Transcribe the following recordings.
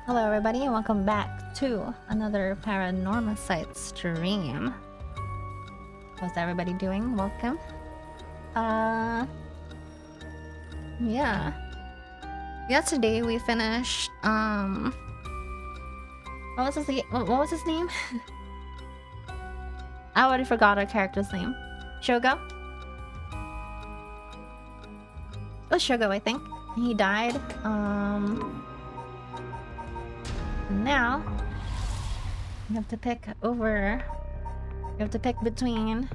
Hello everybody and welcome back to another Paranormasight stream. How's everybody doing? Welcome. Yeah. Yesterday we finished what was his name? I already forgot our character's name. Shogo? It was Shogo, I think. He died. Now you have to pick over. You have to pick between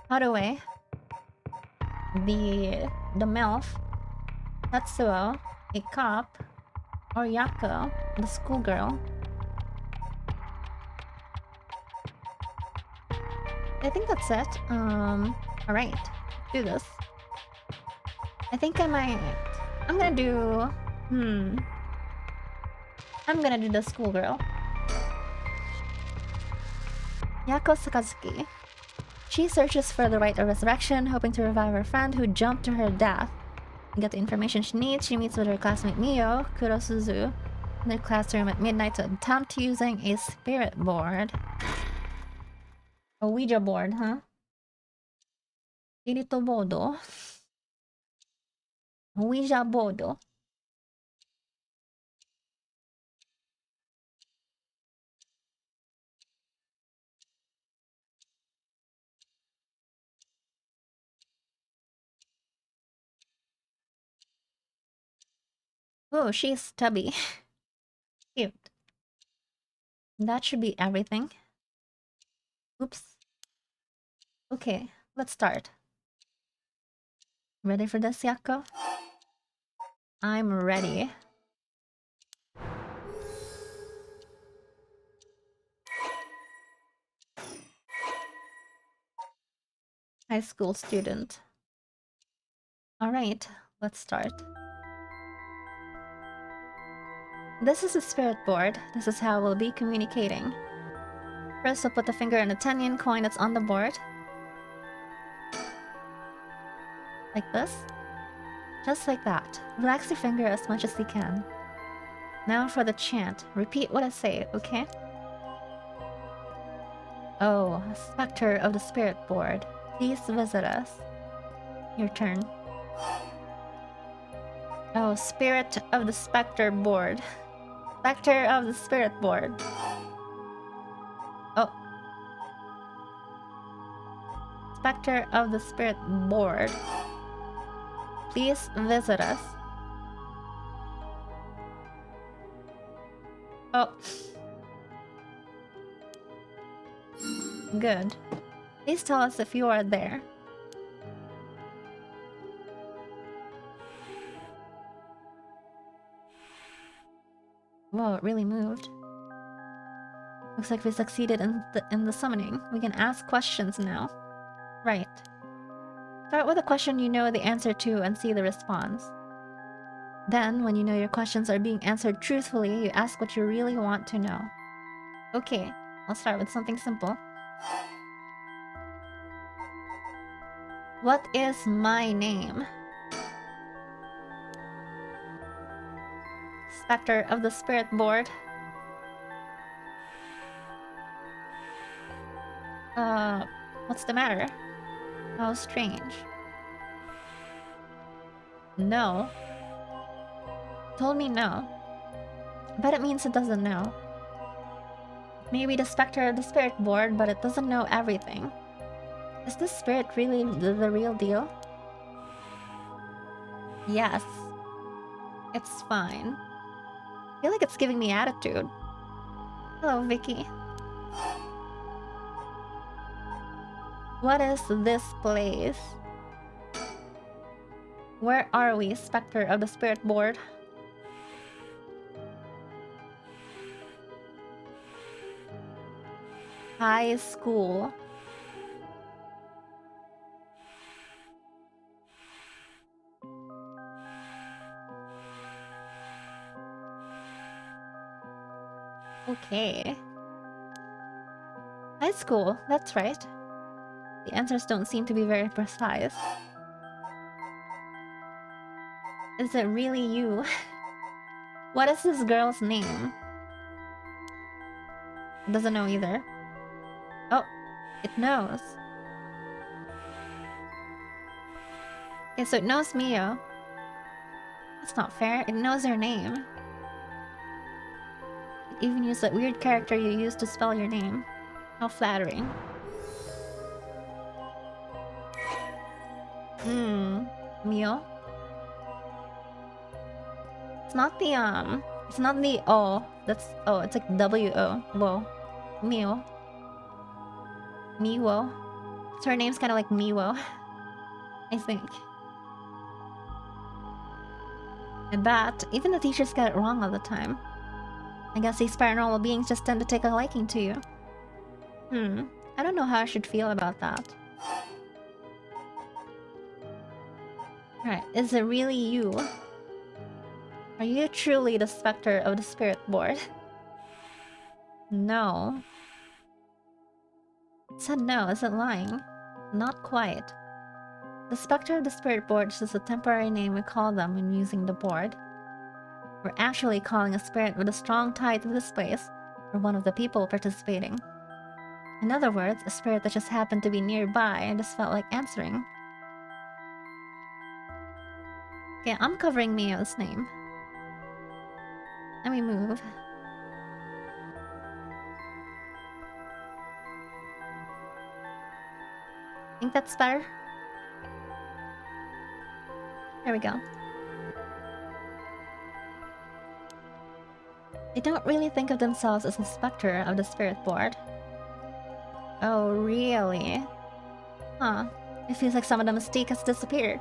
Haruwe, the MILF, Tetsuo, a cop, or Yako, the schoolgirl. I think that's it. Alright, do this. I think I'm gonna do the schoolgirl. Yako Sakazuki. She searches for the rite of resurrection, hoping to revive her friend who jumped to her death. To get the information she needs, she meets with her classmate Mio Kurosuzu in their classroom at midnight to attempt using a spirit board. A Ouija board, huh? Kirito bodo. Ouija bodo. Oh, she's tubby. Cute. That should be everything. Oops. Okay, let's start. Ready for this, Yako? I'm ready. High school student. Alright, let's start. This is a spirit board. This is how we'll be communicating. First, we'll put the finger on a 10-yen coin that's on the board. Like this. Just like that. Relax your finger as much as you can. Now for the chant. Repeat what I say, okay? Oh, Spectre of the Spirit Board. Please visit us. Your turn. Oh, Spirit of the Spectre Board. Spectre of the Spirit Board. Oh. Spectre of the Spirit Board. Please visit us. Oh. Good. Please tell us if you are there. Whoa, it really moved. Looks like we succeeded in the summoning. We can ask questions now. Right. Start with a question you know the answer to and see the response. Then, when you know your questions are being answered truthfully, you ask what you really want to know. Okay, I'll start with something simple. What is my name? Spectre of the Spirit Board. What's the matter? How strange. No. Told me no. But it means it doesn't know. Maybe the Spectre of the Spirit Board, but it doesn't know everything. Is this spirit really the real deal? Yes. It's fine. I feel like it's giving me attitude. Hello, Vicky. What is this place? Where are we, Spectre of the Spirit Board? High school. Okay. High school, that's right. The answers don't seem to be very precise. Is it really you? What is this girl's name? It doesn't know either. Oh, it knows. Okay, so it knows Mio. That's not fair. It knows your name. It even used that weird character you used to spell your name. How flattering. Mio? It's not the O. That's O. It's like W-O. Whoa. Mio. Miwo. So her name's kind of like Miwo. I think. I bet. Even the teachers get it wrong all the time. I guess these paranormal beings just tend to take a liking to you. I don't know how I should feel about that. Alright, is it really you? Are you truly the specter of the spirit board? No. It said no, is it lying? Not quite. The specter of the spirit board is just a temporary name we call them when using the board. We're actually calling a spirit with a strong tie to this place, or one of the people participating. In other words, a spirit that just happened to be nearby and just felt like answering. Okay, I'm covering Mio's name. Let me move. Think that's better? There we go. They don't really think of themselves as a specter of the spirit board. Oh, really? Huh. It feels like some of the mystique has disappeared.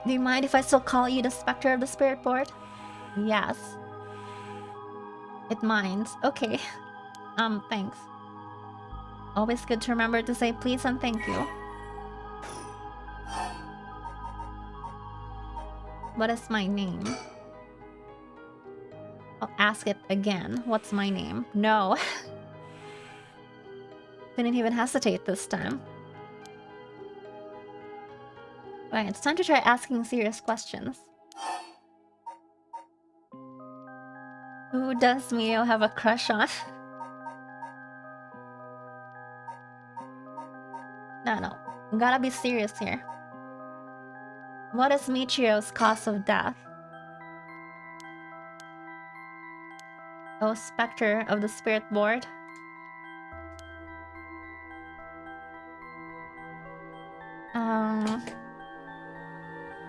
Do you mind if I still call you the specter of the spirit board? Yes. It minds. Okay. Thanks. Always good to remember to say please and thank you. What is my name? I'll ask it again. What's my name? No. Didn't even hesitate this time. Right, it's time to try asking serious questions. Who does Mio have a crush on? No. We gotta be serious here. What is Michio's cause of death? Oh, specter of the spirit board.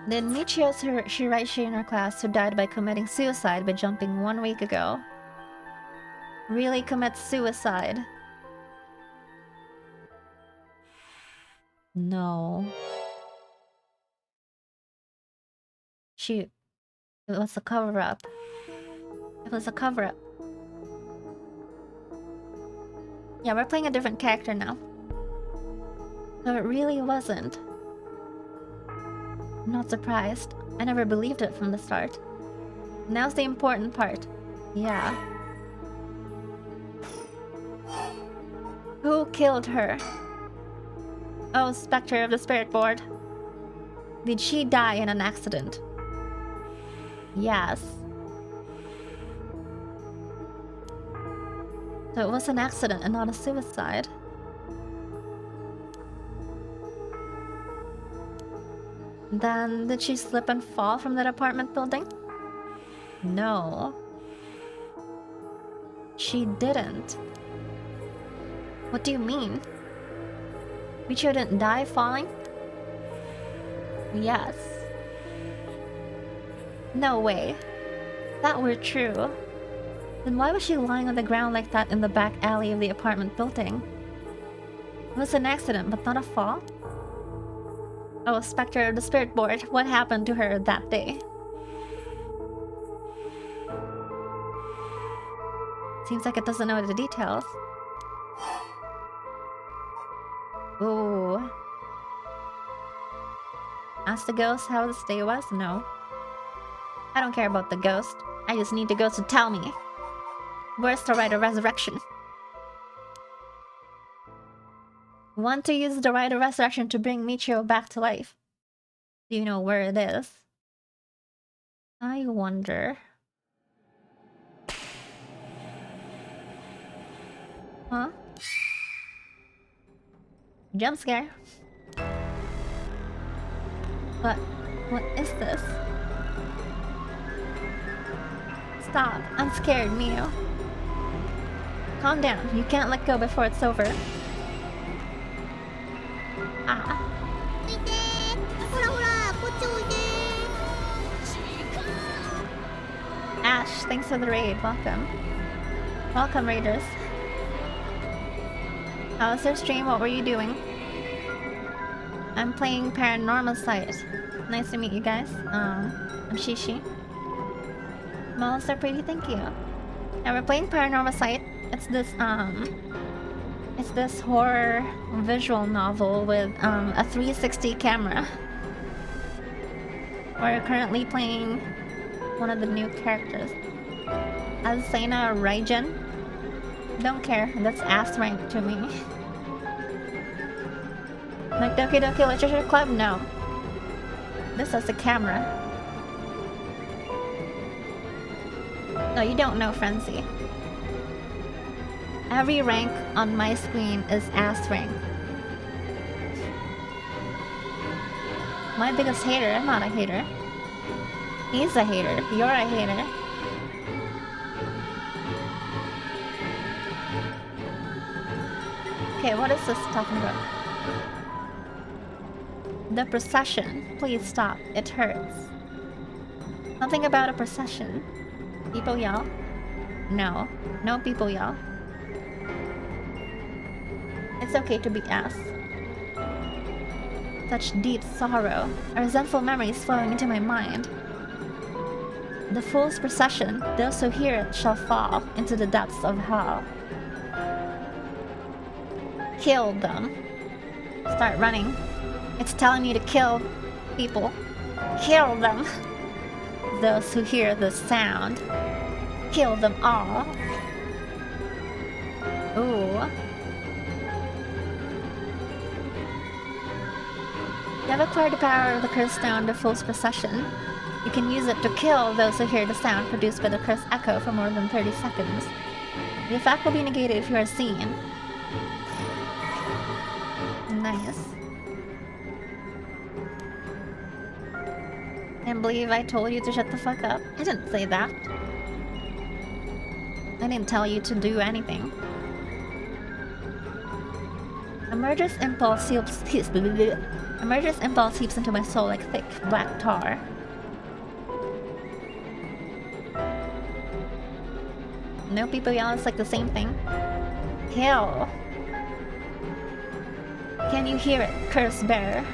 Did Michio Shiraishi in our class, who died by committing suicide by jumping 1 week ago, really commit suicide? No. It was a cover-up. It was a cover-up. Yeah, we're playing a different character now. So it really wasn't. I'm not surprised. I never believed it from the start. Now's the important part. Yeah. Who killed her? Oh, specter of the spirit board. Did she die in an accident? Yes. So it was an accident and not a suicide. Then, did she slip and fall from that apartment building? No. She didn't. What do you mean? Michio didn't die falling? Yes. No way. If that were true, then why was she lying on the ground like that in the back alley of the apartment building? It was an accident, but not a fall? Oh, specter of the spirit board, what happened to her that day? Seems like it doesn't know the details. Ooh. Ask the ghost how the stay was? No. I don't care about the ghost. I just need the ghost to tell me. Where's the rite of resurrection? Want to use the rite of resurrection to bring Michio back to life. Do you know where it is? I wonder... Huh? Jump scare. What is this? Stop. I'm scared, Mio. Calm down. You can't let go before it's over. Ah. Ash, thanks for the raid. Welcome. Welcome, raiders. How was your stream? What were you doing? I'm playing Paranormasight. Nice to meet you guys. I'm Shishi. Malls are pretty, thank you. Yeah, we're playing Paranormasight. It's this horror visual novel with a 360 camera. We're currently playing one of the new characters. Asena Raijin. Don't care, that's ass rank to me. Like Doki Doki Literature Club? No. This has a camera. No, you don't know, Frenzy. Every rank on my screen is ass rank. My biggest hater? I'm not a hater. He's a hater. You're a hater. Okay, what is this talking about? The procession. Please stop. It hurts. Something about a procession. People yell? No. No people yell. It's okay to be ass. Such deep sorrow. A resentful memories flowing into my mind. The fool's procession, those who hear it shall fall into the depths of hell. Kill them. Start running. It's telling me to kill people. Kill them. Those who hear the sound. Kill them all. Ooh. You have acquired the power of the cursed stone, the fool's procession. You can use it to kill those who hear the sound produced by the cursed echo for more than 30 seconds. The effect will be negated if you are seen. Nice. Can't believe I told you to shut the fuck up. I didn't say that. I didn't tell you to do anything. A murderous impulse seeps into my soul like thick, black tar. No, people yell, it's like the same thing. Kill. Can you hear it, curse bearer?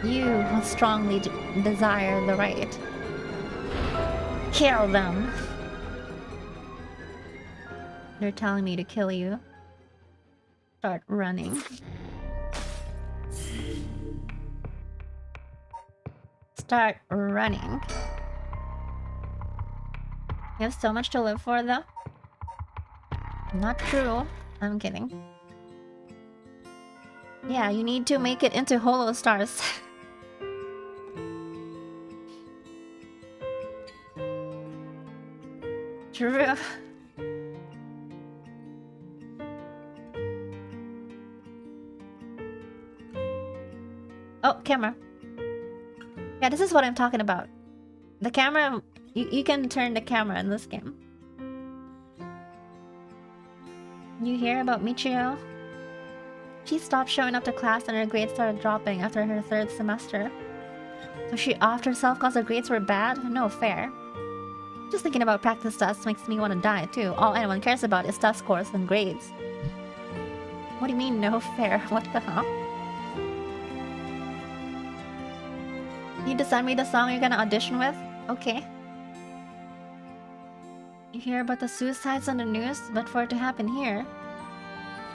You will strongly desire the right. Kill them. They're telling me to kill you. Start running. Start running. You have so much to live for, though? Not true. I'm kidding. Yeah, you need to make it into Holo Stars. True. Oh, camera. Yeah, this is what I'm talking about. The camera... You can turn the camera in this game. You hear about Michio? She stopped showing up to class and her grades started dropping after her 3rd semester. So she offed herself because her grades were bad? No fair. Just thinking about practice tests makes me want to die too. All anyone cares about is test scores and grades. What do you mean no fair? What the hell? You need to send me the song you're gonna audition with? Okay. You hear about the suicides on the news, but for it to happen here...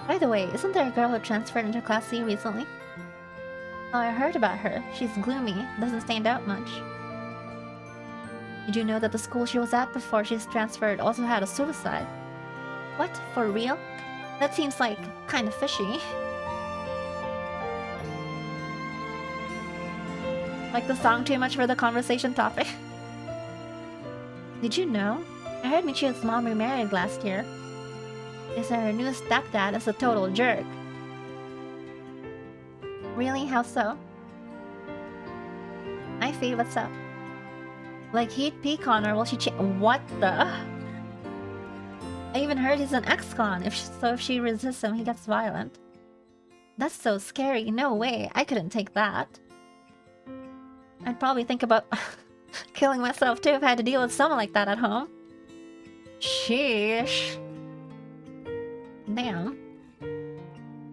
By the way, isn't there a girl who transferred into Class C recently? Oh, I heard about her. She's gloomy, doesn't stand out much. Did you know that the school she was at before she's transferred also had a suicide? What? For real? That seems like kind of fishy. Like the song too much for the conversation topic. Did you know? I heard Michio's mom remarried last year. They said her new stepdad is a total jerk. Really? How so? Hi Faye, what's up? Like he'd peek on her while she what the? I even heard he's an ex-con, if she resists him, he gets violent. That's so scary, no way, I couldn't take that. I'd probably think about killing myself too if I had to deal with someone like that at home. Sheesh. Damn.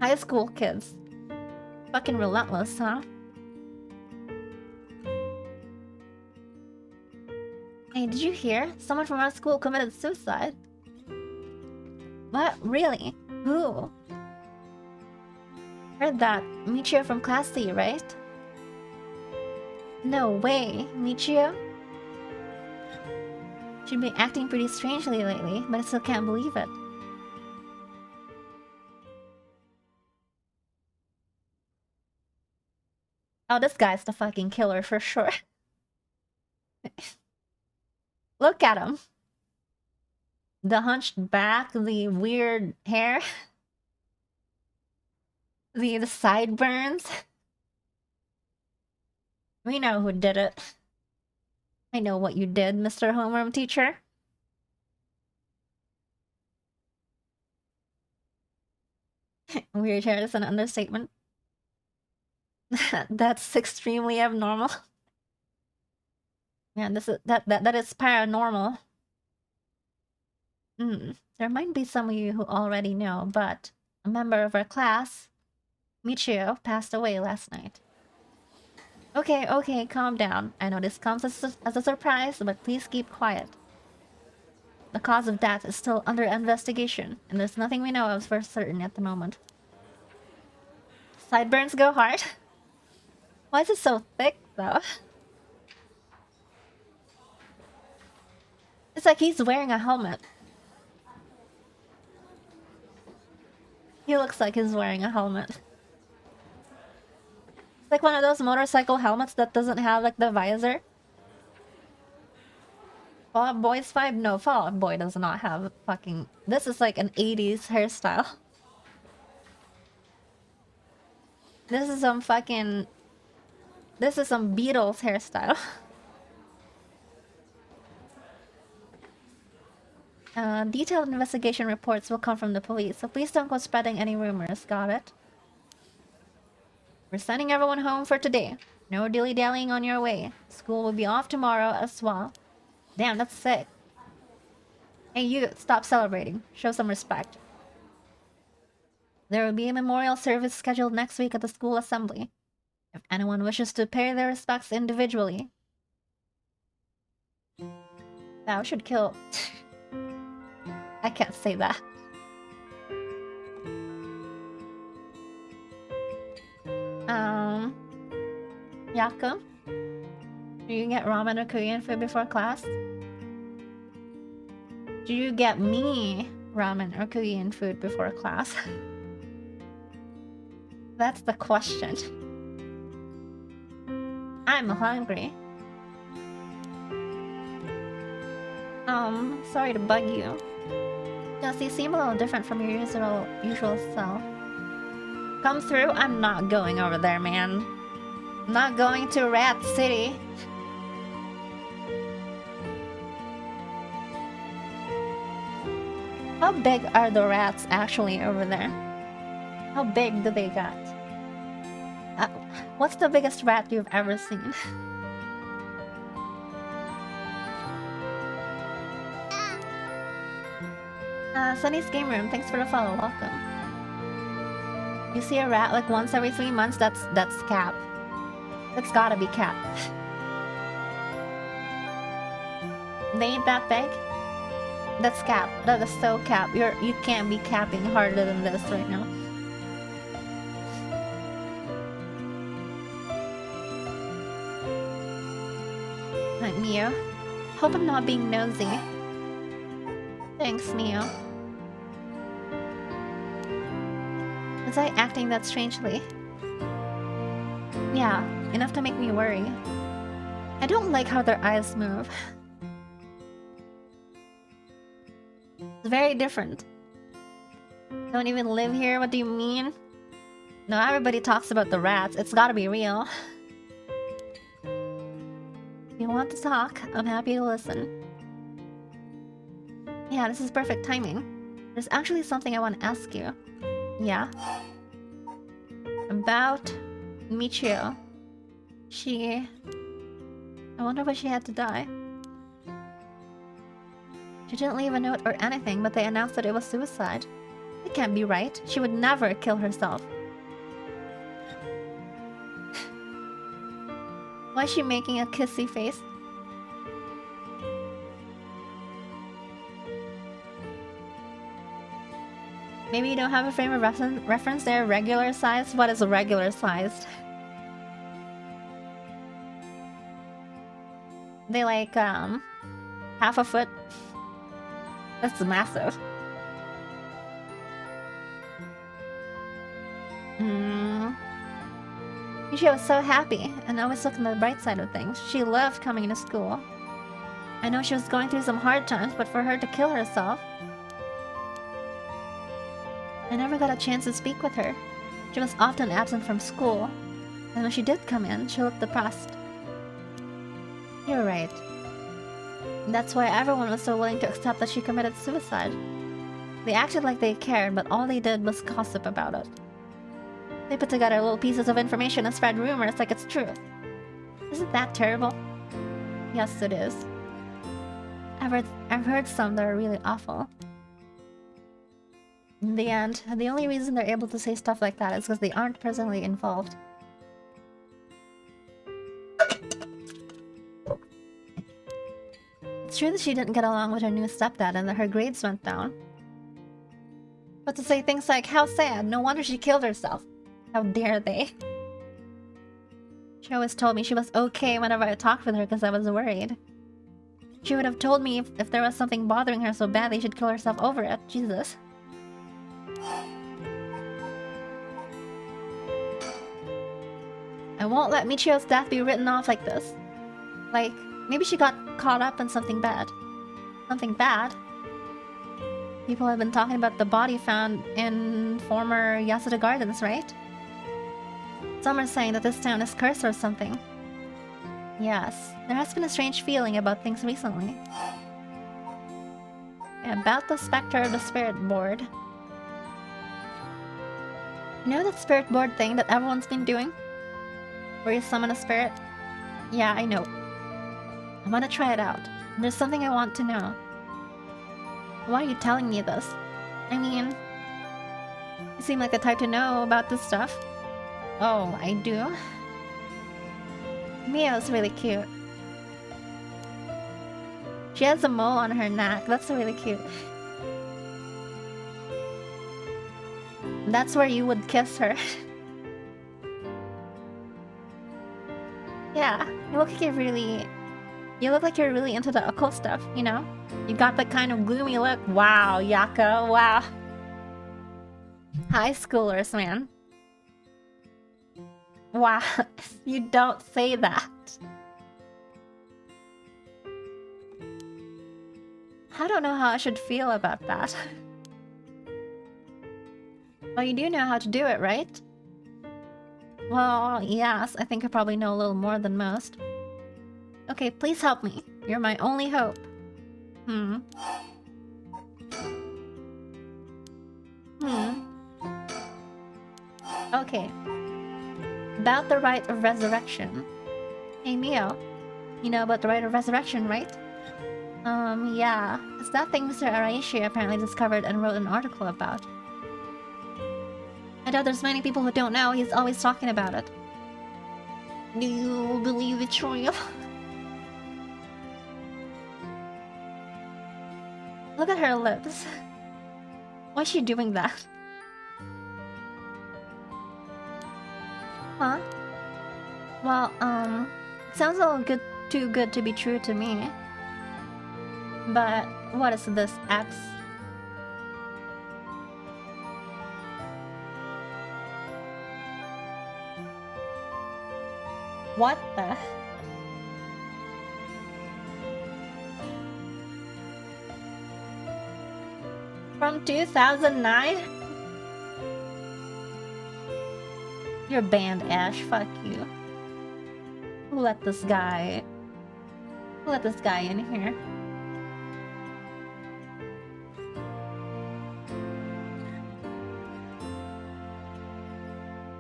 High school kids. Fucking relentless, huh? Hey, did you hear? Someone from our school committed suicide. What? Really? Who? Heard that. Michio from Class C, right? No way. Michio? She's been acting pretty strangely lately, but I still can't believe it. Oh, this guy's the fucking killer for sure. Look at him. The hunched back, the weird hair. The sideburns. We know who did it. I know what you did, Mr. Homeroom teacher. Weird hair is an understatement. That's extremely abnormal. Yeah, that is paranormal. There might be some of you who already know, but a member of our class, Michio, passed away last night. Okay, calm down. I know this comes as a surprise, but please keep quiet. The cause of death is still under investigation, and there's nothing we know of for certain at the moment. Sideburns go hard. Why is it so thick, though? It's like he's wearing a helmet. He looks like he's wearing a helmet. It's like one of those motorcycle helmets that doesn't have like the visor. Fall Out Boy's vibe? No, Fall Out Boy does not have fucking... This is like an 80s hairstyle. This is some fucking... This is some Beatles hairstyle. Detailed investigation reports will come from the police, so please don't go spreading any rumors, got it? We're sending everyone home for today. No dilly-dallying on your way. School will be off tomorrow as well. Damn, that's sick. Hey, you, stop celebrating. Show some respect. There will be a memorial service scheduled next week at the school assembly. If anyone wishes to pay their respects individually. Thou should kill... I can't say that. Yaku? Do you get ramen or Korean food before class? Do you get me ramen or Korean food before class? That's the question. I'm hungry. Sorry to bug you. Jesse, you seem a little different from your usual self. Come through? I'm not going over there, man. I'm not going to Rat City. How big are the rats actually over there? How big do they got? What's the biggest rat you've ever seen? Sunny's Game Room, thanks for the follow, welcome. You see a rat like once every 3 months, that's cap. That's gotta be cap. They ain't that big? That's cap. That is so cap. You can't be capping harder than this right now. Like Mio. Hope I'm not being nosy. Thanks, Mio. Was I acting that strangely? Yeah, enough to make me worry. I don't like how their eyes move. It's very different. Don't even live here, what do you mean? No, everybody talks about the rats, it's gotta be real. If you want to talk, I'm happy to listen. Yeah, this is perfect timing. There's actually something I want to ask you. Yeah? About Michio. I wonder why she had to die. She didn't leave a note or anything, but they announced that it was suicide. It can't be right. She would never kill herself. Why is she making a kissy face? Maybe you don't have a frame of reference there? Regular size? What is a regular sized? They like, half a foot? That's massive. She was so happy and always looking at the bright side of things. She loved coming to school. I know she was going through some hard times, but for her to kill herself... I never got a chance to speak with her. She was often absent from school, and when she did come in, she looked depressed. You're right. That's why everyone was so willing to accept that she committed suicide. They acted like they cared, but all they did was gossip about it. They put together little pieces of information and spread rumors like it's true. Isn't that terrible? Yes, it is. I've heard some that are really awful. In the end, the only reason they're able to say stuff like that is because they aren't personally involved. It's true that she didn't get along with her new stepdad and that her grades went down. But to say things like, how sad, no wonder she killed herself. How dare they? She always told me she was okay whenever I talked with her because I was worried. She would have told me if there was something bothering her so badly she'd kill herself over it. Jesus. I won't let Michio's death be written off like this. Like, maybe she got caught up in something bad. Something bad? People have been talking about the body found in former Yasuda Gardens, right? Some are saying that this town is cursed or something. Yes, there has been a strange feeling about things recently. About the specter of the spirit board. You know that spirit board thing that everyone's been doing? Where you summon a spirit? Yeah, I know. I want to try it out. There's something I want to know. Why are you telling me this? I mean... You seem like the type to know about this stuff. Oh, I do? Mia's really cute. She has a mole on her neck. That's really cute. That's where you would kiss her. Yeah, you look like you're really... You look like you're really into the occult stuff, you know? You got that kind of gloomy look. Wow, Yaka, wow. High schoolers, man. Wow, you don't say that. I don't know how I should feel about that. Well, you do know how to do it, right? Well, yes, I think I probably know a little more than most. Okay, please help me. You're my only hope. Okay. About the rite of resurrection. Hey, Mio. You know about the rite of resurrection, right? Yeah. It's that thing Mr. Araishi apparently discovered and wrote an article about. I know there's many people who don't know. He's always talking about it. Do you believe it's real? Look at her lips. Why is she doing that? Huh? Well, it sounds a little too good to be true to me. But what is this X? What the? From 2009? You're banned, Ash. Fuck you. Who let this guy in here?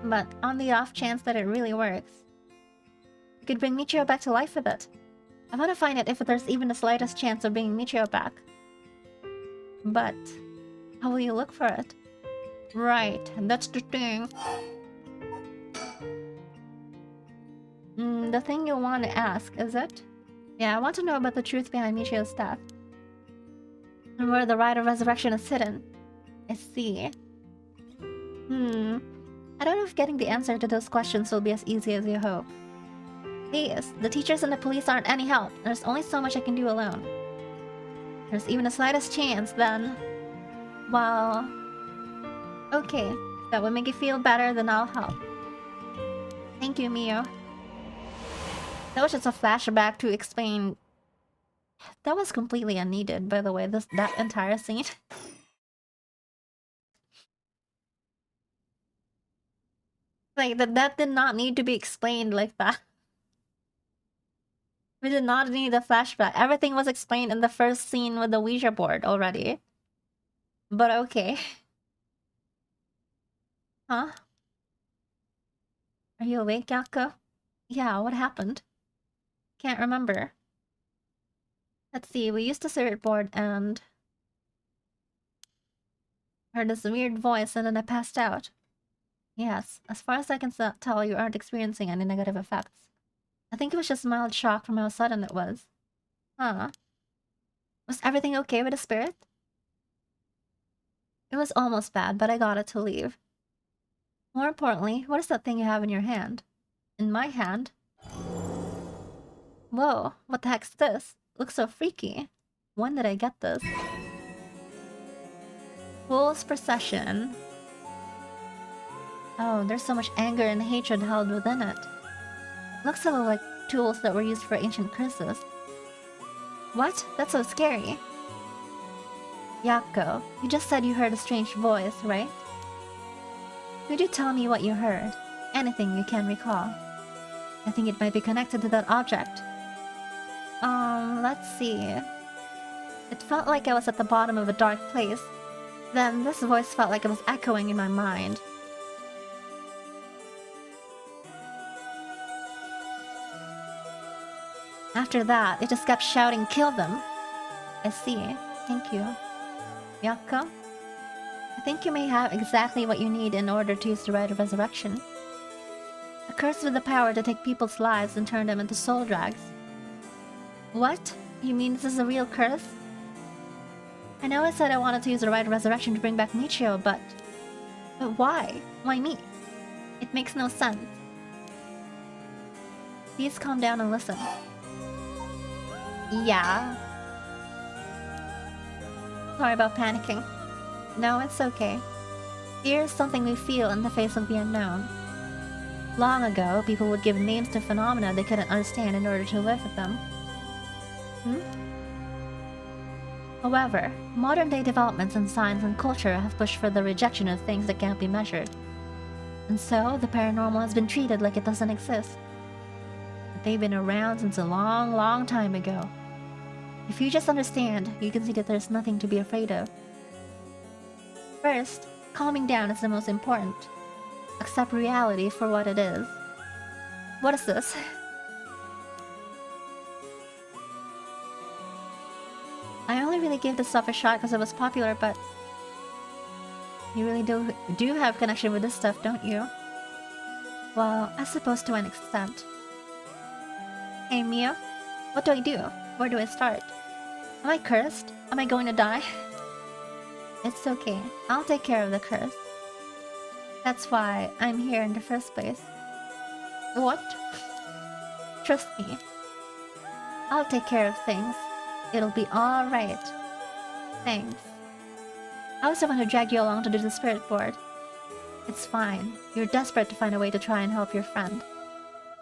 But on the off chance that it really works, you could bring Michio back to life with it. I want to find out if there's even the slightest chance of bringing Michio back. But how will you look for it? Right, that's the thing. The thing you want to ask, is it? Yeah, I want to know about the truth behind Michio's death. And where the rite of resurrection is hidden. I see. I don't know if getting the answer to those questions will be as easy as you hope. Please, the teachers and the police aren't any help. There's only so much I can do alone. There's even the slightest chance, then... Well... Okay, if that would make you feel better, then I'll help. Thank you, Mio. That was just a flashback to explain... That was completely unneeded, by the way, that entire scene. Like, that did not need to be explained like that. We did not need a flashback. Everything was explained in the first scene with the Ouija board already. But okay. Huh? Are you awake, Yakko? Yeah, what happened? Can't remember. Let's see, we used the circuit board and... heard this weird voice and then I passed out. Yes, as far as I can tell, you aren't experiencing any negative effects. I think it was just mild shock from how sudden it was. Huh. Was everything okay with the spirit? It was almost bad, but I got it to leave. More importantly, what is that thing you have in your hand? In my hand? Whoa, what the heck's this? Looks so freaky. When did I get this? Fool's Procession. Oh, there's so much anger and hatred held within it. Looks a little like tools that were used for ancient curses. What? That's so scary. Yakko, you just said you heard a strange voice, right? Could you tell me what you heard? Anything you can recall. I think it might be connected to that object. Let's see. It felt like I was at the bottom of a dark place. Then this voice felt like it was echoing in my mind. After that, it just kept shouting, "Kill them!" I see. Thank you. Yakko? I think you may have exactly what you need in order to use the rite of resurrection. A curse with the power to take people's lives and turn them into soul drags. What? You mean this is a real curse? I know I said I wanted to use the rite of resurrection to bring back Michio, but why? Why me? It makes no sense. Please calm down and listen. Yeah. Sorry about panicking. No, it's okay. Fear is something we feel in the face of the unknown. Long ago, people would give names to phenomena they couldn't understand in order to live with them. However, modern-day developments in science and culture have pushed for the rejection of things that can't be measured. And so, the paranormal has been treated like it doesn't exist. But they've been around since a long, long time ago. If you just understand, you can see that there's nothing to be afraid of. First, calming down is the most important. Accept reality for what it is. What is this? I only really gave this stuff a shot because it was popular, but... You really do have connection with this stuff, don't you? Well, I suppose to an extent. Hey, Mio? What do I do? Where do I start? Am I cursed? Am I going to die? It's okay. I'll take care of the curse. That's why I'm here in the first place. What? Trust me. I'll take care of things. It'll be alright. Thanks. I was the one who dragged you along to do the spirit board. It's fine. You're desperate to find a way to try and help your friend.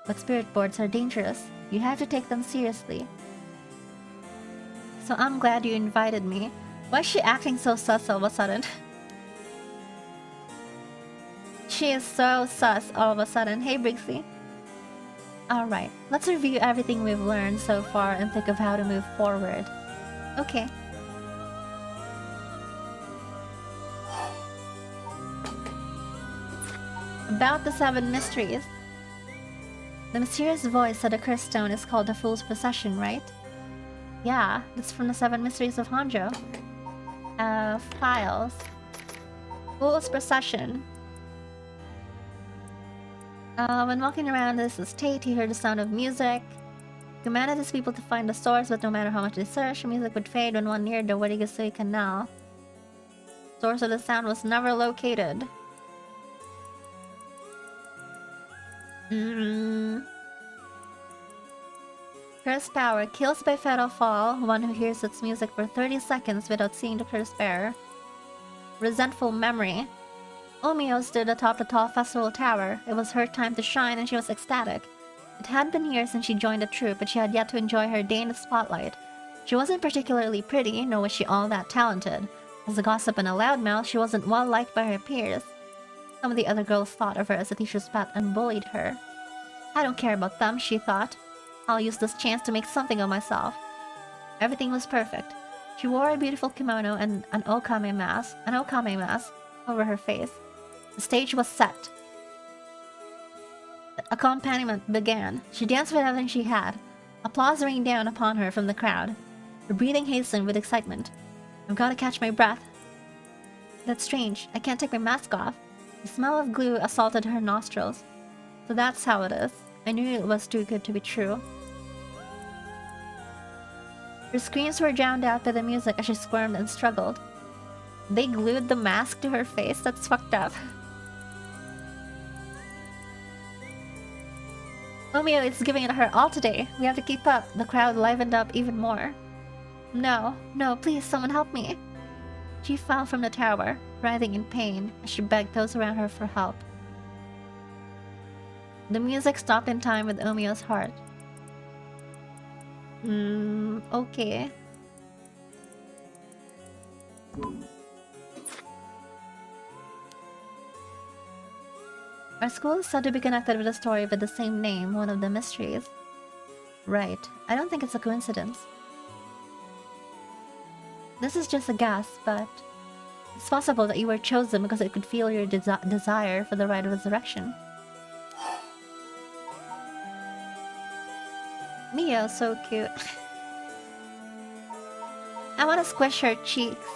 But spirit boards are dangerous. You have to take them seriously. So I'm glad you invited me. Why is she acting so sus all of a sudden? She is so sus all of a sudden. Hey, Brixie. Alright, let's review everything we've learned so far and think of how to move forward. Okay. About the 7 mysteries. The mysterious voice of the cursed stone is called the Fool's Procession, right? Yeah, that's from the 7 mysteries of Honjo. Files. Fool's Procession. When walking around this estate, he heard the sound of music. He commanded his people to find the source, but no matter how much they searched, the music would fade when one neared the Warigasui Canal. The source of the sound was never located. Cursed power kills by fatal fall one who hears its music for 30 seconds without seeing the cursed bearer. Resentful memory. Omio stood atop the tall festival tower. It was her time to shine and she was ecstatic. It had been years since she joined the troupe, but she had yet to enjoy her day in the spotlight. She wasn't particularly pretty, nor was she all that talented. As a gossip and a loudmouth, she wasn't well liked by her peers. Some of the other girls thought of her as a teacher's pet and bullied her. I don't care about them, she thought. I'll use this chance to make something of myself. Everything was perfect. She wore a beautiful kimono and an okame mask over her face. The stage was set. The accompaniment began. She danced with everything she had. Applause rained down upon her from the crowd. Her breathing hastened with excitement. I've got to catch my breath. That's strange. I can't take my mask off. The smell of glue assaulted her nostrils. So that's how it is. I knew it was too good to be true. Her screams were drowned out by the music as she squirmed and struggled. They glued the mask to her face? That's fucked up. Omio is giving it her all today. We have to keep up. The crowd livened up even more. No, please, someone help me. She fell from the tower, writhing in pain as she begged those around her for help. The music stopped in time with Omio's heart. Okay. Our school is said to be connected with a story with the same name, one of the mysteries. Right. I don't think it's a coincidence. This is just a guess, but it's possible that you were chosen because it could feel your desire for the rite of resurrection. Mio, so cute. I want to squish her cheeks.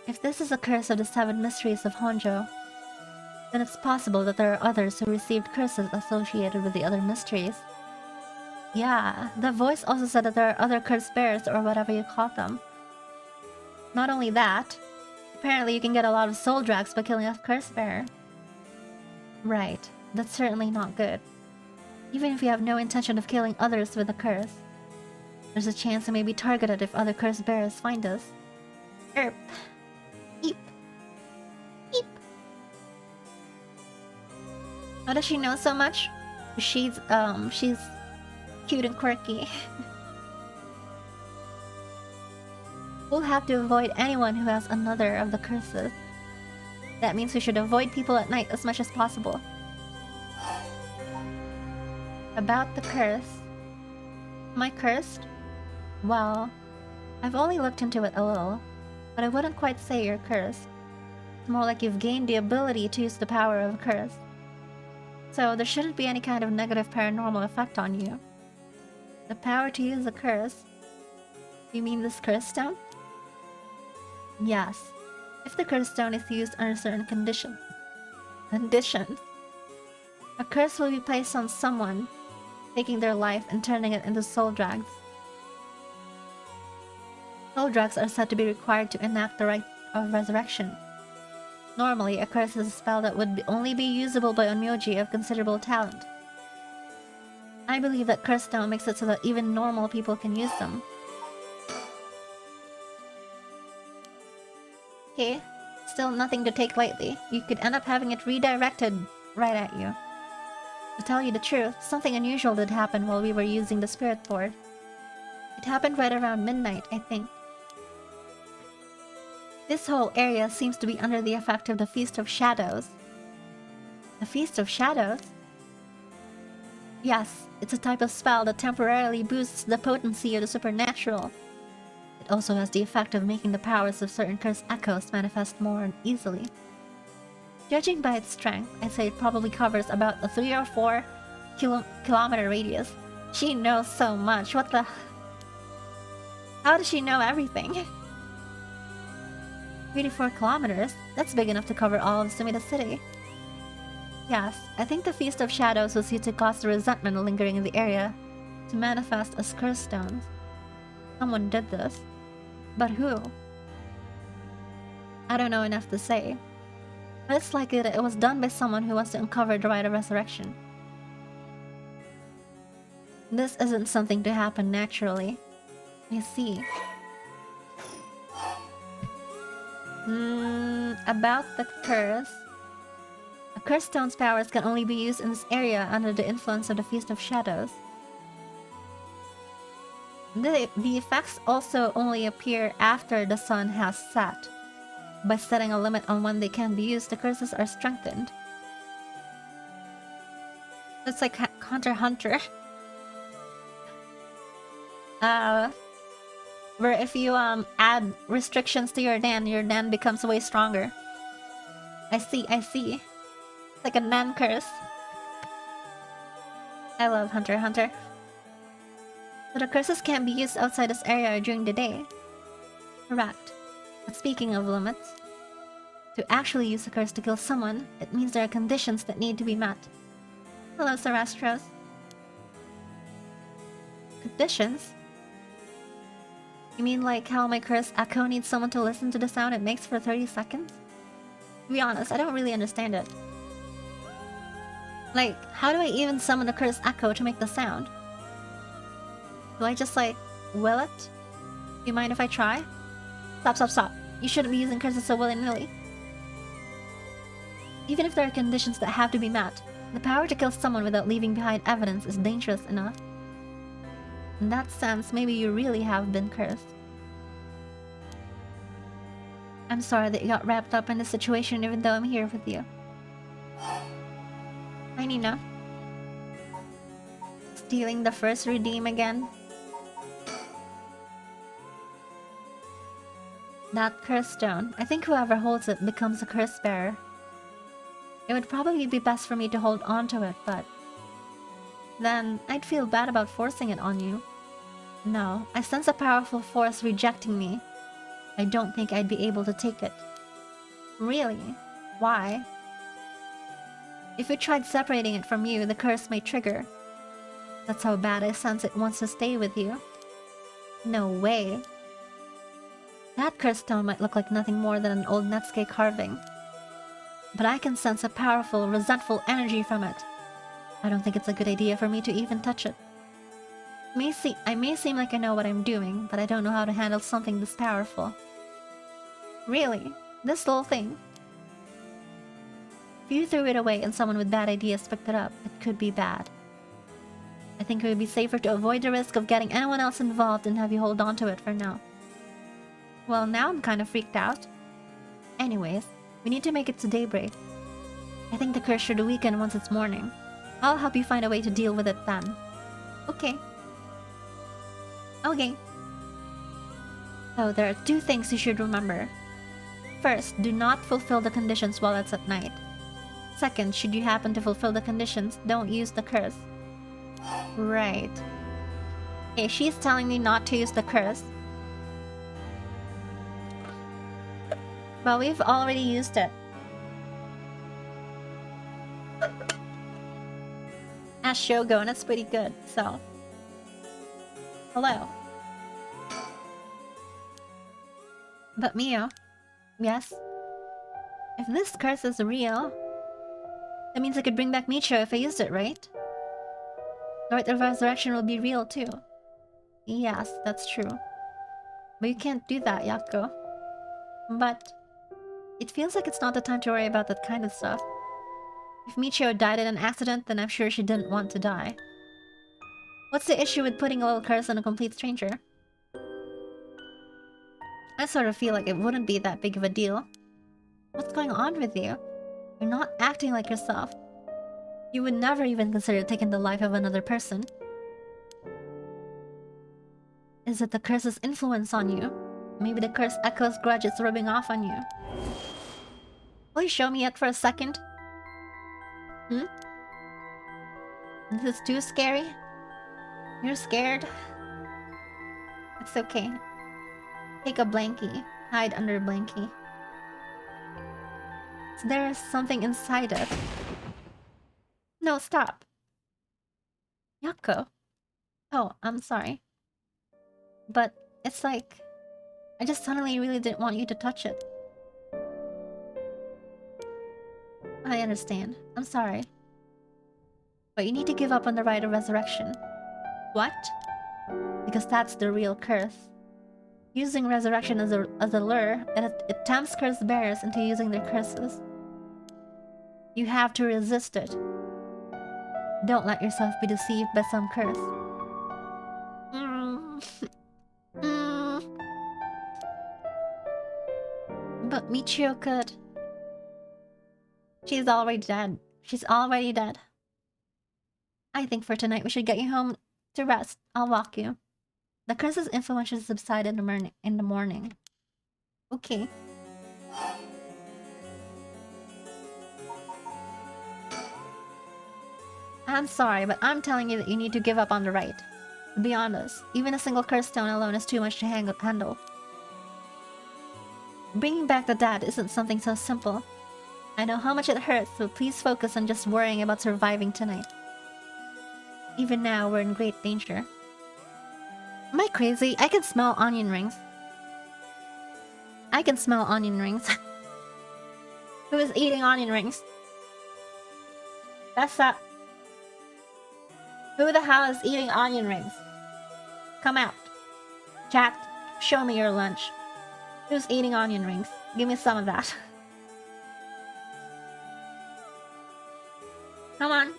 If this is a curse of the 7 mysteries of Honjo, then it's possible that there are others who received curses associated with the other mysteries. Yeah, the voice also said that there are other curse bears or whatever you call them. Not only that, apparently you can get a lot of soul drags by killing a curse bearer. Right, that's certainly not good. Even if you have no intention of killing others with a curse, there's a chance you may be targeted if other curse bearers find us. Erp. Eep. Eep. How does she know so much? She's cute and quirky. We'll have to avoid anyone who has another of the curses. That means we should avoid people at night as much as possible. About the curse. Am I cursed? Well, I've only looked into it a little, but I wouldn't quite say you're cursed. It's more like you've gained the ability to use the power of a curse. So there shouldn't be any kind of negative paranormal effect on you. The power to use a curse? You mean this curse stone? Yes. If the curse stone is used under certain conditions. A curse will be placed on someone, taking their life and turning it into soul drags. Soul drags are said to be required to enact the rite of resurrection. Normally, a curse is a spell that would only be usable by onmyoji of considerable talent. I believe that curse stone makes it so that even normal people can use them. Okay, Still nothing to take lightly. You could end up having it redirected right at you. To tell you the truth, something unusual did happen while we were using the spirit board. It happened right around midnight, I think. This whole area seems to be under the effect of the Feast of Shadows. The Feast of Shadows? Yes, it's a type of spell that temporarily boosts the potency of the supernatural. It also has the effect of making the powers of certain cursed echoes manifest more easily. Judging by its strength, I'd say it probably covers about a 3 or 4 kilometer radius. She knows so much, what the... How does she know everything? 3 to 4 kilometers? That's big enough to cover all of Sumida City. Yes, I think the Feast of Shadows was used to cause the resentment lingering in the area to manifest as curse stones. Someone did this. But who? I don't know enough to say. But it's likely that it was done by someone who wants to uncover the rite of resurrection. This isn't something to happen naturally. I see. About the curse. A curse stone's powers can only be used in this area under the influence of the Feast of Shadows. The effects also only appear after the sun has set. By setting a limit on when they can be used, the curses are strengthened. It's like Hunter x Hunter. Where if you add restrictions to your Dan becomes way stronger. I see. It's like a Nan curse. I love Hunter x Hunter. But the curses can't be used outside this area during the day. Correct. But speaking of limits, to actually use a curse to kill someone, it means there are conditions that need to be met. Hello, Sarastros. Conditions? You mean like how my curse echo needs someone to listen to the sound it makes for 30 seconds? To be honest, I don't really understand it. Like, how do I even summon a curse echo to make the sound? Do I just like, will it? Do you mind if I try? Stop. You shouldn't be using curses so willy-nilly. Even if there are conditions that have to be met, the power to kill someone without leaving behind evidence is dangerous enough. In that sense, maybe you really have been cursed. I'm sorry that you got wrapped up in this situation even though I'm here with you. Hi, Nina. Stealing the first redeem again. That curse stone. I think whoever holds it becomes a curse bearer. It would probably be best for me to hold on to it, but... then I'd feel bad about forcing it on you. No, I sense a powerful force rejecting me. I don't think I'd be able to take it. Really? Why? If we tried separating it from you, the curse may trigger. That's how bad I sense it wants to stay with you. No way. That curse stone might look like nothing more than an old Netsuke carving. But I can sense a powerful, resentful energy from it. I don't think it's a good idea for me to even touch it. I may seem like I know what I'm doing, but I don't know how to handle something this powerful. Really? This little thing? If you threw it away and someone with bad ideas picked it up, it could be bad. I think it would be safer to avoid the risk of getting anyone else involved and have you hold on to it for now. Well, now I'm kind of freaked out. Anyways, we need to make it to daybreak. I think the curse should weaken once it's morning. I'll help you find a way to deal with it then. Okay. Okay. So there are 2 things you should remember. First, do not fulfill the conditions while it's at night. Second, should you happen to fulfill the conditions, don't use the curse. Right. Okay, she's telling me not to use the curse. But we've already used it. As Shogun, it's pretty good, so... Hello. But Mio... Yes? If this curse is real... that means I could bring back Micho if I used it, right? The rite of resurrection will be real too. Yes, that's true. But you can't do that, Yako. But... It feels like it's not the time to worry about that kind of stuff. If Michio died in an accident, then I'm sure she didn't want to die. What's the issue with putting a little curse on a complete stranger? I sort of feel like it wouldn't be that big of a deal. What's going on with you? You're not acting like yourself. You would never even consider taking the life of another person. Is it the curse's influence on you? Maybe the curse echoes grudge it's rubbing off on you. Will you show me it for a second? Hmm? This is too scary? You're scared? It's okay. Take a blankie. Hide under a blankie. There is something inside it. No, stop. Yako. Oh, I'm sorry. But it's like... I just suddenly really didn't want you to touch it. I understand. I'm sorry. But you need to give up on the right of resurrection. What? Because that's the real curse. Using resurrection as a lure, it tempts cursed bearers into using their curses. You have to resist it. Don't let yourself be deceived by some curse. But Michio could. She's already dead. She's already dead. I think for tonight we should get you home to rest. I'll walk you. The curse's influence should subside in the morning. Okay. I'm sorry, but I'm telling you that you need to give up on the right. Be honest, even a single curse stone alone is too much to handle. Bringing back the dead isn't something so simple. I know how much it hurts, so please focus on just worrying about surviving tonight. Even now, we're in great danger. Am I crazy? I can smell onion rings. I can smell onion rings. Who is eating onion rings? That's that. Who the hell is eating onion rings? Come out. Chat, show me your lunch. Who's eating onion rings? Give me some of that. Come on.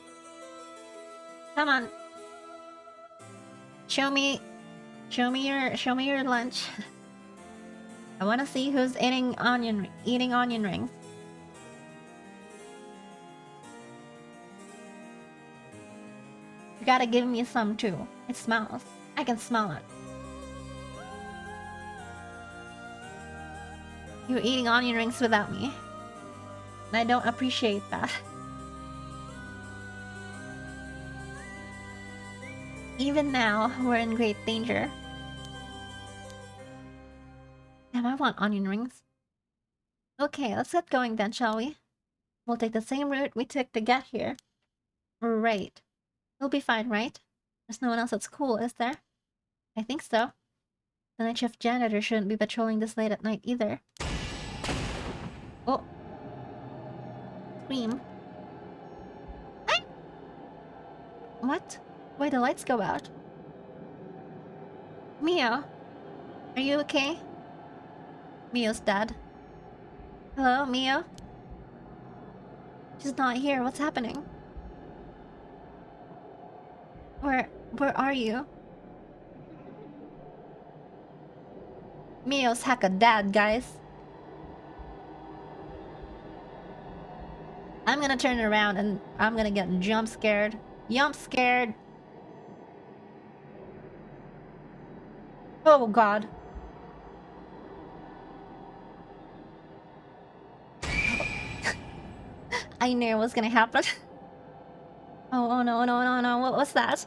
Come on. Show me your lunch. I want to see who's eating onion rings. You gotta give me some too. It smells. I can smell it. You're eating onion rings without me. And I don't appreciate that. Even now, we're in great danger. Damn, I want onion rings. Okay, let's get going then, shall we? We'll take the same route we took to get here. Right. We'll be fine, right? There's no one else at school, is there? I think so. The night shift janitor shouldn't be patrolling this late at night either. Oh. Scream. Ah! What? Why'd the lights go out? Mio? Are you okay? Mio's dead. Hello, Mio? She's not here. What's happening? Where are you? Mio's hecka dead, guys. I'm gonna turn around and I'm gonna get jump scared. Yump scared. Oh god. I knew it was gonna happen. Oh no. What's that?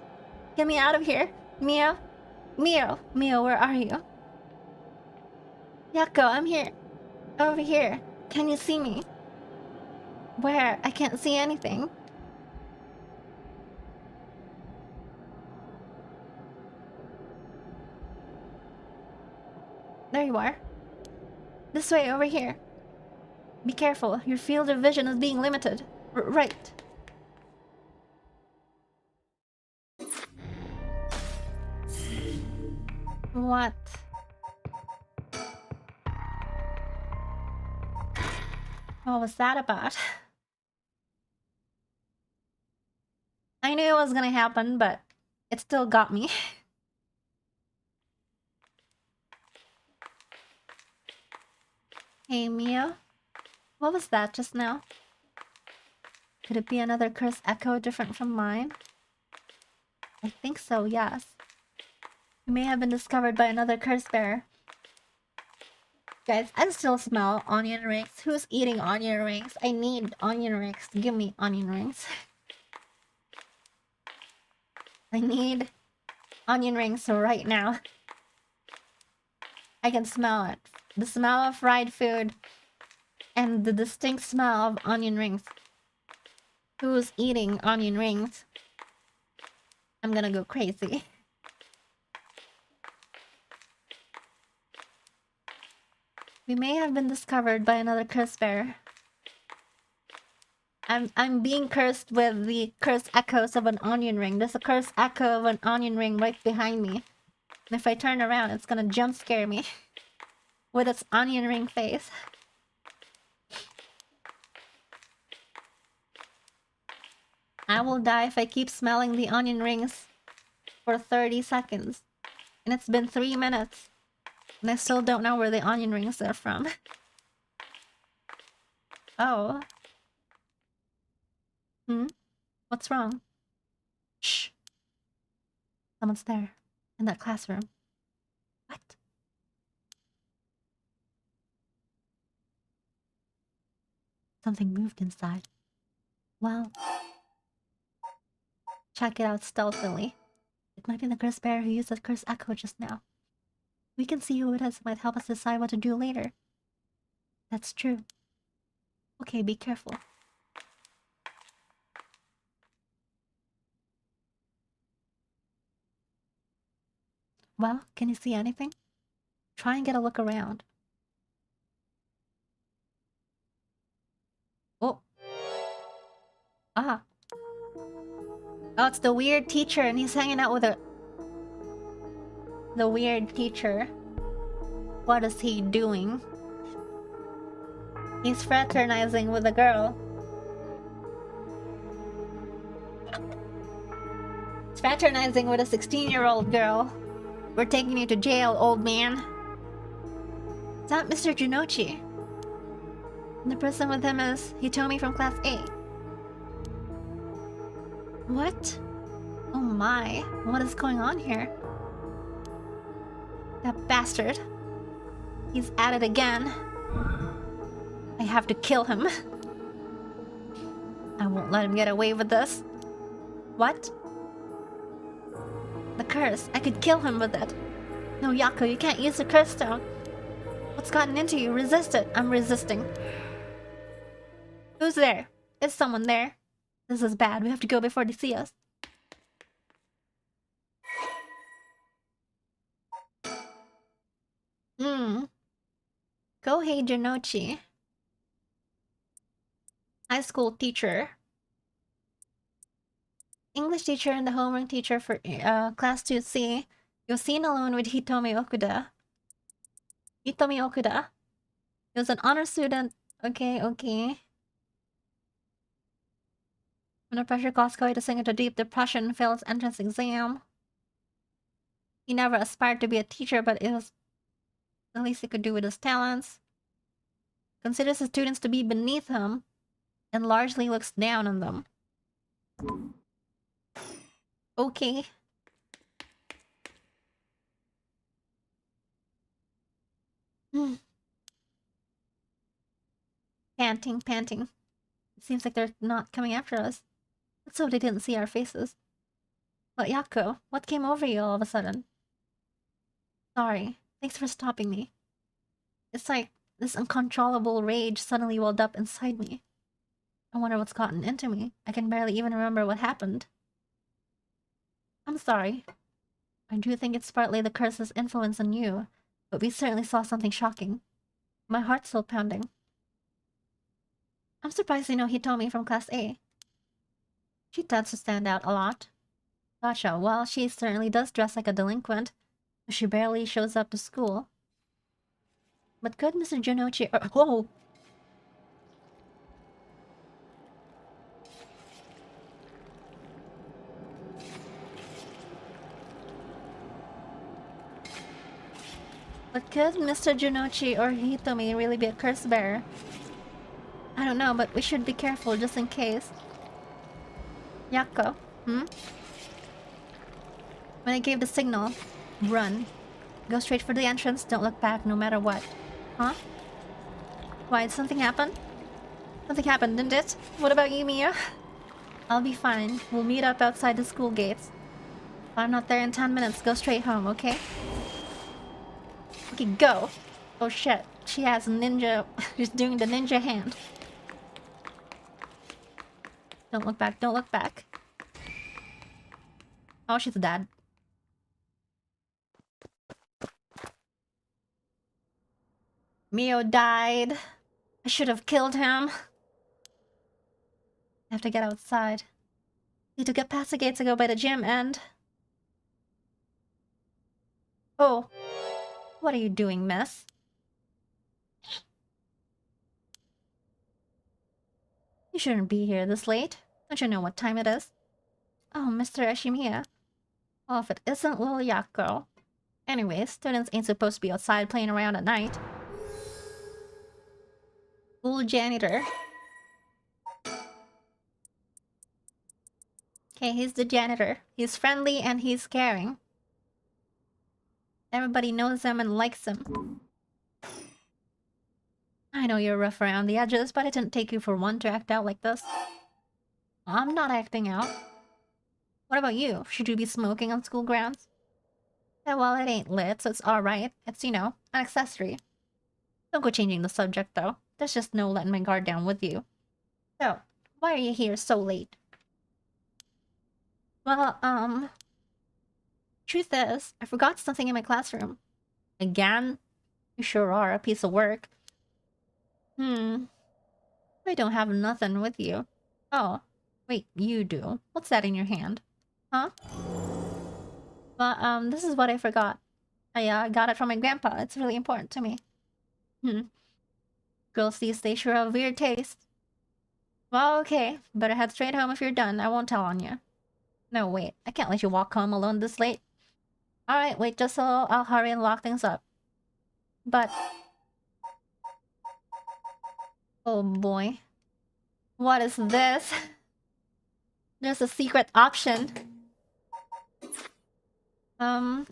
Get me out of here. Mio? Mio, where are you? Yako, I'm here. Over here. Can you see me? Where? I can't see anything. There you are. This way, over here. Be careful, your field of vision is being limited. Right. What? What was that about? I knew it was gonna happen, but it still got me. Hey, Mia. What was that just now? Could it be another curse echo different from mine? I think so, yes. You may have been discovered by another curse bearer. Guys, I still smell onion rings. Who's eating onion rings? I need onion rings. Give me onion rings. I need onion rings right now. I can smell it. The smell of fried food and the distinct smell of onion rings. Who's eating onion rings? I'm gonna go crazy. We may have been discovered by another curse bearer. I'm being cursed with the curse echoes of an onion ring. There's a curse echo of an onion ring right behind me. And if I turn around, it's gonna jump scare me with its onion ring face. I will die if I keep smelling the onion rings for 30 seconds. And it's been 3 minutes. And I still don't know where the onion rings are from. Oh. What's wrong? Shh. Someone's there. In that classroom. What? Something moved inside. Well... check it out stealthily. It might be the curse bearer who used the curse echo just now. We can see who it is. It might help us decide what to do later. That's true. Okay, be careful. Well, can you see anything? Try and get a look around. Oh. Ah. Oh, it's the weird teacher and he's hanging out with the weird teacher. What is he doing? He's fraternizing with a girl. He's fraternizing with a 16-year-old girl. We're taking you to jail, old man. Is that Mr. Junochi? And the person with him is Hitomi from Class A. What? Oh my. What is going on here? That bastard. He's at it again. I have to kill him. I won't let him get away with this. What? The curse. I could kill him with it. No, Yako, you can't use the curse stone. What's gotten into you? Resist it. I'm resisting. Who's there? Is someone there? This is bad. We have to go before they see us. Kohei Jinochi. High school teacher. English teacher and the homeroom teacher for class 2C. You're seen alone with Hitomi Okuda. Hitomi Okuda. He was an honor student. Okay. Under pressure caused Kohei to sink into deep depression, failed his entrance exam. He never aspired to be a teacher, but it was the least he could do with his talents. Considers his students to be beneath him, and largely looks down on them. Okay. Panting. It seems like they're not coming after us. Let's hope they didn't see our faces. But Yako, what came over you all of a sudden? Sorry. Thanks for stopping me. It's like this uncontrollable rage suddenly welled up inside me. I wonder what's gotten into me. I can barely even remember what happened. I'm sorry. I do think it's partly the curse's influence on you, but we certainly saw something shocking. My heart's still pounding. I'm surprised you know Hitomi from Class A. She tends to stand out a lot. Gotcha, well, she certainly does dress like a delinquent, but she barely shows up to school. But could Mr. Junochi— whoa! But could Mr. Junochi or Hitomi really be a curse bearer? I don't know, but we should be careful just in case. Yako, hmm? When I gave the signal, run. Go straight for the entrance, don't look back no matter what. Huh? Why, did something happen? Something happened, didn't it? What about you, Mia? I'll be fine. We'll meet up outside the school gates. If I'm not there in 10 minutes, go straight home, okay? Okay, go! Oh shit, she has ninja... She's doing the ninja hand. Don't look back, don't look back. Oh, she's dead. Mio died. I should have killed him. I have to get outside. Need to get past the gates to go by the gym and... Oh. What are you doing, miss? You shouldn't be here this late. Don't you know what time it is? Oh, Mr. Ashimiya. Well, if it isn't little Yako. Anyways, students ain't supposed to be outside playing around at night. School janitor. Okay, he's the janitor. He's friendly and he's caring. Everybody knows him and likes him. I know you're rough around the edges, but it didn't take you for one to act out like this. I'm not acting out. What about you? Should you be smoking on school grounds? Yeah, well, it ain't lit, so it's alright. It's, you know, an accessory. Don't go changing the subject, though. There's just no letting my guard down with you. So, why are you here so late? Well, truth is, I forgot something in my classroom. Again? You sure are a piece of work. I don't have nothing with you. Oh, wait, you do. What's that in your hand? Huh? Well, this is what I forgot. I got it from my grandpa. It's really important to me. Girls these days sure have weird taste. Well, okay. Better head straight home if you're done. I won't tell on you. No, wait. I can't let you walk home alone this late. Alright, wait just a little. I'll hurry and lock things up. But... oh boy. What is this? There's a secret option.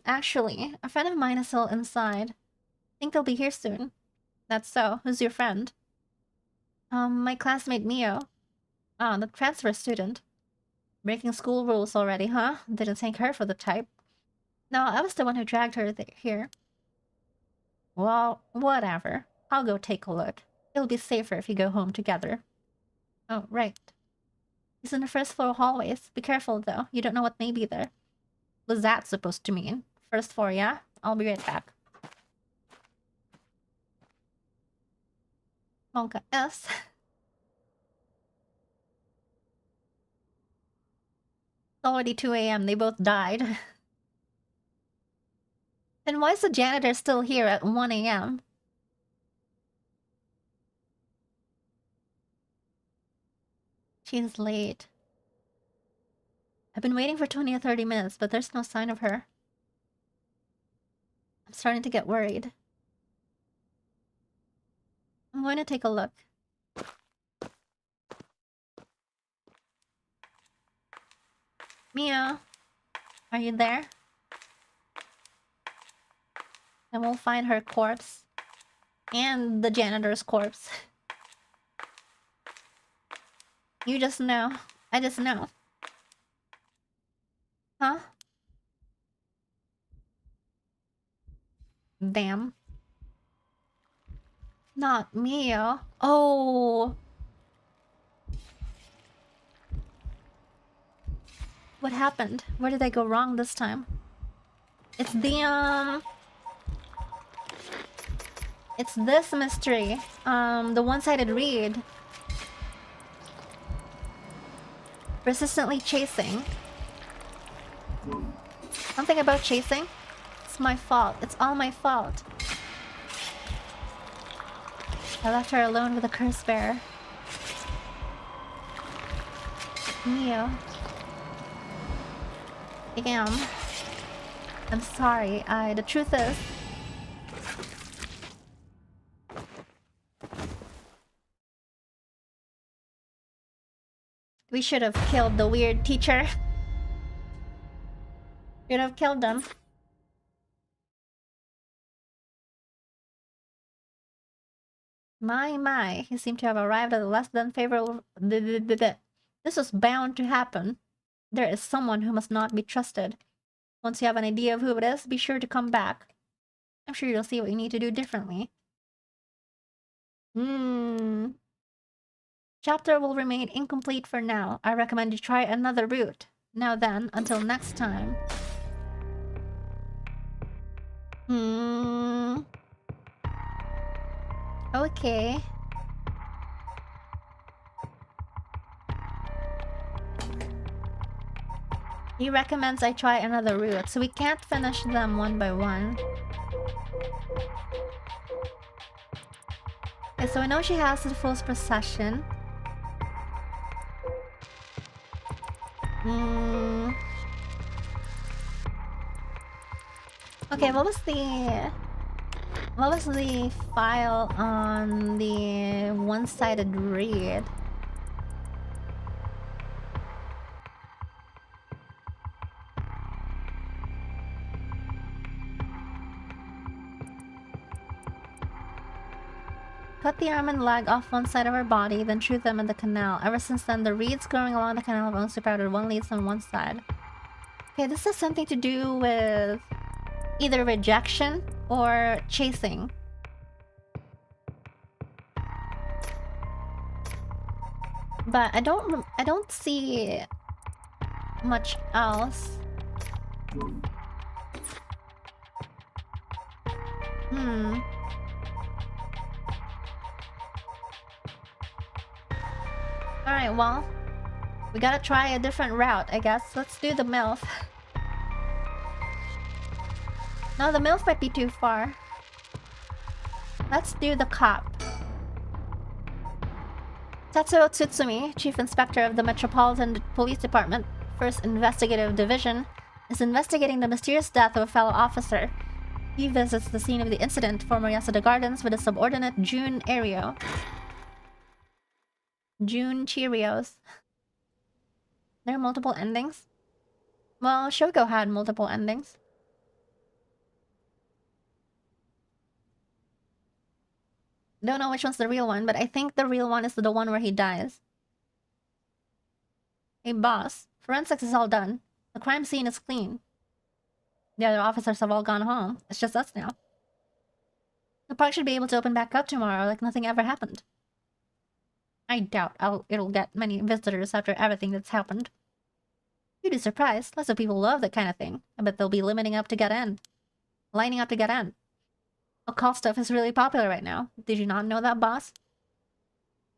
Actually, a friend of mine is still inside. Think they'll be here soon. That's so. Who's your friend? My classmate Mio. Ah, the transfer student. Breaking school rules already, huh? Didn't take her for the type. No, I was the one who dragged her here. Well, whatever. I'll go take a look. It'll be safer if you go home together. Oh, right. He's in the first floor hallways. Be careful, though. You don't know what may be there. What's that supposed to mean? First floor, yeah? I'll be right back. Monka S. It's already 2 AM. They both died. Then why is the janitor still here at 1 AM? She's late. I've been waiting for 20 or 30 minutes, but there's no sign of her. I'm starting to get worried. I'm going to take a look. Mia, are you there? And we'll find her corpse. And the janitor's corpse. You just know. I just know. Huh? Damn. Not Mia. Oh. What happened? Where did I go wrong this time? It's the, it's this mystery. The one-sided read. Persistently chasing. Something about chasing? It's my fault. It's all my fault. I left her alone with a curse bearer. Mio. Damn. I'm sorry. The truth is... We should have killed the weird teacher. Should have killed them. My, he seemed to have arrived at a less than favorable... This was bound to happen. There is someone who must not be trusted. Once you have an idea of who it is, be sure to come back. I'm sure you'll see what you need to do differently. Chapter will remain incomplete for now. I recommend you try another route. Now then, until next time. Okay. He recommends I try another route, so we can't finish them one by one. Okay, so I know she has the full procession. Okay, what was the file on the one-sided read? Cut the arm and leg off one side of her body, then shoot them in the canal. Ever since then, the reeds growing along the canal have only sprouted one leads on one side. Okay, this has something to do with either rejection or chasing. But I don't see much else. Alright, well, we gotta try a different route, I guess. Let's do the MILF. No, the MILF might be too far. Let's do the cop. Tetsuo Tsutsumi, Chief Inspector of the Metropolitan Police Department, 1st Investigative Division, is investigating the mysterious death of a fellow officer. He visits the scene of the incident, former Yasuda Gardens, with his subordinate June Ario. June Cheerios. There are multiple endings? Well, Shogo had multiple endings. Don't know which one's the real one, but I think the real one is the one where he dies. Hey boss, forensics is all done. The crime scene is clean. The other officers have all gone home. It's just us now. The park should be able to open back up tomorrow like nothing ever happened. I doubt it'll get many visitors after everything that's happened. You'd be surprised. Lots of people love that kind of thing. I bet they'll be lining up to get in. Occult stuff is really popular right now. Did you not know that, boss?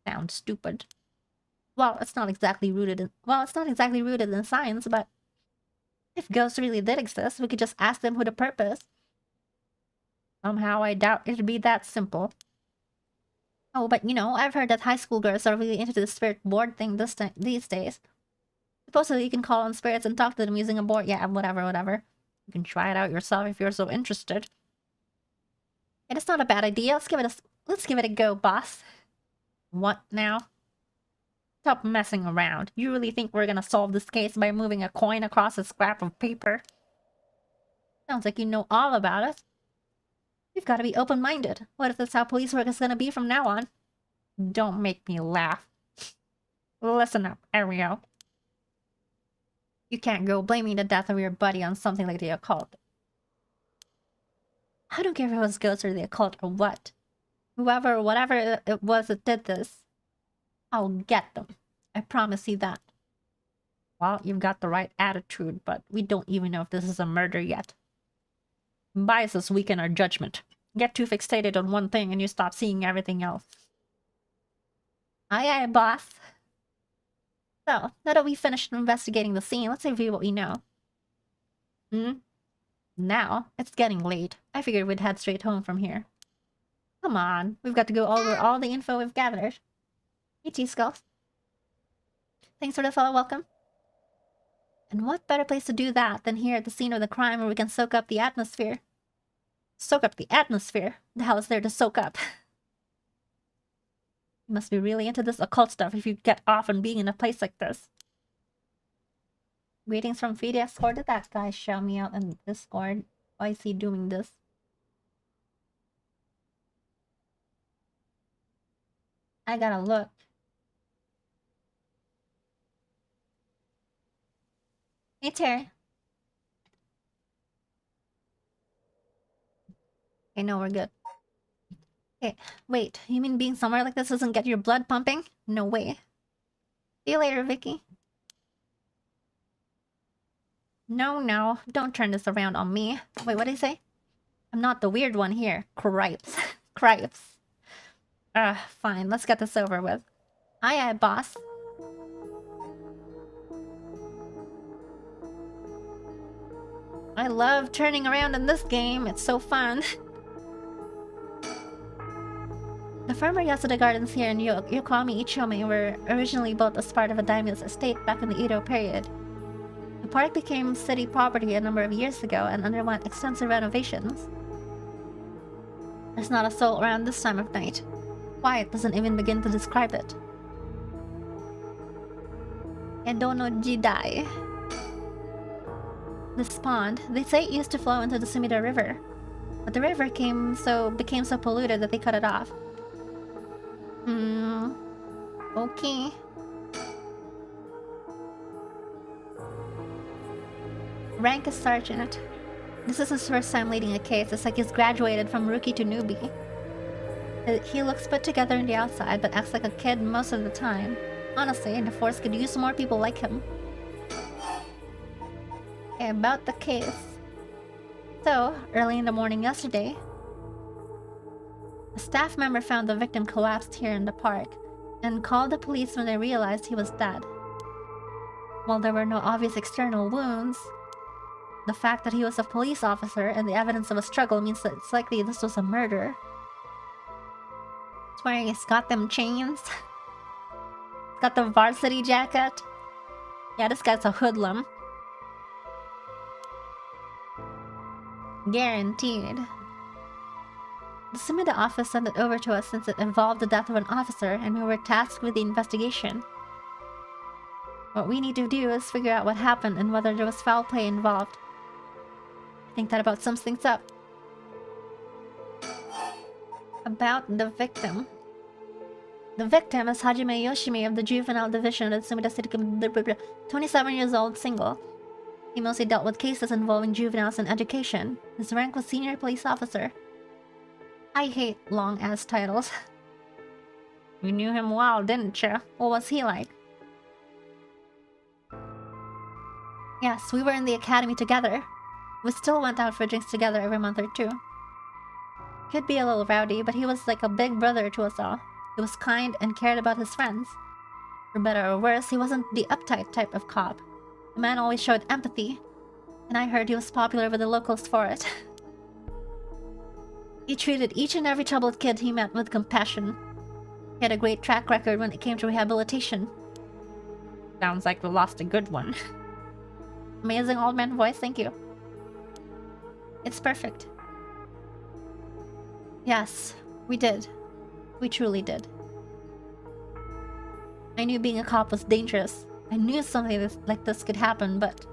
Sounds stupid. Well, it's not exactly rooted in science, but if ghosts really did exist, we could just ask them who the purpose. Somehow I doubt it'd be that simple. Oh, but you know, I've heard that high school girls are really into the spirit board thing these days. Supposedly you can call on spirits and talk to them using a board. Yeah, whatever. You can try it out yourself if you're so interested. And it's not a bad idea. Let's give it a go, boss. What now? Stop messing around. You really think we're gonna solve this case by moving a coin across a scrap of paper? Sounds like you know all about it. You've got to be open-minded. What if that's how police work is gonna be from now on? Don't make me laugh. Listen up, Ario. You can't go blaming the death of your buddy on something like the occult. I don't care if it was ghosts or the occult or what. Whatever it was that did this, I'll get them. I promise you that. Well, you've got the right attitude, but we don't even know if this is a murder yet. Biases weaken our judgment. Get too fixated on one thing and you stop seeing everything else. Aye, boss. So, now that we finished investigating the scene, let's review what we know. Now, it's getting late. I figured we'd head straight home from here. Come on, we've got to go over all the info we've gathered. Hey, T-Skulls. Thanks for the follow, welcome. And what better place to do that than here at the scene of the crime where we can soak up the atmosphere? Soak up the atmosphere? The hell is there to soak up? You must be really into this occult stuff if you get off on being in a place like this. Greetings from VDX. Or did that guy shout me out in Discord? Why is he doing this? I gotta look. Hey, Terry. Okay, no, we're good. Okay, wait. You mean being somewhere like this doesn't get your blood pumping? No way. See you later, Vicky. No. Don't turn this around on me. Wait, what did he say? I'm not the weird one here. Cripes. Cripes. Fine. Let's get this over with. Aye, boss. I love turning around in this game. It's so fun. The farmer Yasuda Gardens here in Yokohama Ichome were originally built as part of a daimyo's estate back in the Edo period. The park became city property a number of years ago and underwent extensive renovations. There's not a soul around this time of night. Quiet doesn't even begin to describe it. Edo no Jidai. This pond, they say it used to flow into the Sumida River. But the river became so polluted that they cut it off. Okay. Rank is sergeant. This is his first time leading a case. It's like he's graduated from rookie to newbie. He looks put together on the outside, but acts like a kid most of the time. Honestly, the force could use more people like him. Okay, about the case. So, early in the morning yesterday, a staff member found the victim collapsed here in the park and called the police when they realized he was dead. While there were no obvious external wounds, the fact that he was a police officer and the evidence of a struggle means that it's likely this was a murder. He's wearing his goddamn chains. Got the varsity jacket. Yeah, this guy's a hoodlum. Guaranteed. The Sumida office sent it over to us since it involved the death of an officer and we were tasked with the investigation. What we need to do is figure out what happened and whether there was foul play involved. I think that about sums things up. About the victim. The victim is Hajime Yoshimi of the Juvenile Division of the Sumida City, 27 years old, single. He mostly dealt with cases involving juveniles and education. His rank was senior police officer. I hate long-ass titles. You knew him well, didn't you? What was he like? Yes, we were in the academy together. We still went out for drinks together every month or two. Could be a little rowdy, but he was like a big brother to us all. He was kind and cared about his friends. For better or worse, he wasn't the uptight type of cop. The man always showed empathy, and I heard he was popular with the locals for it. He treated each and every troubled kid he met with compassion. He had a great track record when it came to rehabilitation. Sounds like we lost a good one. Amazing old man voice, thank you. It's perfect. Yes, we did. We truly did. I knew being a cop was dangerous. I knew something like this could happen, but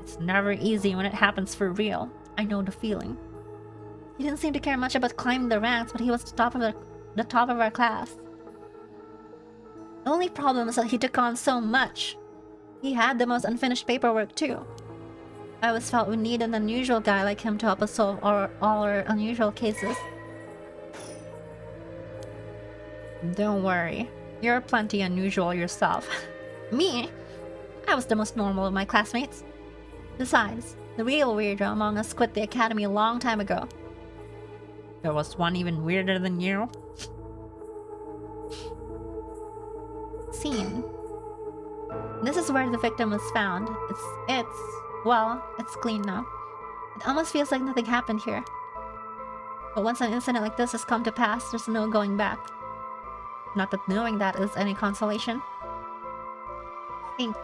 it's never easy when it happens for real. I know the feeling. He didn't seem to care much about climbing the ranks, but he was the top of our class. The only problem is that he took on so much. He had the most unfinished paperwork too. I always felt we need an unusual guy like him to help us solve all our unusual cases. Don't worry, you're plenty unusual yourself. Me? I was the most normal of my classmates. Besides, the real weirdo among us quit the academy a long time ago. There was one even weirder than you? Scene. This is where the victim was found. It's clean now. It almost feels like nothing happened here. But once an incident like this has come to pass, there's no going back. Not that knowing that is any consolation. Think.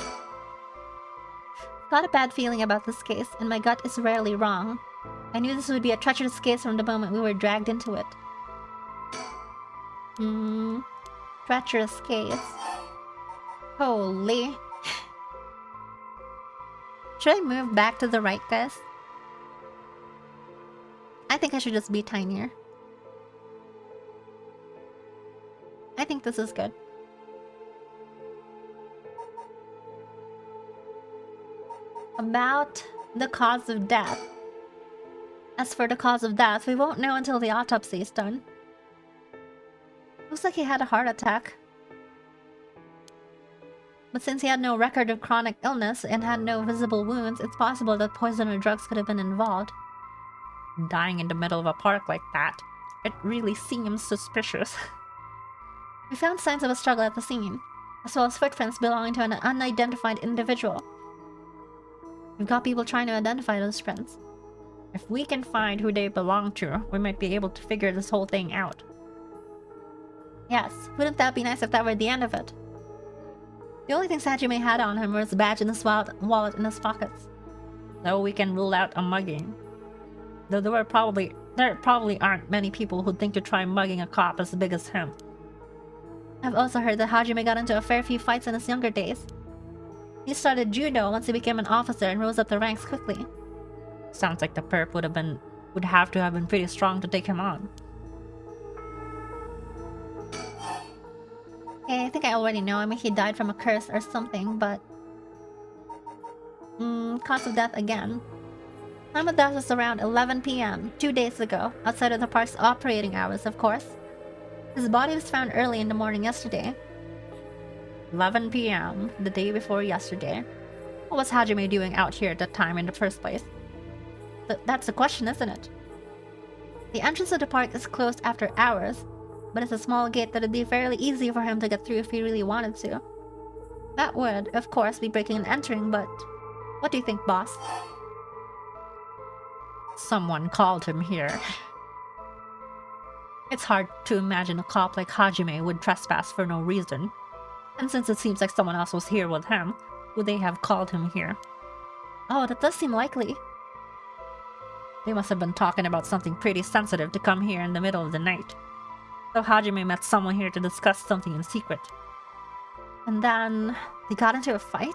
Got a bad feeling about this case, and my gut is rarely wrong. I knew this would be a treacherous case from the moment we were dragged into it. Treacherous case. Holy. Should I move back to the right, guys? I think I should just be tinier. I think this is good. About the cause of death. As for the cause of death, we won't know until the autopsy is done. Looks like he had a heart attack. But since he had no record of chronic illness and had no visible wounds, it's possible that poison or drugs could have been involved. Dying in the middle of a park like that, it really seems suspicious. We found signs of a struggle at the scene, as well as footprints belonging to an unidentified individual. We've got people trying to identify those prints. If we can find who they belong to, we might be able to figure this whole thing out. Yes, wouldn't that be nice if that were the end of it? The only thing Hajime had on him was a badge and his wallet in his pockets. So we can rule out a mugging. Though there probably aren't many people who'd think to try mugging a cop as big as him. I've also heard that Hajime got into a fair few fights in his younger days. He started judo once he became an officer and rose up the ranks quickly. Sounds like the perp would have to have been pretty strong to take him on. Okay, I think I already know. I mean, he died from a curse or something, but... cause of death again. Time of death was around 11 p.m. 2 days ago, outside of the park's operating hours, of course. His body was found early in the morning yesterday. 11 p.m. the day before yesterday. What was Hajime doing out here at that time in the first place? That's the question, isn't it? The entrance of the park is closed after hours, but it's a small gate that would be fairly easy for him to get through if he really wanted to. That would, of course, be breaking and entering, but... What do you think, boss? Someone called him here. It's hard to imagine a cop like Hajime would trespass for no reason. And since it seems like someone else was here with him, would they have called him here? Oh, that does seem likely. They must have been talking about something pretty sensitive to come here in the middle of the night. So Hajime met someone here to discuss something in secret. And then... they got into a fight?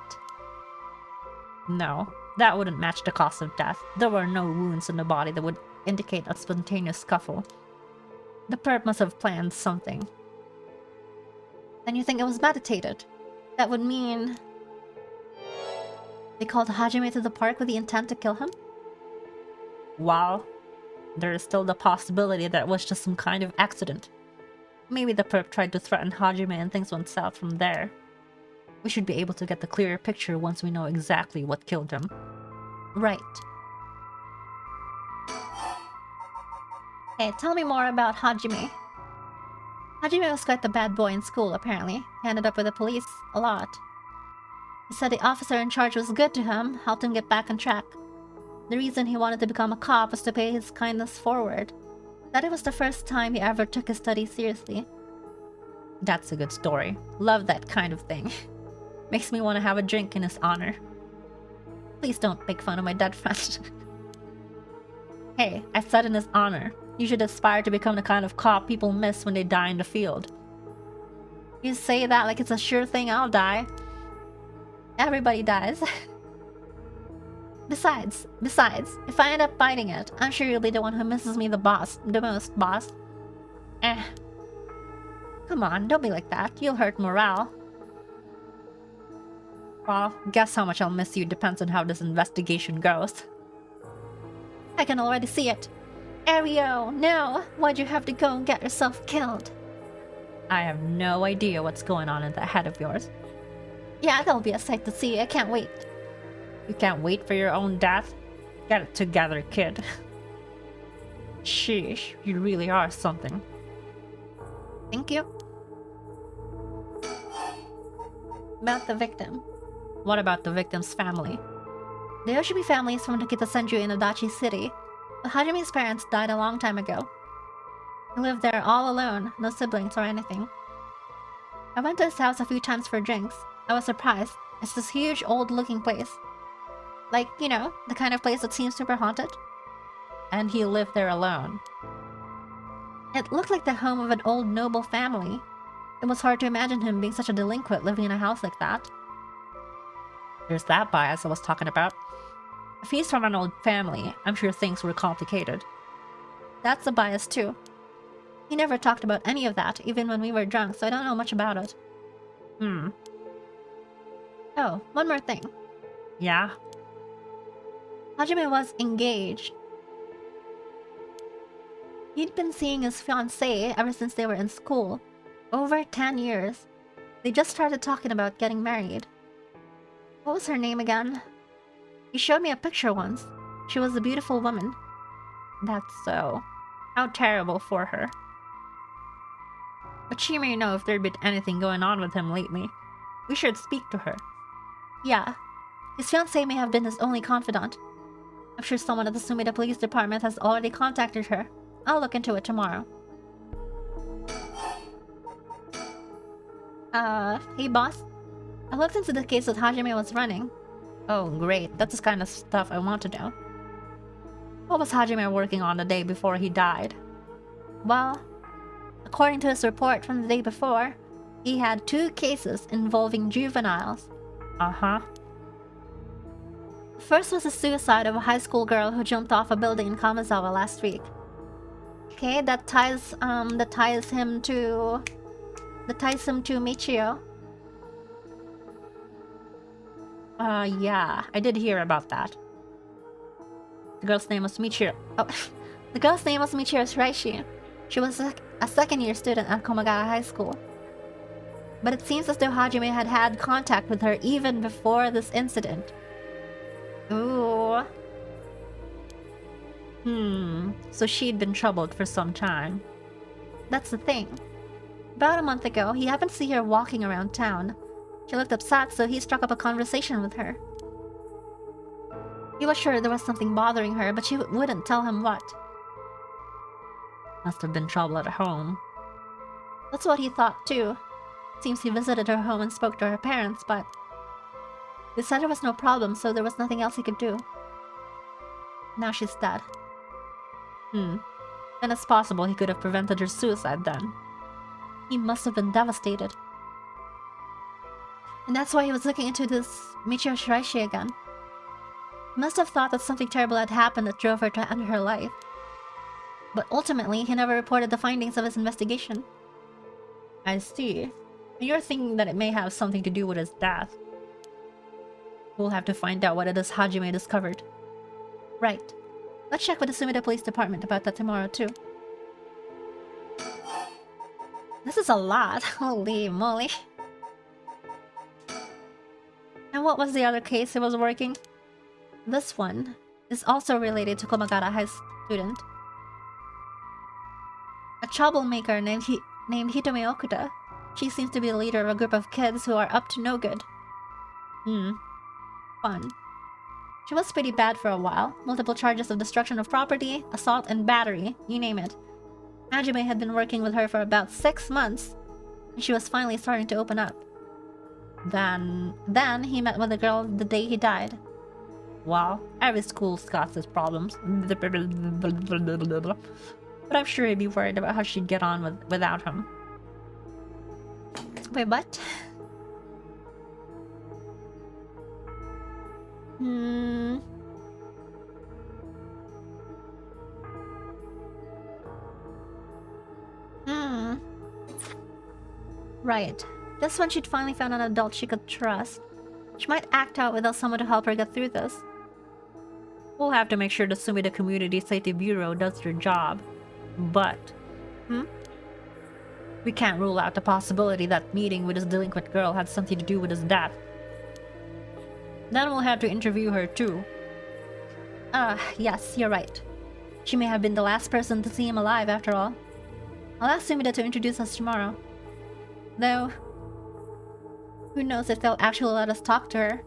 No, that wouldn't match the cause of death. There were no wounds in the body that would indicate a spontaneous scuffle. The perp must have planned something. Then you think it was meditated? That would mean... they called Hajime to the park with the intent to kill him? Well, there is still the possibility that it was just some kind of accident. Maybe the perp tried to threaten Hajime and things went south from there. We should be able to get the clearer picture once we know exactly what killed him. Right. Okay, tell me more about Hajime. Hajime was quite the bad boy in school, apparently. He ended up with the police a lot. He said the officer in charge was good to him, helped him get back on track. The reason he wanted to become a cop was to pay his kindness forward. That it was the first time he ever took his studies seriously. That's a good story. Love that kind of thing. Makes me want to have a drink in his honor. Please don't make fun of my dead friend. Hey, I said in his honor. You should aspire to become the kind of cop people miss when they die in the field. You say that like it's a sure thing I'll die. Everybody dies. Besides, if I end up biting it, I'm sure you'll be the one who misses me the most, boss. Come on, don't be like that. You'll hurt morale. Well, guess how much I'll miss you depends on how this investigation goes. I can already see it. Ario, no! Why'd you have to go and get yourself killed? I have no idea what's going on in that head of yours. Yeah, that'll be a sight to see. I can't wait. You can't wait for your own death? Get it together, kid. Sheesh, you really are something. Thank you. About the victim. What about the victim's family? The Yoshimi family is from Nakita-senju in Adachi City, but Hajime's parents died a long time ago. He lived there all alone, no siblings or anything. I went to his house a few times for drinks. I was surprised. It's this huge old-looking place. Like, you know, the kind of place that seems super haunted. And he lived there alone. It looked like the home of an old noble family. It was hard to imagine him being such a delinquent living in a house like that. There's that bias I was talking about. If he's from an old family, I'm sure things were complicated. That's a bias too. He never talked about any of that, even when we were drunk, so I don't know much about it. Oh, one more thing. Yeah? Hajime was engaged. He'd been seeing his fiancée ever since they were in school. Over 10 years. They just started talking about getting married. What was her name again? He showed me a picture once. She was a beautiful woman. That's so. How terrible for her. But she may know if there'd been anything going on with him lately. We should speak to her. Yeah. His fiancée may have been his only confidant. I'm sure someone at the Sumida Police Department has already contacted her. I'll look into it tomorrow. Hey boss? I looked into the case that Hajime was running. Oh, great. That's the kind of stuff I want to know. What was Hajime working on the day before he died? Well, according to his report from the day before, he had 2 cases involving juveniles. Uh-huh. The first was the suicide of a high school girl who jumped off a building in Kamizawa last week. Okay, that ties him to Michio. Yeah, I did hear about that. The girl's name was Michio. Oh, the girl's name was Michio Shiraishi. She was a second-year student at Komagara High School. But it seems as though Hajime had had contact with her even before this incident. Ooh. So she'd been troubled for some time. That's the thing. About a month ago, he happened to see her walking around town. She looked upset, so he struck up a conversation with her. He was sure there was something bothering her, but she wouldn't tell him what. Must have been trouble at home. That's what he thought too. Seems he visited her home and spoke to her parents, but they said there was no problem, so there was nothing else he could do. Now she's dead. Then it's possible he could have prevented her suicide then. He must have been devastated. And that's why he was looking into this Michio Shiraishi again. He must have thought that something terrible had happened that drove her to end her life. But ultimately, he never reported the findings of his investigation. I see. You're thinking that it may have something to do with his death. We'll have to find out what it is Hajime discovered. Right. Let's check with the Sumida Police Department about that tomorrow too. This is a lot. Holy moly. And what was the other case he was working? This one is also related to Komagara High student. A troublemaker named Hitomi Okuda. She seems to be the leader of a group of kids who are up to no good. Fun. She was pretty bad for a while. Multiple charges of destruction of property, assault, and battery. You name it. Hajime had been working with her for about 6 months, and she was finally starting to open up. Then he met with the girl the day he died. Well, every school's got its problems. But I'm sure he'd be worried about how she'd get on without him. Wait, what? Right. Just when she'd finally found an adult she could trust. She might act out without someone to help her get through this. We'll have to make sure the Sumida Community Safety Bureau does their job. But... we can't rule out the possibility that meeting with this delinquent girl had something to do with his death. Then we'll have to interview her too. Yes, you're right. She may have been the last person to see him alive after all. I'll ask Sumida to introduce us tomorrow. Though, who knows if they'll actually let us talk to her.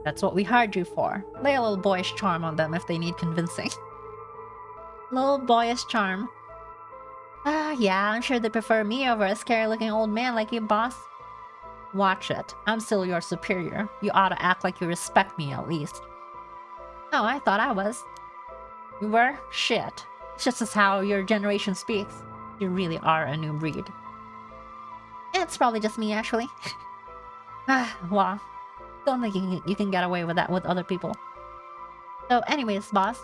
That's what we hired you for. Lay a little boyish charm on them if they need convincing. Little boyish charm. Yeah, I'm sure they prefer me over a scary-looking old man like you, boss. Watch it. I'm still your superior. You ought to act like you respect me at least. Oh, I thought I was. You were? Shit. It's just as how your generation speaks. You really are a new breed. It's probably just me, actually. Well, don't think you can get away with that with other people. So anyways, boss.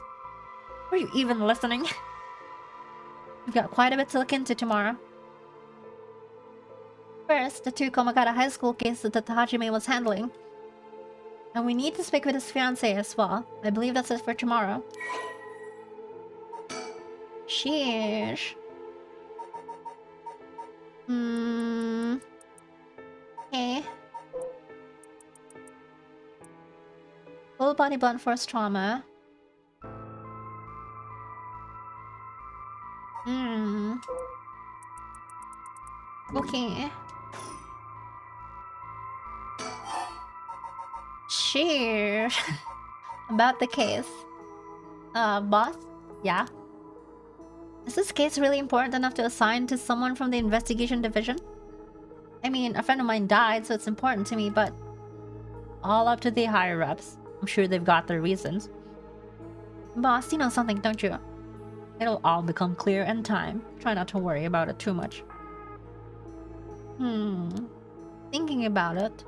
Were you even listening? We've got quite a bit to look into tomorrow. First, the Tue-Komagata High School case that Hajime was handling. And we need to speak with his fiancée as well. I believe that's it for tomorrow. Sheesh. Okay. Full body blunt force trauma. Okay. Sheesh. About the case. Boss? Yeah? Is this case really important enough to assign to someone from the investigation division? I mean, a friend of mine died, so it's important to me, but... All up to the higher-ups. I'm sure they've got their reasons. Boss, you know something, don't you? It'll all become clear in time. Try not to worry about it too much. Thinking about it,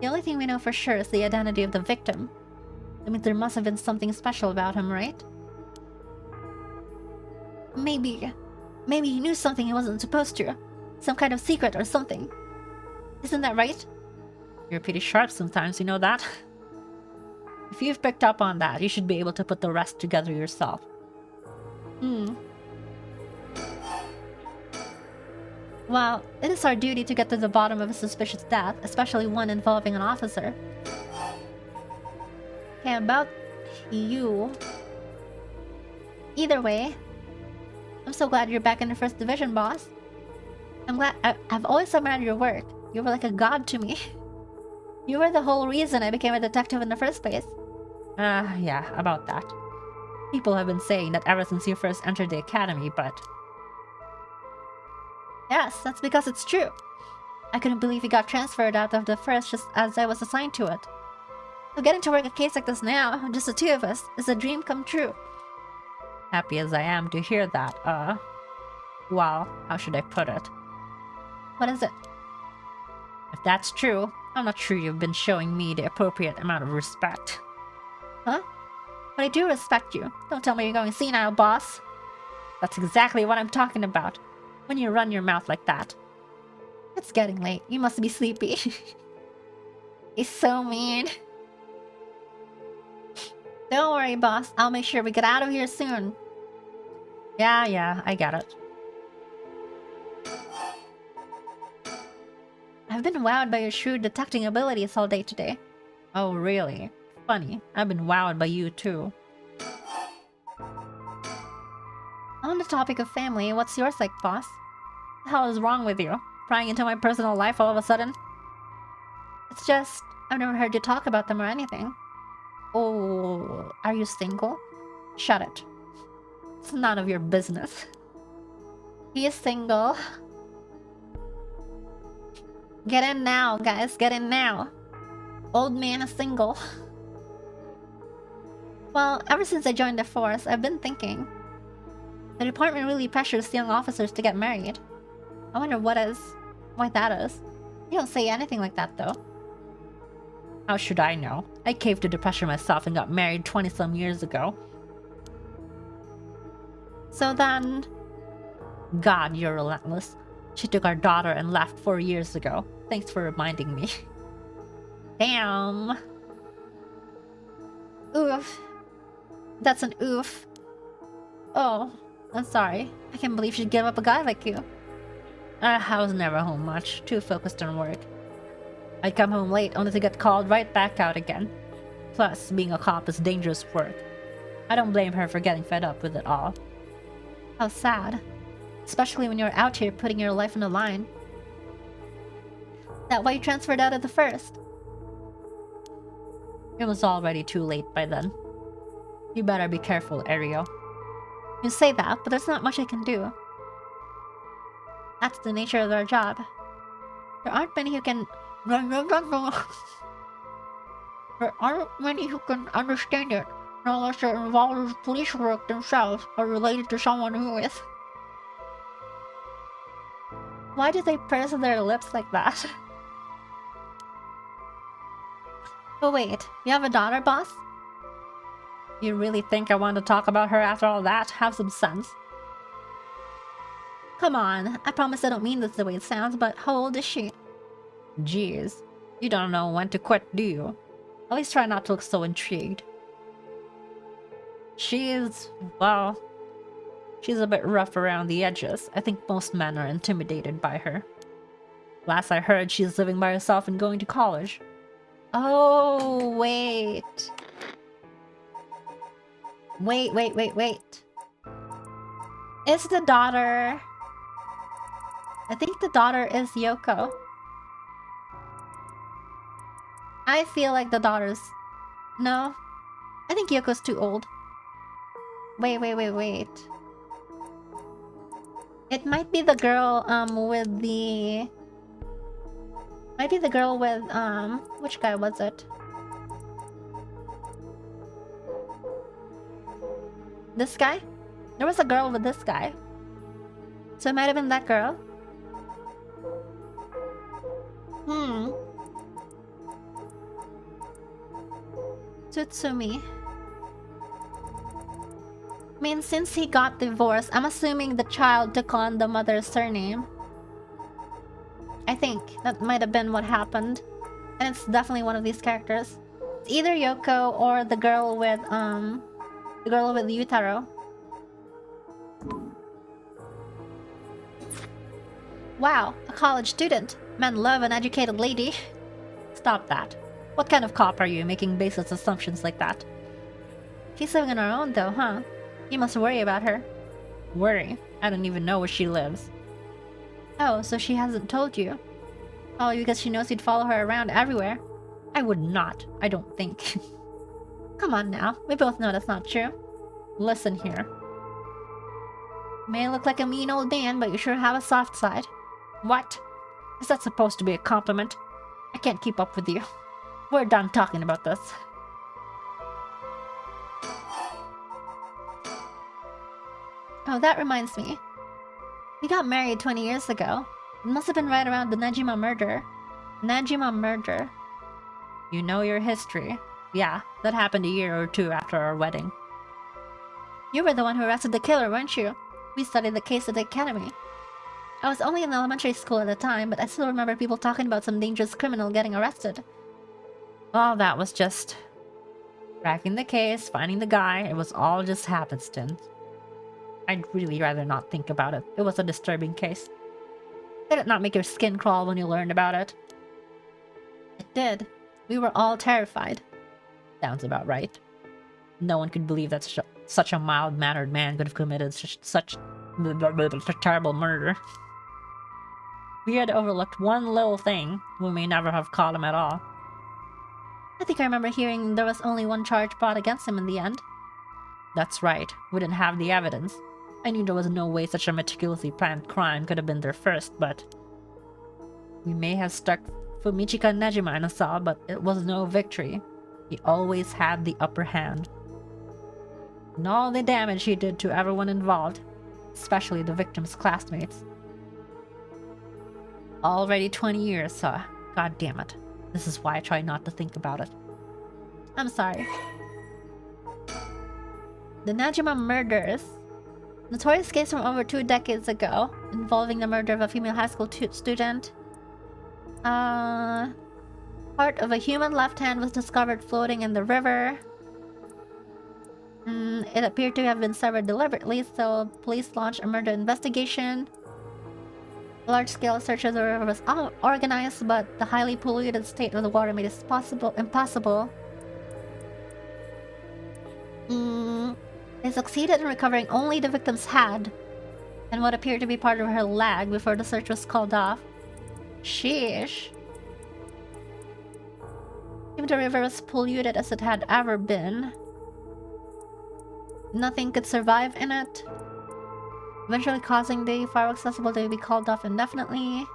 the only thing we know for sure is the identity of the victim. I mean, there must have been something special about him, right? Maybe he knew something he wasn't supposed to. Some kind of secret or something. Isn't that right? You're pretty sharp sometimes, you know that? If you've picked up on that, you should be able to put the rest together yourself. Well, it is our duty to get to the bottom of a suspicious death, especially one involving an officer. Okay, about you. Either way, I'm so glad you're back in the first division, boss. I'm glad. I've always admired your work. You were like a god to me. You were the whole reason I became a detective in the first place. Yeah, about that. People have been saying that ever since you first entered the academy, but... Yes, that's because it's true. I couldn't believe you got transferred out of the first just as I was assigned to it. So getting to work a case like this now, just the two of us, is a dream come true. Happy as I am to hear that, well, how should I put it? What is it? If that's true, I'm not sure you've been showing me the appropriate amount of respect. Huh? But I do respect you. Don't tell me you're going senile, boss. That's exactly what I'm talking about. When you run your mouth like that. It's getting late. You must be sleepy. He's so mean. Don't worry, boss. I'll make sure we get out of here soon. Yeah, I get it. I've been wowed by your shrewd detecting abilities all day today. Oh, really? Funny. I've been wowed by you, too. On the topic of family, what's yours like, boss? What the hell is wrong with you? Prying into my personal life all of a sudden? It's just, I've never heard you talk about them or anything. Oh, are you single? Shut it. It's none of your business. He is single. Get in now, guys. Get in now. Old man is single. Well, ever since I joined the force, I've been thinking. The department really pressures young officers to get married. I wonder why that is. You don't say anything like that, though. How should I know? I caved to the pressure myself and got married 20-some years ago. So then... God, you're relentless. She took our daughter and left 4 years ago. Thanks for reminding me. Damn. Oof. That's an oof. Oh, I'm sorry. I can't believe she'd give up a guy like you. I was never home much, too focused on work. I'd come home late only to get called right back out again. Plus, being a cop is dangerous work. I don't blame her for getting fed up with it all. How sad. Especially when you're out here putting your life on the line. That why you transferred out of the first? It was already too late by then. You better be careful, Ariel. You say that, but there's not much I can do. That's the nature of our job. There aren't many who can... There aren't many who can understand it, unless it involves police work themselves or related to someone who is. Why do they purse their lips like that? Oh wait, you have a daughter, boss? You really think I want to talk about her after all that? Have some sense. Come on, I promise I don't mean this the way it sounds, but how old is she? Jeez, you don't know when to quit, do you? At least try not to look so intrigued. Well, she's a bit rough around the edges. I think most men are intimidated by her. Last I heard, she's living by herself and going to college. Oh, wait. Wait. Is the daughter... I think the daughter is Yoko. I feel like the daughter's... No. I think Yoko's too old. Wait. It might be the girl, with the... Might be the girl with, which guy was it? This guy? There was a girl with this guy. So it might have been that girl. Tsutsumi. I mean, since he got divorced, I'm assuming the child took on the mother's surname. I think that might have been what happened. And it's definitely one of these characters. It's either Yoko or the girl with Yutaro. Wow, a college student. Men love an educated lady. Stop that. What kind of cop are you, making baseless assumptions like that? She's living on her own though, huh? You must worry about her. Worry? I don't even know where she lives. Oh, so she hasn't told you? Probably because she knows you'd follow her around everywhere. I would not, I don't think. Come on now, we both know that's not true. Listen here. You may look like a mean old man, but you sure have a soft side. What? Is that supposed to be a compliment? I can't keep up with you. We're done talking about this. Oh, that reminds me. We got married 20 years ago. It must have been right around the Najima murder. You know your history. Yeah, that happened a year or two after our wedding. You were the one who arrested the killer, weren't you? We studied the case at the academy. I was only in elementary school at the time, but I still remember people talking about some dangerous criminal getting arrested. Well, that was just... cracking the case, finding the guy, it was all just happenstance. I'd really rather not think about it. It was a disturbing case. Did it not make your skin crawl when you learned about it? It did. We were all terrified. Sounds about right. No one could believe that such a mild-mannered man could have committed such terrible murder. We had overlooked one little thing. We may never have caught him at all. I think I remember hearing there was only one charge brought against him in the end. That's right. We didn't have the evidence. I knew there was no way such a meticulously planned crime could have been there first, but... we may have stuck Fumichika Nejima in a cell, but it was no victory. He always had the upper hand. And all the damage he did to everyone involved, especially the victim's classmates. Already 20 years, so god damn it. This is why I try not to think about it. I'm sorry. The Najima murders. Notorious case from over 2 decades ago, involving the murder of a female high school student. Part of a human left hand was discovered floating in the river. It appeared to have been severed deliberately, so police launched a murder investigation. A large-scale search of the river was organized, but the highly polluted state of the water made it impossible. They succeeded in recovering only the victim's head and what appeared to be part of her leg before the search was called off. Sheesh. If the river was polluted as it had ever been, nothing could survive in it, eventually causing the fireworks festival to be called off indefinitely.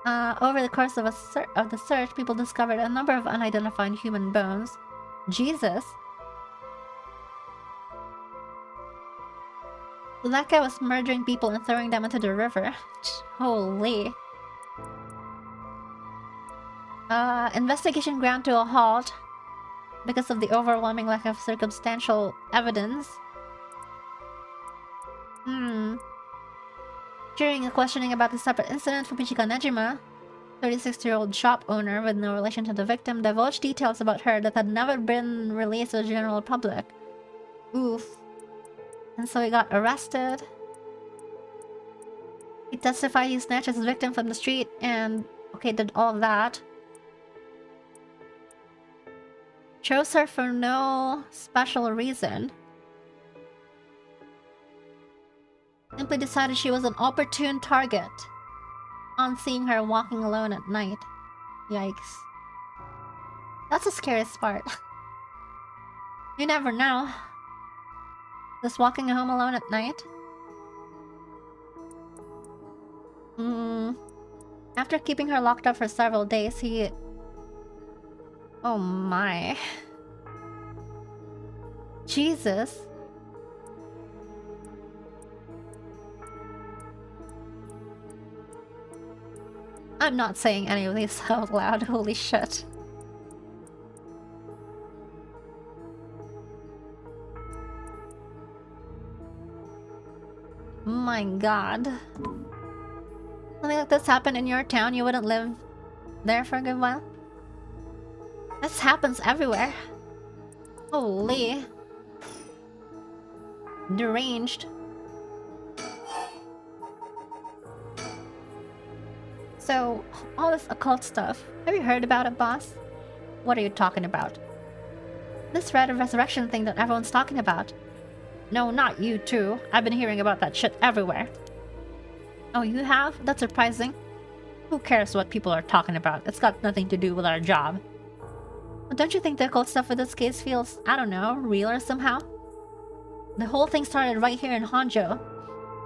Over the course of the search, people discovered a number of unidentified human bones. Jesus. That guy was murdering people and throwing them into the river. Holy. Investigation ground to a halt because of the overwhelming lack of circumstantial evidence. During a questioning about the separate incident, Fumichika Nejima, 36-year-old shop owner with no relation to the victim, divulged details about her that had never been released to the general public. Oof. And so he got arrested. He testified he snatched his victim from the street and, okay, did all of that. Chose her for no special reason. Simply decided she was an opportune target on seeing her walking alone at night. Yikes. That's the scariest part. You never know. Just walking home alone at night? After keeping her locked up for several days, he... Oh my. Jesus. I'm not saying any of these out loud, holy shit. My god. Something like this happened in your town, you wouldn't live there for a good while? This happens everywhere. Holy. Deranged. So, all this occult stuff, have you heard about it, boss? What are you talking about? This rite of resurrection thing that everyone's talking about. No, not you too. I've been hearing about that shit everywhere. Oh, you have? That's surprising. Who cares what people are talking about? It's got nothing to do with our job. But don't you think the occult stuff with this case feels, I don't know, realer somehow? The whole thing started right here in Honjo.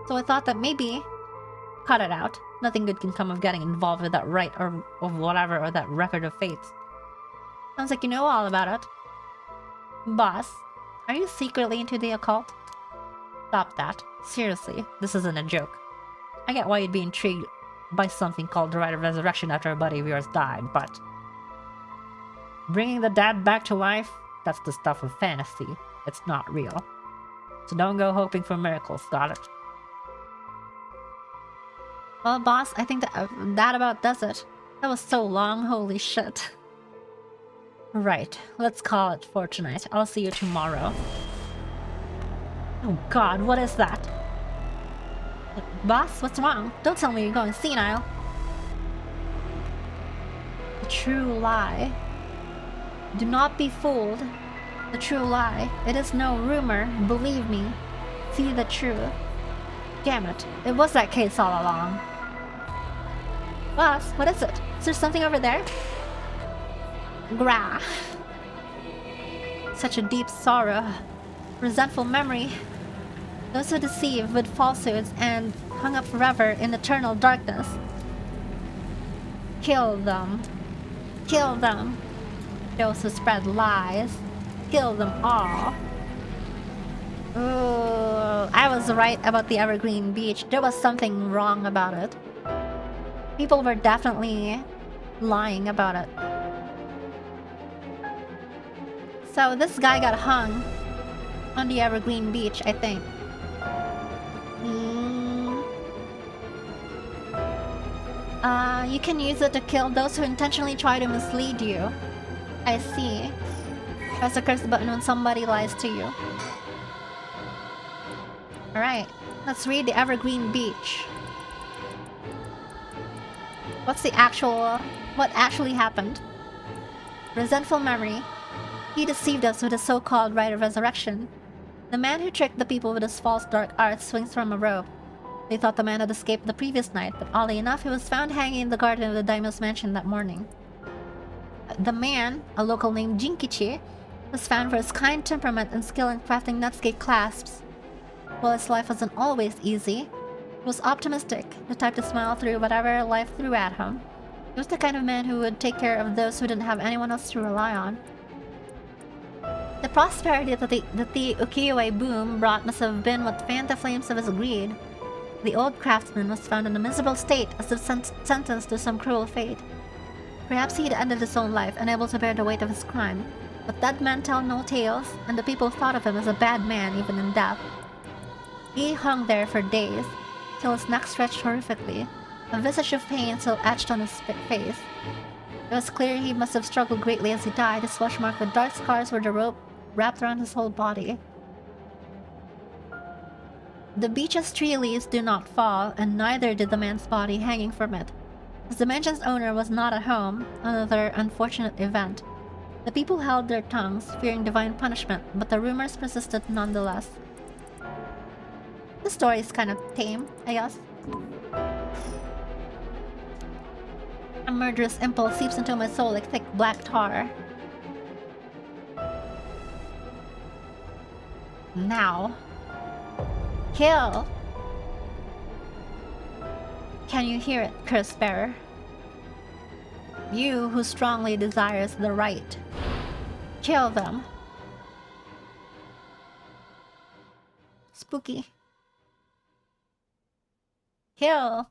So I thought that maybe... Cut it out. Nothing good can come of getting involved with that rite or whatever, or that record of fates. Sounds like you know all about it. Boss, are you secretly into the occult? Stop that. Seriously, this isn't a joke. I get why you'd be intrigued by something called the rite of resurrection after a buddy of yours died, but... Bringing the dead back to life? That's the stuff of fantasy. It's not real. So don't go hoping for miracles, got it? Well, boss, I think that about does it. That was so long, holy shit. Right, let's call it for tonight. I'll see you tomorrow. Oh god, what is that? Boss, what's wrong? Don't tell me you're going senile. The true lie. Do not be fooled. The true lie. It is no rumor, believe me. See the truth. Damn it, it was that case all along. Boss, what is it? Is there something over there? Grah. Such a deep sorrow. Resentful memory. Those who deceive with falsehoods and hung up forever in eternal darkness. Kill them. Kill them. Those who spread lies. Kill them all. Ooh, I was right about the Evergreen Beach. There was something wrong about it. People were definitely lying about it. So this guy got hung on the Evergreen Beach, I think. You can use it to kill those who intentionally try to mislead you. I see. Press the curse button when somebody lies to you. Alright, let's read the Evergreen Beach. What actually happened? Resentful memory. He deceived us with a so-called rite of resurrection. The man who tricked the people with his false dark arts swings from a rope. They thought the man had escaped the previous night, but oddly enough, he was found hanging in the garden of the daimyo's mansion that morning. The man, a local named Jinkichi, was found for his kind temperament and skill in crafting Netsuke clasps. While his life wasn't always easy, he was optimistic, the type to smile through whatever life threw at him. He was the kind of man who would take care of those who didn't have anyone else to rely on. The prosperity that the ukiyo-e boom brought must have been what fanned the flames of his greed. The old craftsman was found in a miserable state as if sentenced to some cruel fate. Perhaps he had ended his own life, unable to bear the weight of his crime. But dead men tell no tales, and the people thought of him as a bad man even in death. He hung there for days, till his neck stretched horrifically, a visage of pain still etched on his face. It was clear he must have struggled greatly as he died, his flesh marked with dark scars where the rope wrapped around his whole body. The beech's tree leaves do not fall, and neither did the man's body hanging from it. As the mansion's owner was not at home, another unfortunate event. The people held their tongues, fearing divine punishment, but the rumors persisted nonetheless. The story is kind of tame, I guess. A murderous impulse seeps into my soul like thick black tar. Now. Kill! Can you hear it, curse bearer? You who strongly desires the right. Kill them. Spooky. Kill.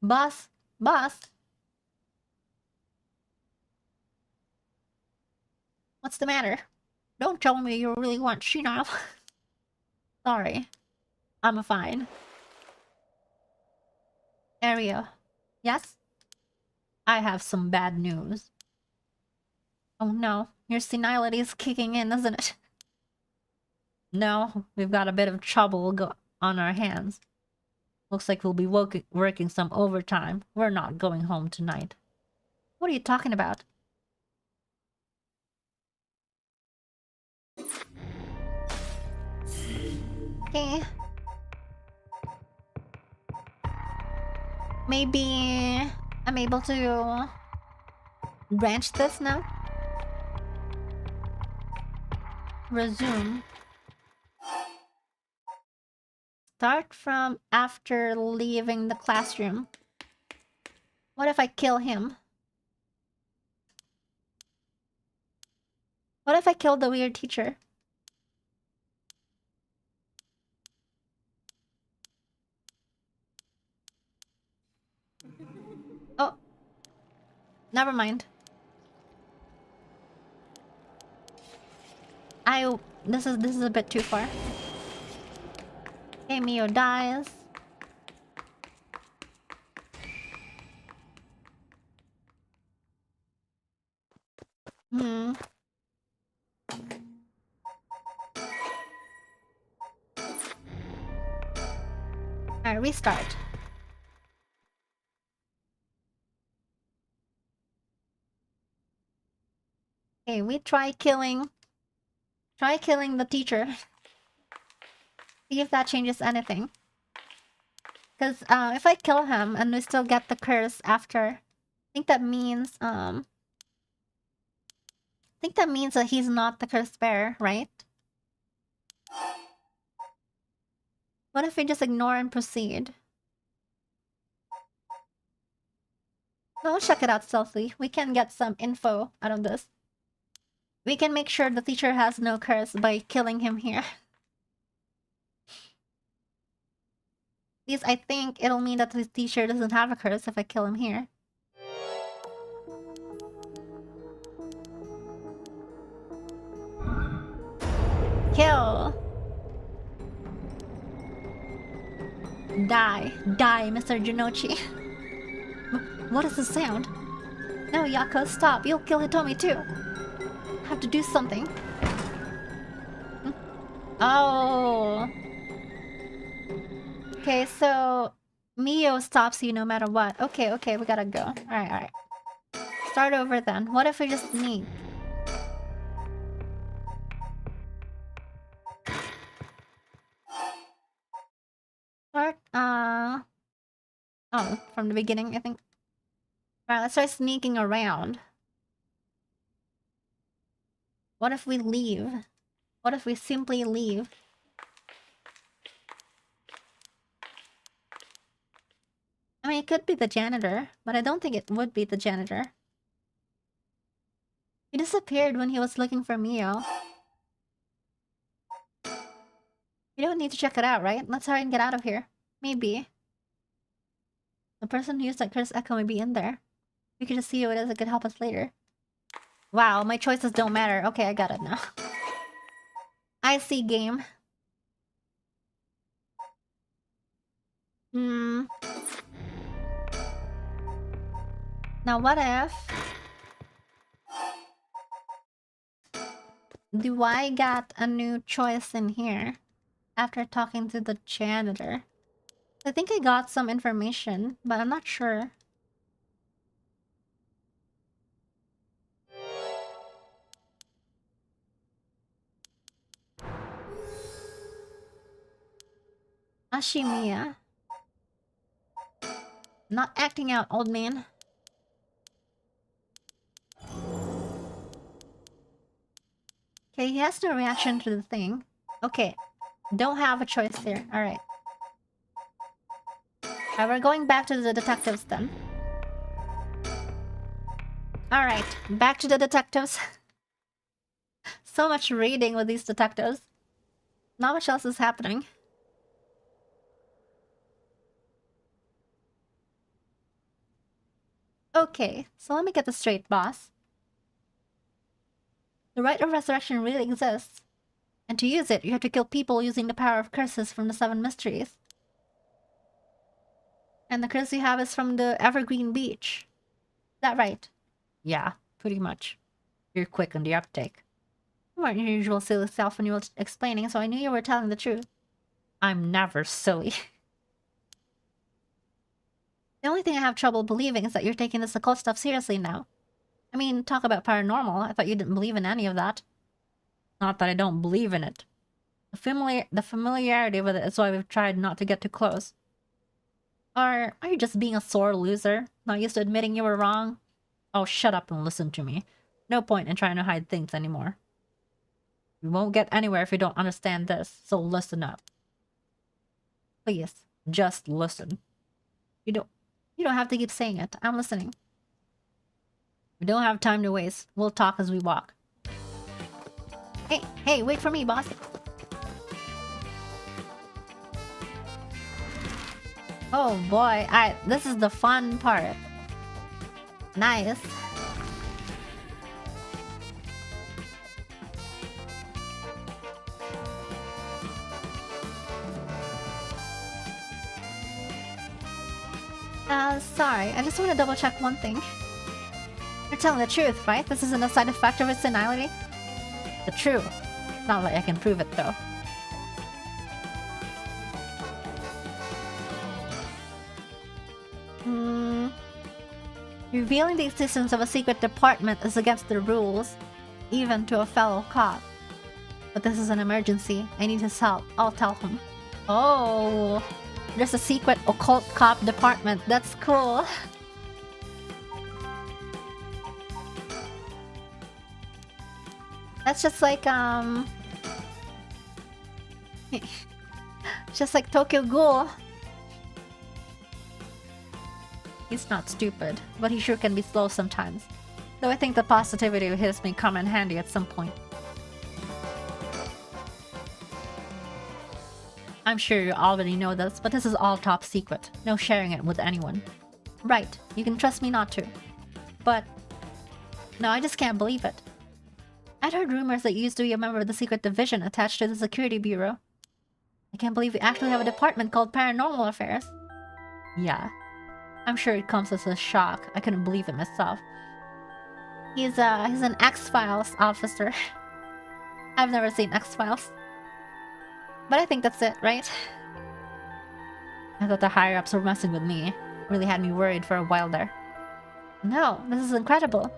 Boss. Boss. What's the matter? Don't tell me you really want Shino. Sorry. I'm fine. Area. Yes? I have some bad news. Oh no, your senility is kicking in, isn't it? No, we've got a bit of trouble on our hands. Looks like we'll be working some overtime. We're not going home tonight. What are you talking about? Okay. Maybe I'm able to branch this now. Resume. Start from after leaving the classroom. What if I kill him? What if I kill the weird teacher? Oh. Never mind. This is a bit too far. Okay, Mio dies. Alright, restart. Okay, we try killing the teacher. See if that changes anything. Because if I kill him and we still get the curse after, I think that means that he's not the curse bearer, right? What if we just ignore and proceed? No, let's check it out stealthily. We can get some info out of this. We can make sure the teacher has no curse by killing him here. At least I think it'll mean that the teacher doesn't have a curse if I kill him here. Kill! Die. Die, Mr. Jinochi. What is the sound? No, Yako, stop. You'll kill Hitomi too. I have to do something. Oh. Okay, so Mio stops you no matter what. Okay, we gotta go. Alright. Start over then. What if we just sneak? Start, oh, from the beginning, I think. Alright, let's start sneaking around. What if we leave? What if we simply leave? I mean, it could be the janitor, but I don't think it would be the janitor. He disappeared when he was looking for Mio. We don't need to check it out, right? Let's hurry and get out of here. Maybe. The person who used that cursed echo may be in there. We could just see who it is that could help us later. Wow, my choices don't matter. Okay, I got it now. I see, game. Now what if... Do I get a new choice in here? After talking to the janitor. I think I got some information, but I'm not sure. Ashimiya. Not acting out, old man. Okay, he has no reaction to the thing. Okay. Don't have a choice here. Alright. Alright, we're going back to the detectives then. Alright, back to the detectives. So much reading with these detectives. Not much else is happening. Okay, so let me get this straight, boss. The right of resurrection really exists. And to use it, you have to kill people using the power of curses from the 7 mysteries. And the curse you have is from the Evergreen Beach. Is that right? Yeah, pretty much. You're quick on the uptake. You weren't your usual silly self when you were explaining, so I knew you were telling the truth. I'm never silly. The only thing I have trouble believing is that you're taking this occult stuff seriously now. I mean, talk about paranormal. I thought you didn't believe in any of that. Not that I don't believe in it. The familiarity with it is why we've tried not to get too close. Or are you just being a sore loser? Not used to admitting you were wrong? Oh, shut up and listen to me. No point in trying to hide things anymore. We won't get anywhere if you don't understand this, so listen up. Please. Just listen. You don't have to keep saying it. I'm listening. We don't have time to waste. We'll talk as we walk. Hey, wait for me, boss. Oh boy, this is the fun part. Nice. Sorry, I just want to double check one thing. You're telling the truth, right? This isn't a side effect of its senility? The truth. Not like I can prove it though. Revealing the existence of a secret department is against the rules, even to a fellow cop. But this is an emergency. I need his help. I'll tell him. Oh, there's a secret occult cop department. That's cool. That's just like, just like Tokyo Ghoul. He's not stupid, but he sure can be slow sometimes. Though I think the positivity of his may come in handy at some point. I'm sure you already know this, but this is all top secret. No sharing it with anyone. Right, you can trust me not to. But... no, I just can't believe it. I'd heard rumors that you used to be a member of the secret division attached to the security bureau. I can't believe we actually have a department called Paranormal Affairs. Yeah. I'm sure it comes as a shock. I couldn't believe it myself. He's an X-Files officer. I've never seen X-Files. But I think that's it, right? I thought the higher-ups were messing with me. Really had me worried for a while there. No, this is incredible.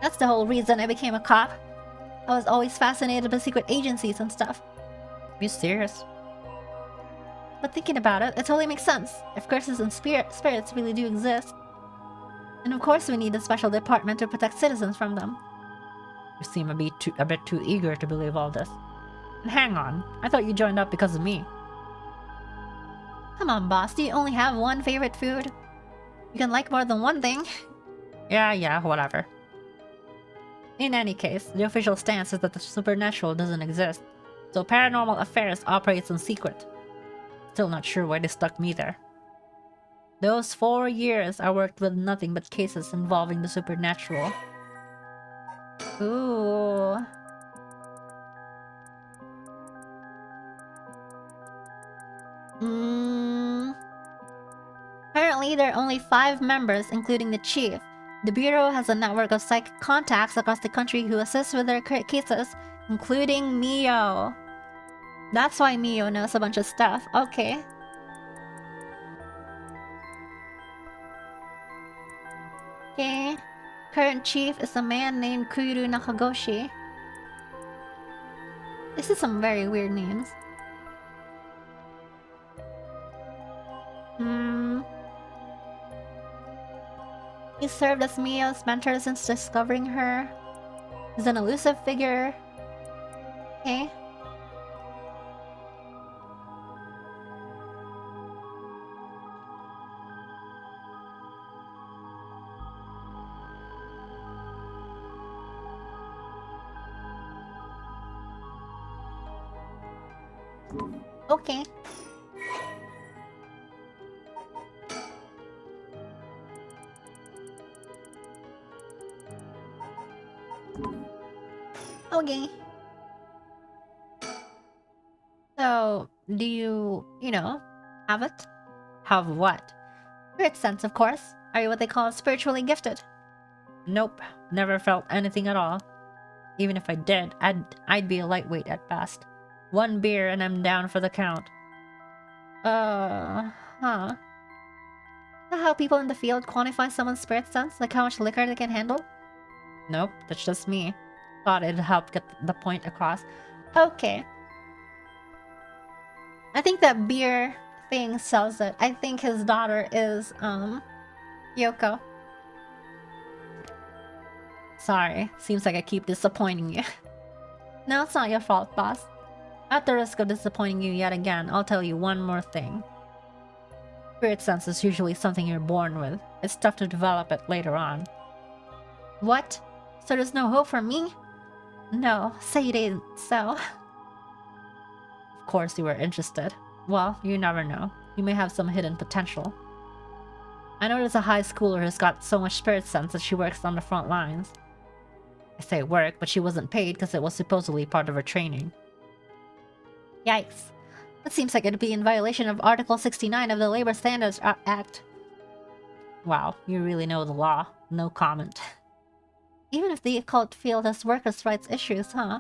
That's the whole reason I became a cop. I was always fascinated by secret agencies and stuff. Are you serious? But thinking about it, it totally makes sense. If curses and spirits really do exist. And of course we need a special department to protect citizens from them. You seem a bit too eager to believe all this. And hang on, I thought you joined up because of me. Come on, boss, do you only have one favorite food? You can like more than one thing. Yeah, whatever. In any case, the official stance is that the supernatural doesn't exist, so paranormal affairs operates in secret. Still not sure why they stuck me there. Those 4 years I worked with nothing but cases involving the supernatural. Ooh. Apparently, there are only 5 members, including the chief. The Bureau has a network of psychic contacts across the country who assist with their cases, including Mio. That's why Mio knows a bunch of stuff. Okay. Okay. Current chief is a man named Kuru Nakagoshi. This is some very weird names. He served as Mio's mentor since discovering her. He's an elusive figure. Okay. Okay. Okay. So, do you have it? Have what? Spirit sense, of course. Are you what they call spiritually gifted? Nope, never felt anything at all. Even if I did, I'd be a lightweight at best. 1 beer and I'm down for the count. Huh. Is that how people in the field quantify someone's spirit sense? Like how much liquor they can handle? Nope, that's just me. Thought it'd help get the point across. Okay. I think that beer thing sells it. I think his daughter is, Yoko. Sorry, seems like I keep disappointing you. No, it's not your fault, boss. At the risk of disappointing you yet again, I'll tell you one more thing. Spirit sense is usually something you're born with. It's tough to develop it later on. What? So there's no hope for me? No, say you didn't, so... Of course you were interested. Well, you never know. You may have some hidden potential. I know there's a high schooler who's got so much spirit sense that she works on the front lines. I say work, but she wasn't paid because it was supposedly part of her training. Yikes. That seems like it'd be in violation of Article 69 of the Labor Standards Act. Wow, you really know the law. No comment. Even if the occult field has workers' rights issues, huh?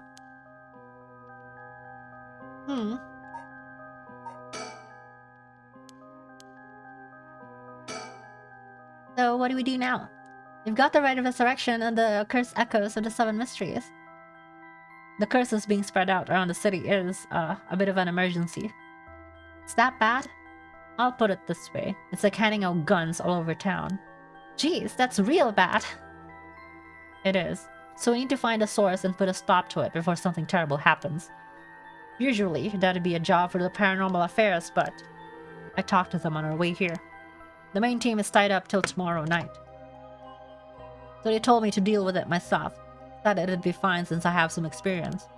So what do we do now? We've got the Rite of Resurrection and the Cursed Echoes of the 7 Mysteries. The curses being spread out around the city is, a bit of an emergency. Is that bad? I'll put it this way. It's like handing out guns all over town. Jeez, that's real bad. It is. So we need to find a source and put a stop to it before something terrible happens. Usually, that'd be a job for the paranormal affairs, but I talked to them on our way here. The main team is tied up till tomorrow night. So they told me to deal with it myself. Thought it'd be fine since I have some experience.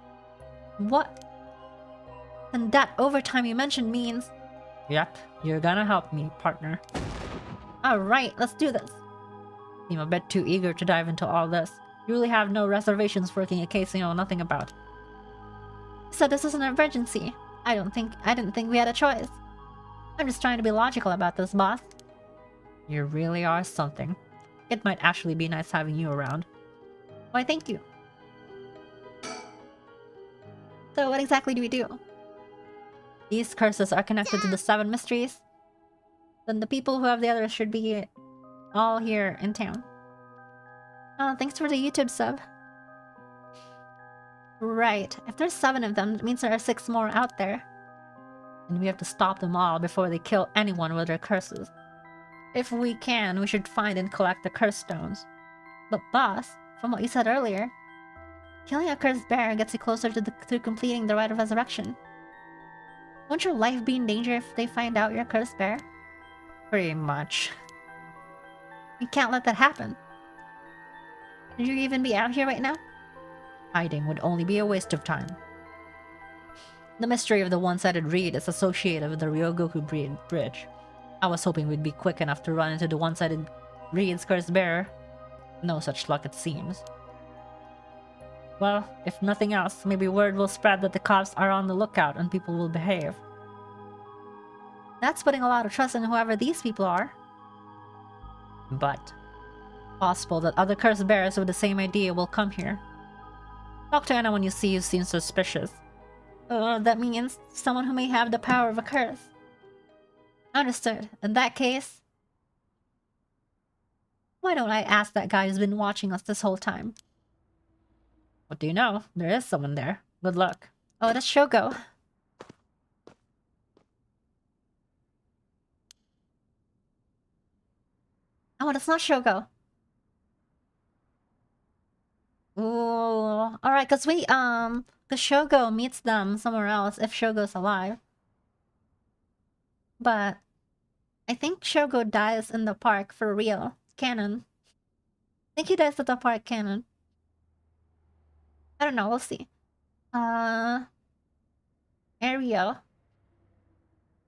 What? And that overtime you mentioned means... Yep, you're gonna help me, partner. Alright, let's do this. Seem a bit too eager to dive into all this. You really have no reservations working a case you know nothing about. So this is an emergency. I didn't think we had a choice. I'm just trying to be logical about this, boss. You really are something. It might actually be nice having you around. Why, thank you. So what exactly do we do? These curses are connected to the 7 mysteries. Then the people who have the others should be all here in town. Oh, thanks for the YouTube sub. Right. If there's 7 of them, that means there are 6 more out there. And we have to stop them all before they kill anyone with their curses. If we can, we should find and collect the curse stones. But boss, from what you said earlier, killing a cursed bear gets you closer to completing the Rite of Resurrection. Won't your life be in danger if they find out you're a cursed bear? Pretty much. We can't let that happen. Should you even be out here right now? Hiding would only be a waste of time. The mystery of the one-sided reed is associated with the Ryogoku Bridge. I was hoping we'd be quick enough to run into the one-sided reed's curse bearer. No such luck, it seems. Well, if nothing else, maybe word will spread that the cops are on the lookout and people will behave. That's putting a lot of trust in whoever these people are. But possible that other curse bearers with the same idea will come here. Talk to anyone you see who seems suspicious. That means someone who may have the power of a curse. Understood. In that case, why don't I ask that guy who's been watching us this whole time? What do you know? There is someone there. Good luck. Oh, that's Shogo. Oh, that's not Shogo. Ooh. Alright, because the Shogo meets them somewhere else if Shogo's alive. But I think Shogo dies in the park for real. Canon. I think he dies at the park canon. I don't know, we'll see. Ario.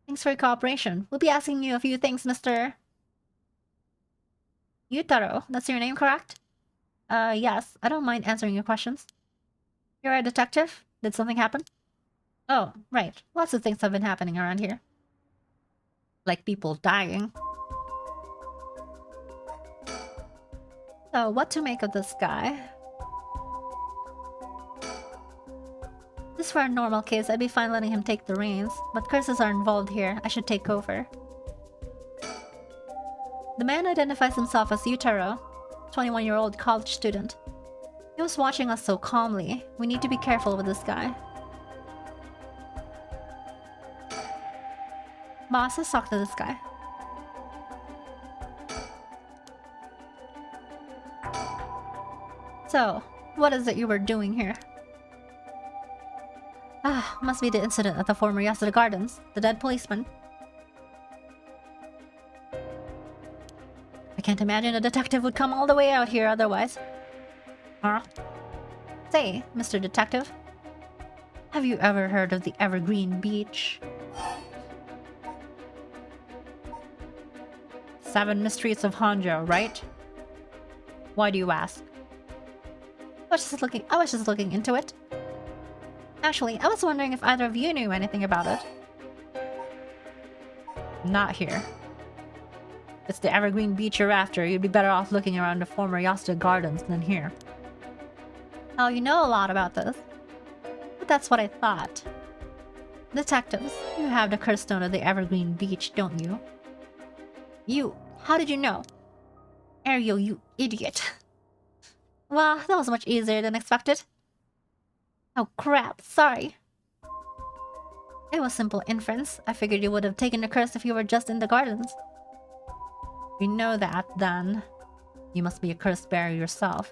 Thanks for your cooperation. We'll be asking you a few things, Mr. Yutaro. That's your name, correct? Yes. I don't mind answering your questions. You're a detective? Did something happen? Oh, right. Lots of things have been happening around here. Like people dying. So, what to make of this guy? This for a normal case, I'd be fine letting him take the reins. But curses are involved here. I should take over. The man identifies himself as Yutaro, 21-year-old college student. He was watching us so calmly. We need to be careful with this guy. Boss, let's talk to this guy. So, what is it you were doing here? Ah, must be the incident at the former Yasuda Gardens. The dead policeman. I can't imagine a detective would come all the way out here otherwise. Huh? Say, Mr. Detective. Have you ever heard of the Evergreen Beach? 7 Mysteries of Hanjo, right? Why do you ask? I was just looking into it. Actually, I was wondering if either of you knew anything about it. Not here. It's the Evergreen Beach you're after. You'd be better off looking around the former Yasuda Gardens than here. Oh, you know a lot about this. But that's what I thought. Detectives, you have the curse stone of the Evergreen Beach, don't you? You, how did you know? Ariel, you idiot. Well, that was much easier than expected. Oh crap, sorry. It was simple inference. I figured you would have taken the curse if you were just in the gardens. If you know that, then you must be a curse bearer yourself.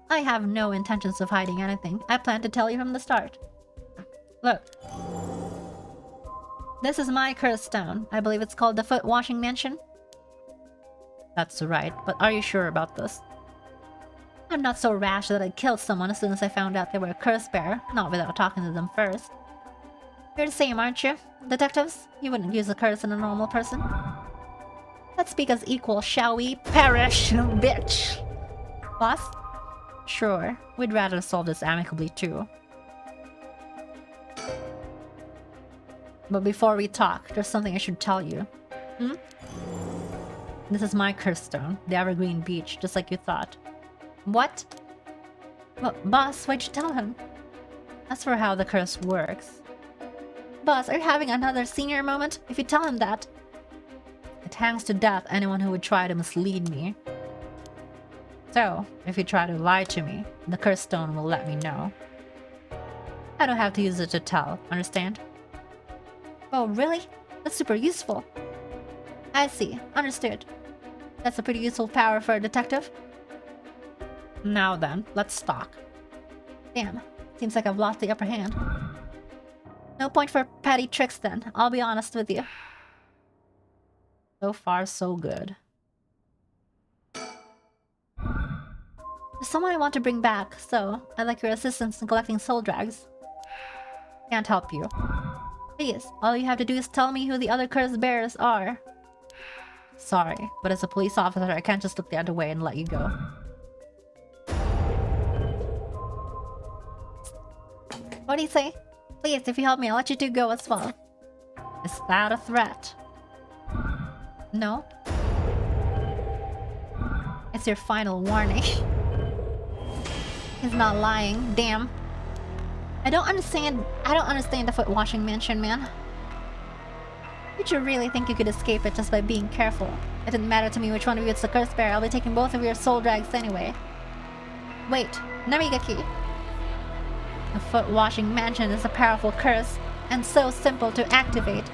I have no intentions of hiding anything. I plan to tell you from the start. Look. This is my curse stone. I believe it's called the Foot Washing Mansion. That's right, but are you sure about this? I'm not so rash that I'd kill someone as soon as I found out they were a curse bearer, not without talking to them first. You're the same, aren't you? Detectives? You wouldn't use a curse on a normal person. Let's speak as equal, shall we? Perish, bitch! Boss? Sure, we'd rather solve this amicably too. But before we talk, there's something I should tell you. Hmm? This is my curse stone, the Evergreen Beach, just like you thought. What? Well, boss, why'd you tell him? As for how the curse works... Boss, are you having another senior moment? If you tell him that... It hangs to death anyone who would try to mislead me. So, if you try to lie to me, the curse stone will let me know. I don't have to use it to tell, understand? Oh, really? That's super useful. I see. Understood. That's a pretty useful power for a detective. Now then, let's talk. Damn. Seems like I've lost the upper hand. No point for petty tricks then. I'll be honest with you. So far, so good. The There's someone I want to bring back, so I'd like your assistance in collecting soul drags. Can't help you. Please, all you have to do is tell me who the other curse bearers are. Sorry, but as a police officer, I can't just look the other way and let you go. What do you say? Please, if you help me, I'll let you two go as well. Is that a threat? No? It's your final warning. He's not lying, damn. I don't understand the foot washing mansion, man. Did you really think you could escape it just by being careful? It didn't matter to me which one of you is the curse bearer, I'll be taking both of your soul drags anyway. Wait, Namigaki. The foot washing mansion is a powerful curse, and so simple to activate.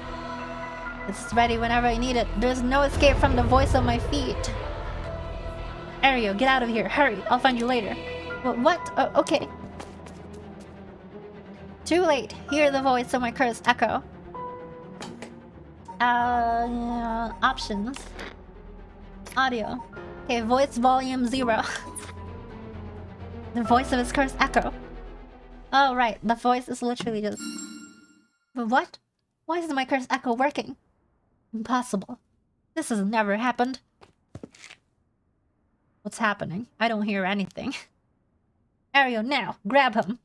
It's ready whenever I need it. There's no escape from the voice of my feet. Ario, get out of here. Hurry, I'll find you later. What? Oh, okay. Too late. Hear the voice of my cursed echo. Options. Audio. Okay, voice volume 0. The voice of his cursed echo. Oh, right. The voice is literally just... But what? Why isn't my cursed echo working? Impossible. This has never happened. What's happening? I don't hear anything. Ario, now! Grab him!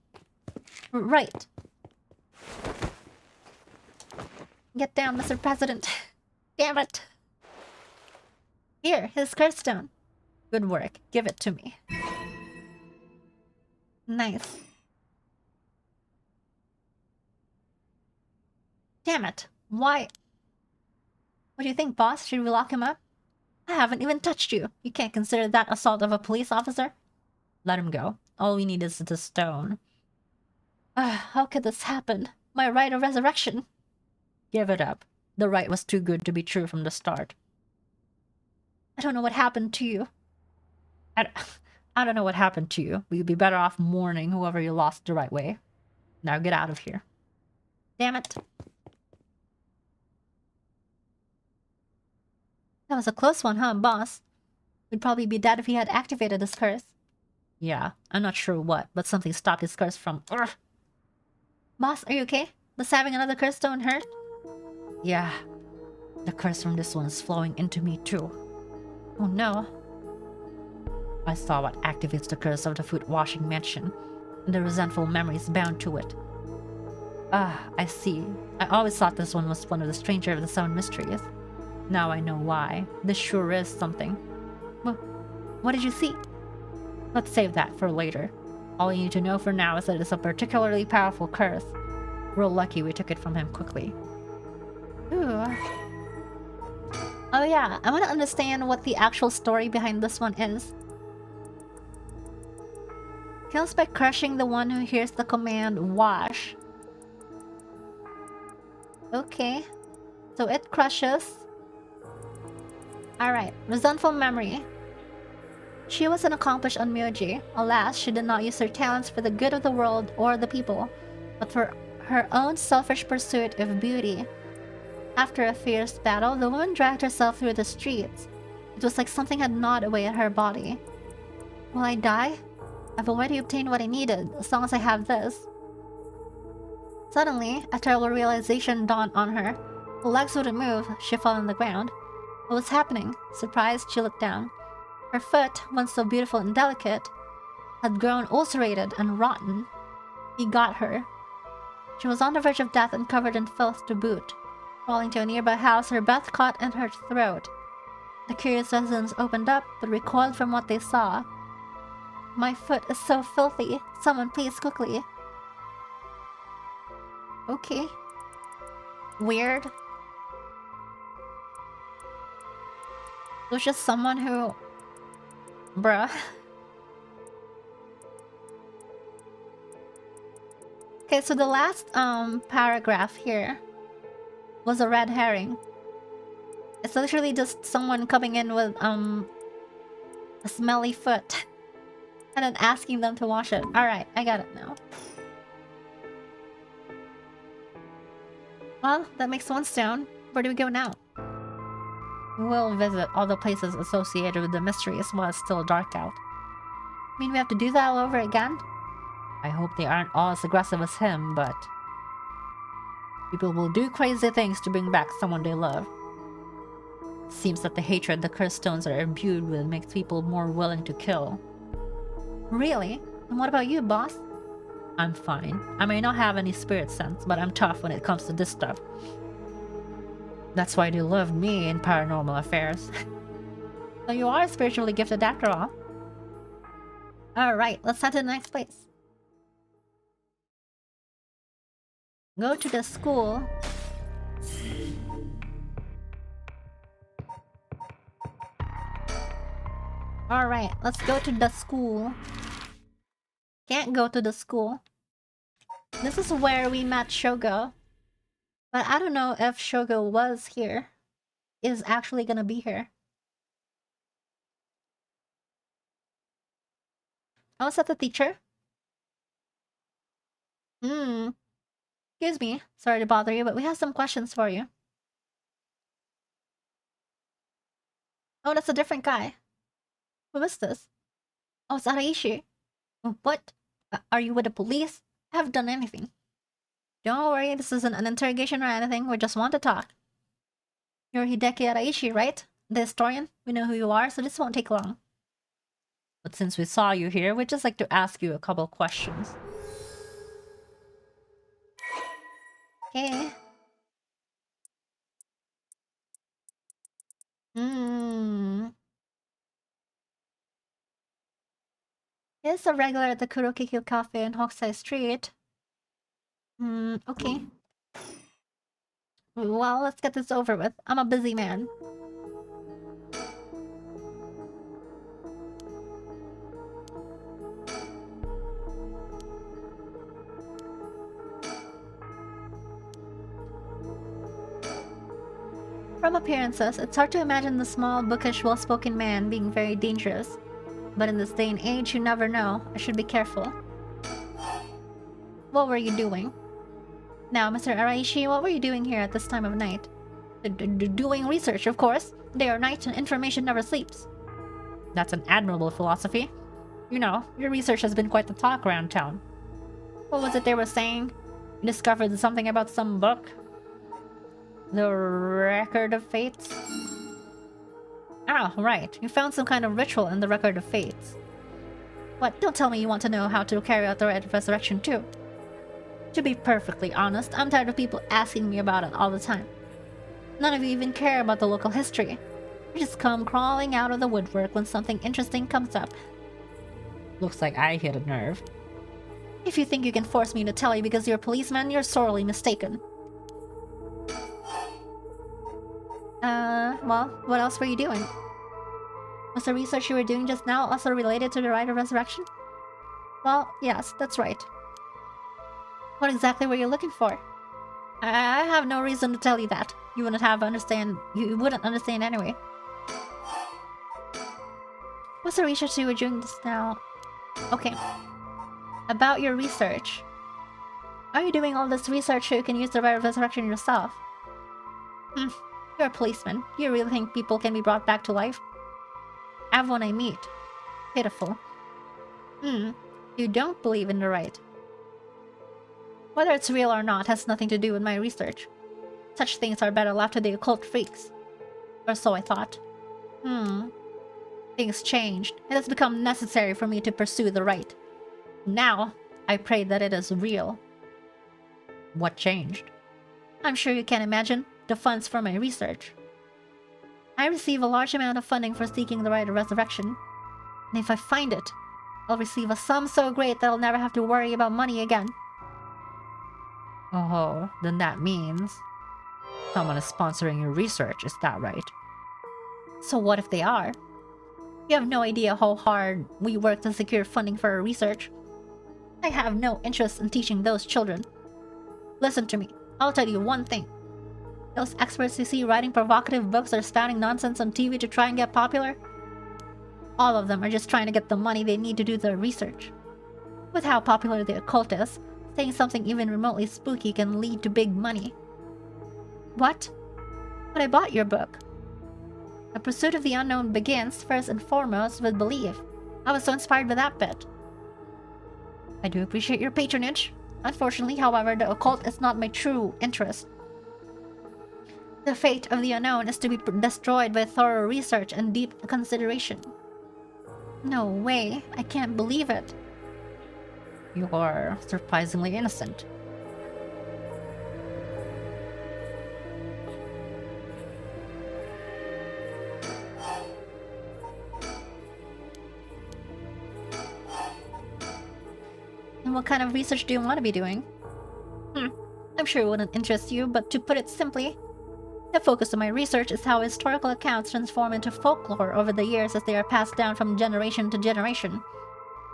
Right. Get down, Mr. President. Damn it. Here, his curse stone. Good work. Give it to me. Nice. Damn it. Why? What do you think, boss? Should we lock him up? I haven't even touched you. You can't consider that assault of a police officer? Let him go. All we need is the stone. How could this happen? My right of resurrection. Give it up. The right was too good to be true from the start. I don't know what happened to you. I don't know what happened to you, but you'd be better off mourning whoever you lost the right way. Now get out of here. Damn it. That was a close one, huh, boss? We'd probably be dead if he had activated this curse. Yeah, I'm not sure what, but something stopped his curse from... Urgh. Boss, are you okay? Does having another curse stone hurt? Yeah. The curse from this one is flowing into me too. Oh no. I saw what activates the curse of the foot washing mansion, and the resentful memories bound to it. I see. I always thought this one was one of the Stranger of the Seven Mysteries. Now I know why. This sure is something. Well, what did you see? Let's save that for later. All you need to know for now is that it's a particularly powerful curse. We're lucky we took it from him quickly. Ooh. Oh yeah, I want to understand what the actual story behind this one is. Kills by crushing the one who hears the command wash. Okay. So it crushes. Alright, resentful memory. She was an accomplished onmyoji. Alas, she did not use her talents for the good of the world or the people, but for her own selfish pursuit of beauty. After a fierce battle, the woman dragged herself through the streets. It was like something had gnawed away at her body. Will I die? I've already obtained what I needed, as long as I have this. Suddenly, a terrible realization dawned on her. Her legs wouldn't move, she fell on the ground. What was happening? Surprised, she looked down. Her foot, once so beautiful and delicate, had grown ulcerated and rotten. He got her. She was on the verge of death and covered in filth to boot. Falling to a nearby house, her breath caught in her throat. The curious residents opened up, but recoiled from what they saw. My foot is so filthy. Someone please quickly. Okay. Weird. There's just someone who... Bruh. Okay, so the last paragraph here was a red herring. It's literally just someone coming in with a smelly foot and then asking them to wash it. Alright, I got it now. Well, that makes one stone. Where do we go now? We'll visit all the places associated with the mysteries while it's still dark out. Mean we have to do that all over again? I hope they aren't all as aggressive as him, but people will do crazy things to bring back someone they love. Seems that the hatred the cursed stones are imbued with makes people more willing to kill. Really? And what about you, boss? I'm fine. I may not have any spirit sense, but I'm tough when it comes to this stuff. That's why they love me in paranormal affairs. So you are spiritually gifted after all. Alright, let's head to the next place. Go to the school. Alright, let's go to the school. Can't go to the school. This is where we met Shogo. But I don't know if Shogo was here. Is actually gonna be here. Oh, is that the teacher? Excuse me. Sorry to bother you, but we have some questions for you. Oh, that's a different guy. Who is this? Oh, it's Araishi. What? Are you with the police? I haven't done anything. Don't worry, this isn't an interrogation or anything. We just want to talk. You're Hideki Araishi, right? The historian? We know who you are, so this won't take long. But since we saw you here, we'd just like to ask you a couple questions. Okay. He's a regular at the Kurokikyo Cafe in Hokusai Street. Okay. Well, let's get this over with. I'm a busy man. From appearances, it's hard to imagine the small, bookish, well-spoken man being very dangerous. But in this day and age, you never know. I should be careful. What were you doing? Now, Mr. Araishi, what were you doing here at this time of night? Doing research, of course. Day or night, and information never sleeps. That's an admirable philosophy. You know, your research has been quite the talk around town. What was it they were saying? You discovered something about some book? The Record of Fates? Ah, right. You found some kind of ritual in the Record of Fates. What? Don't tell me you want to know how to carry out the rite of resurrection too. To be perfectly honest, I'm tired of people asking me about it all the time. None of you even care about the local history. You just come crawling out of the woodwork when something interesting comes up. Looks like I hit a nerve. If you think you can force me to tell you because you're a policeman, you're sorely mistaken. Well, what else were you doing? Was the research you were doing just now also related to the rite of resurrection? Well, yes, that's right. What exactly were you looking for? I have no reason to tell you that. You wouldn't understand anyway. What's the research you were doing just now? Okay. About your research. Are you doing all this research so you can use the rite of resurrection yourself? You're a policeman. Do you really think people can be brought back to life? Everyone I meet. Pitiful. You don't believe in the rite. Whether it's real or not has nothing to do with my research. Such things are better left to the occult freaks. Or so I thought. Things changed. It has become necessary for me to pursue the rite. Now, I pray that it is real. What changed? I'm sure you can imagine. The funds for my research. I receive a large amount of funding for seeking the rite of resurrection. And if I find it, I'll receive a sum so great that I'll never have to worry about money again. Oh, then that means someone is sponsoring your research, is that right? So what if they are? You have no idea how hard we work to secure funding for our research. I have no interest in teaching those children. Listen to me, I'll tell you one thing. Those experts you see writing provocative books or spouting nonsense on TV to try and get popular, all of them are just trying to get the money they need to do their research. With how popular the occult is, saying something even remotely spooky can lead to big money. What? But I bought your book. The pursuit of the unknown begins, first and foremost, with belief. I was so inspired by that bit. I do appreciate your patronage. Unfortunately, however, the occult is not my true interest. The fate of the unknown is to be destroyed by thorough research and deep consideration. No way. I can't believe it. You're surprisingly innocent. And what kind of research do you want to be doing? I'm sure it wouldn't interest you, but to put it simply, the focus of my research is how historical accounts transform into folklore over the years as they are passed down from generation to generation.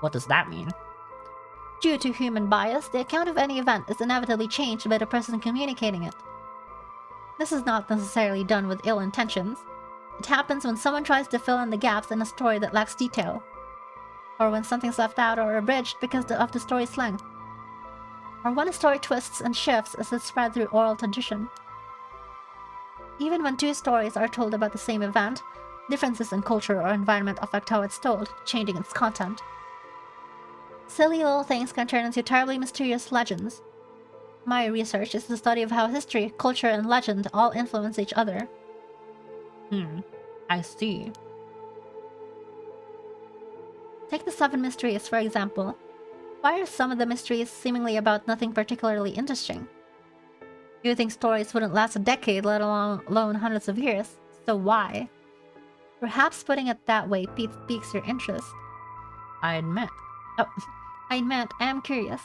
What does that mean? Due to human bias, the account of any event is inevitably changed by the person communicating it. This is not necessarily done with ill intentions. It happens when someone tries to fill in the gaps in a story that lacks detail, or when something's left out or abridged because of the story's length, or when a story twists and shifts as it's spread through oral tradition. Even when two stories are told about the same event, differences in culture or environment affect how it's told, changing its content. Silly little things can turn into terribly mysterious legends. My research is the study of how history, culture, and legend all influence each other. I see. Take the 7 mysteries, for example. Why are some of the mysteries seemingly about nothing particularly interesting? You think stories wouldn't last a decade, let alone hundreds of years, so why? Perhaps putting it that way piques your interest. I admit. I am curious.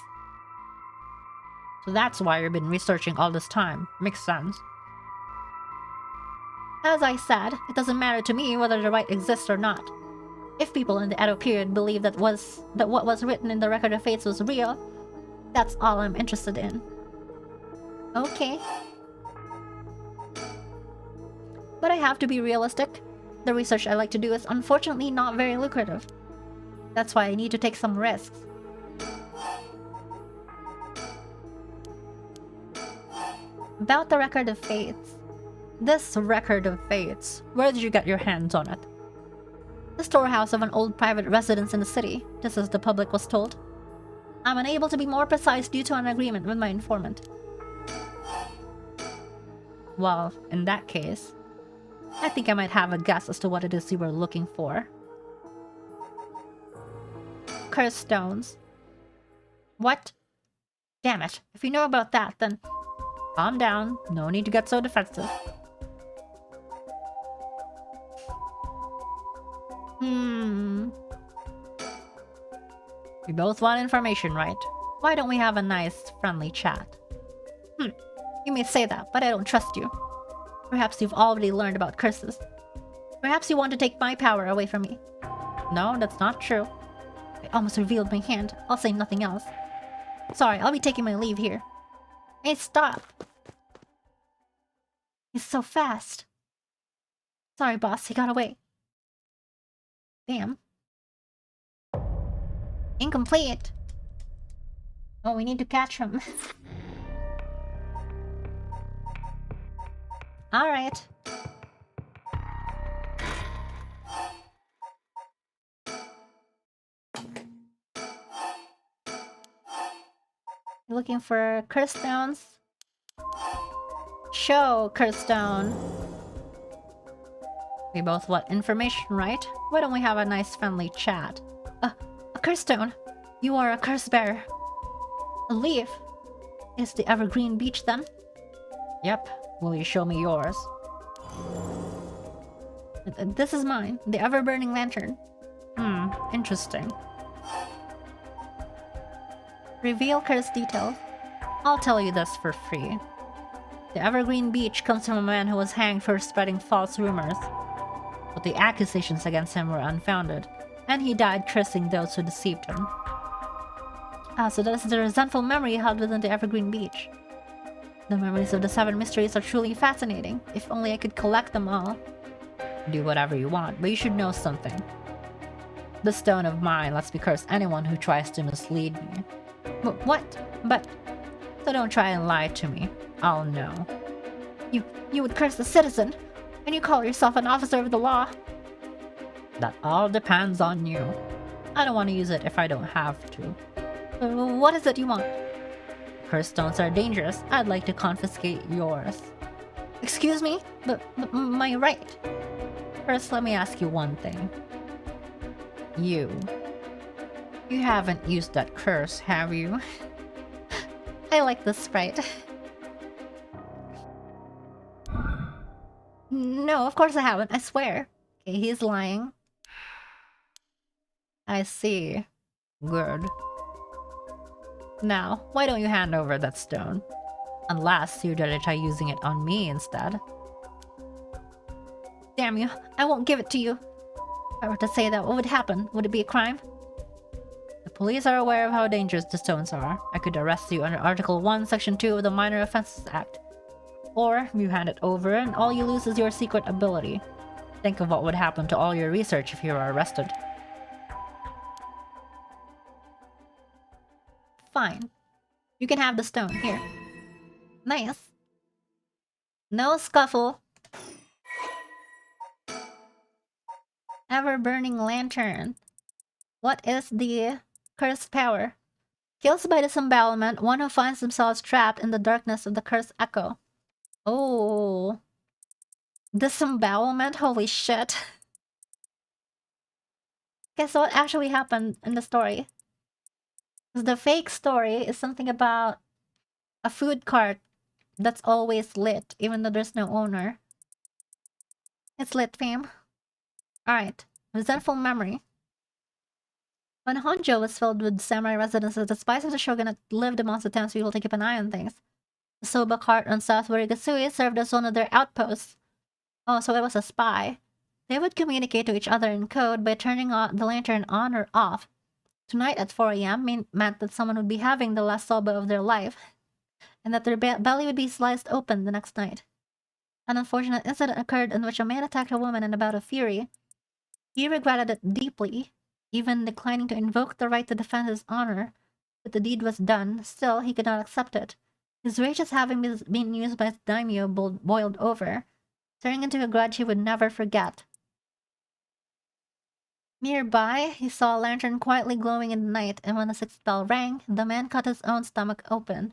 So that's why you've been researching all this time. Makes sense. As I said, it doesn't matter to me whether the right exists or not. If people in the Edo period believe that what was written in the Record of Fates was real, that's all I'm interested in. Okay. But I have to be realistic. The research I like to do is unfortunately not very lucrative. That's why I need to take some risks. About the Record of Fates. This Record of Fates, where did you get your hands on it? The storehouse of an old private residence in the city, just as the public was told. I'm unable to be more precise due to an agreement with my informant. Well, in that case, I think I might have a guess as to what it is you were looking for. Cursed stones. What? Damn it. If you know about that, then... Calm down. No need to get so defensive. We both want information, right? Why don't we have a nice, friendly chat? You may say that, but I don't trust you. Perhaps you've already learned about curses. Perhaps you want to take my power away from me. No, that's not true. I almost revealed my hand. I'll say nothing else. Sorry, I'll be taking my leave here. Hey, stop! He's so fast. Sorry, boss, he got away. Damn. Incomplete. Oh, we need to catch him. Alright. Looking for curse stones? Show curse stone. We both want information, right? Why don't we have a nice friendly chat? A curse stone? You are a curse bearer. A leaf? Is the evergreen beech then? Yep. Will you show me yours? This is mine, the ever-burning lantern. Interesting. Reveal curse details. I'll tell you this for free. The evergreen beech comes from a man who was hanged for spreading false rumors. But the accusations against him were unfounded, and he died cursing those who deceived him. Ah, so that's the resentful memory held within the evergreen beech. The memories of the 7 mysteries are truly fascinating. If only I could collect them all. Do whatever you want, but you should know something. The stone of mine lets me curse anyone who tries to mislead me. What? But... So don't try and lie to me. I'll know. You would curse a citizen, and you call yourself an officer of the law. That all depends on you. I don't want to use it if I don't have to. What is it you want? Curse stones are dangerous. I'd like to confiscate yours. Excuse me? But my right. First, let me ask you one thing. You haven't used that curse, have you? I like this sprite. No, of course I haven't, I swear. Okay, he's lying. I see. Good. Now, why don't you hand over that stone? Unless you dare to try using it on me instead. Damn you, I won't give it to you. If I were to say that, what would happen? Would it be a crime? The police are aware of how dangerous the stones are. I could arrest you under Article 1, Section 2 of the Minor Offences Act. Or you hand it over and all you lose is your secret ability. Think of what would happen to all your research if you were arrested. Fine. You can have the stone. Here. Nice. No scuffle. Ever-burning lantern. What is the cursed power? Kills by disembowelment one who finds themselves trapped in the darkness of the cursed echo. Oh. Disembowelment? Holy shit. Guess what actually happened in the story? Because the fake story is something about a food cart that's always lit, even though there's no owner. It's lit, fam. Alright. Resentful memory. When Honjo was filled with samurai residences, the spies of the shogunate lived amongst the townspeople to keep an eye on things. The soba cart on South Warigasui served as one of their outposts. Oh, so it was a spy. They would communicate to each other in code by turning the lantern on or off. Tonight at 4 a.m. meant that someone would be having the last soba of their life, and that their belly would be sliced open the next night. An unfortunate incident occurred in which a man attacked a woman in a bout of fury. He regretted it deeply, even declining to invoke the right to defend his honor. But the deed was done. Still, he could not accept it. His rage at having been used by his daimyo boiled over, turning into a grudge he would never forget. Nearby, he saw a lantern quietly glowing in the night, and when the sixth bell rang, the man cut his own stomach open.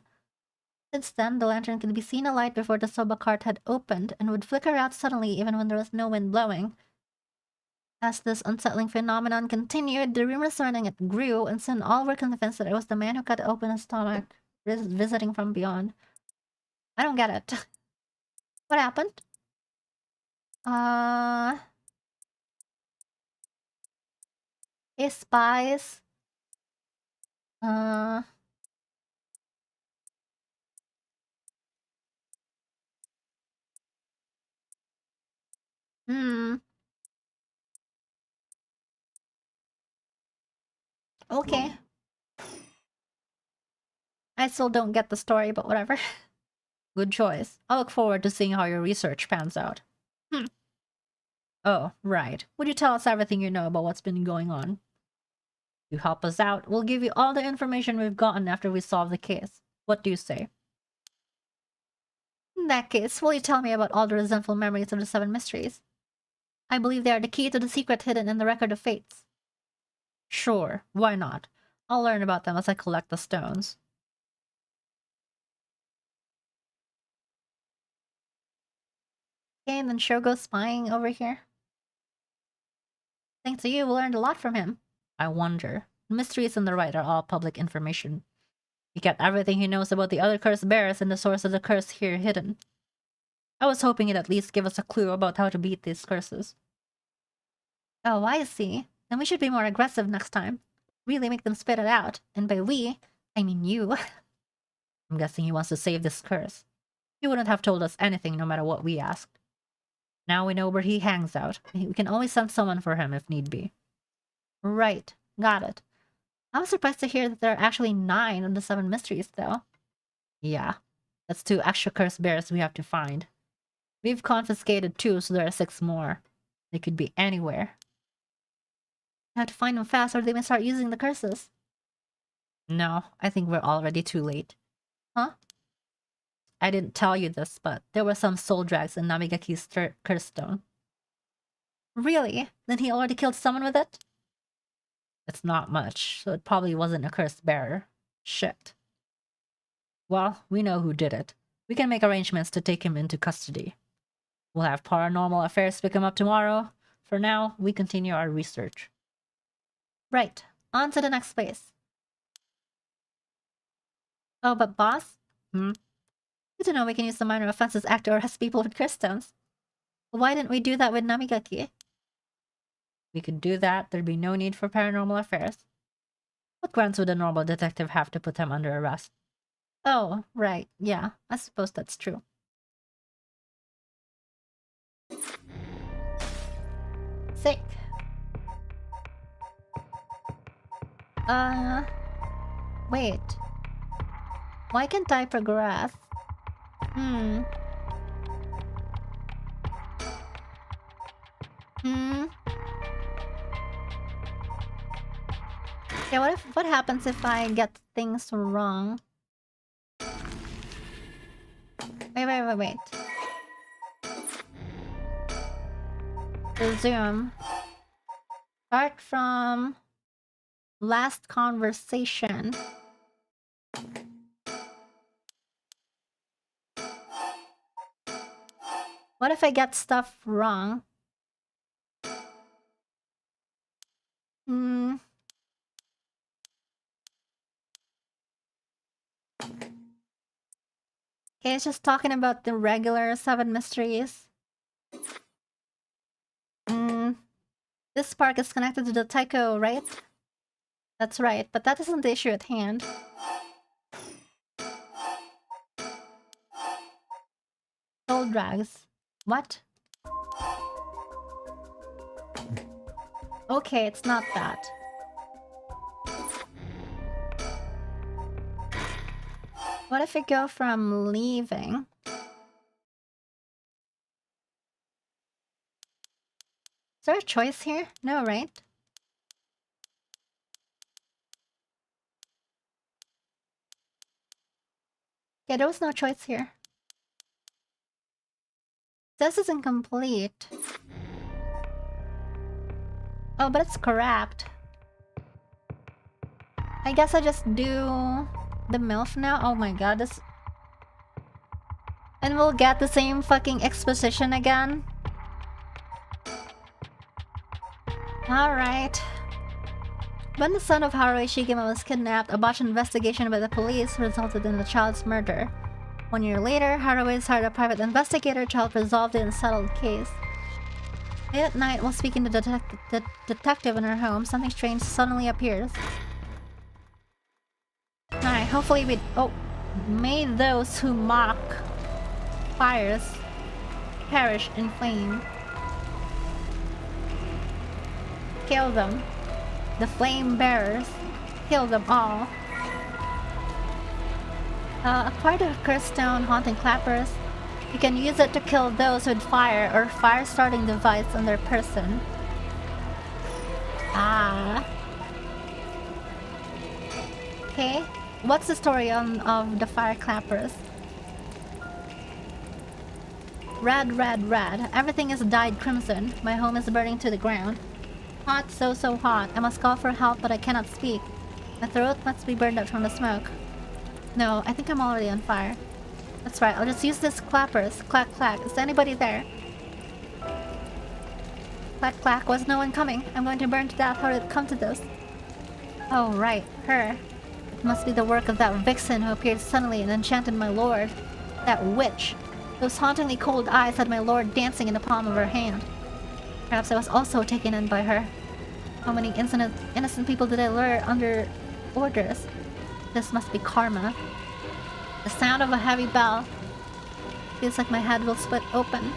Since then, the lantern could be seen alight before the soba cart had opened, and would flicker out suddenly even when there was no wind blowing. As this unsettling phenomenon continued, the rumors surrounding it grew, and soon all were convinced that it was the man who cut open his stomach, visiting from beyond. I don't get it. What happened? His spies. Okay. I still don't get the story, but whatever. Good choice. I'll look forward to seeing how your research pans out. Oh, right. Would you tell us everything you know about what's been going on? You help us out, we'll give you all the information we've gotten after we solve the case. What do you say? In that case, will you tell me about all the resentful memories of the 7 mysteries? I believe they are the key to the secret hidden in the Record of Fates. Sure, why not? I'll learn about them as I collect the stones. Okay, and then Shogo's spying over here. Thanks to you, we learned a lot from him. I wonder. The mysteries in the right are all public information. He kept everything he knows about the other cursed bears and the source of the curse here hidden. I was hoping he'd at least give us a clue about how to beat these curses. Oh, I see. Then we should be more aggressive next time. Really make them spit it out. And by we, I mean you. I'm guessing he wants to save this curse. He wouldn't have told us anything no matter what we asked. Now we know where he hangs out. We can always send someone for him if need be. Right. Got it. I'm surprised to hear that there are actually 9 of the 7 mysteries, though. Yeah. That's 2 extra cursed bears we have to find. We've confiscated 2, so there are 6 more. They could be anywhere. You have to find them fast or they may start using the curses. No, I think we're already too late. Huh? I didn't tell you this, but there were some soul drags in Namigaki's curse stone. Really? Then he already killed someone with it? It's not much, so it probably wasn't a cursed bearer. Shit. Well, we know who did it. We can make arrangements to take him into custody. We'll have paranormal affairs pick him up tomorrow. For now, we continue our research. Right. On to the next place. Oh, but boss? Good to know we can use the Minor Offenses Act to arrest people with curse stones. Why didn't we do that with Namigaki? We could do that. There'd be no need for paranormal affairs. What grounds would a normal detective have to put him under arrest? Oh, right. Yeah, I suppose that's true. Sick. Wait. Why can't I progress? Okay, what happens if I get things wrong? Wait. Resume. Start from last conversation. What if I get stuff wrong? Okay, it's just talking about the regular 7 mysteries. This spark is connected to the Taiko, right? That's right, but that isn't the issue at hand. Soul drags. What? Okay, it's not that. What if we go from leaving? Is there a choice here? No, right? Yeah, there was no choice here. This is incomplete. Oh, but it's correct. I guess I just do the MILF now. Oh my god, this... And we'll get the same fucking exposition again. Alright. When the son of Haruo Ishigama was kidnapped, a botched investigation by the police resulted in the child's murder. 1 year later, Haruo hired a private investigator to help resolve the unsettled case. Late at night, while speaking to the detective in her home, something strange suddenly appears. Alright, hopefully we... Oh! May those who mock fires perish in flame. Kill them. The flame bearers. Kill them all. Acquire the cursed stone haunting clappers. You can use it to kill those with fire or fire-starting device on their person. Ah. Okay. What's the story of the fire clappers? Red. Everything is dyed crimson. My home is burning to the ground. Hot, so hot. I must call for help, but I cannot speak. My throat must be burned out from the smoke. No, I think I'm already on fire. That's right, I'll just use this clappers. Clack, clack. Is anybody there? Clack, clack. Was no one coming? I'm going to burn to death. How did it come to this? Oh, right. Her. It must be the work of that vixen who appeared suddenly and enchanted my lord. That witch. Those hauntingly cold eyes had my lord dancing in the palm of her hand. Perhaps I was also taken in by her. How many innocent people did I lure under orders? This must be karma. The sound of a heavy bell. Feels like my head will split open.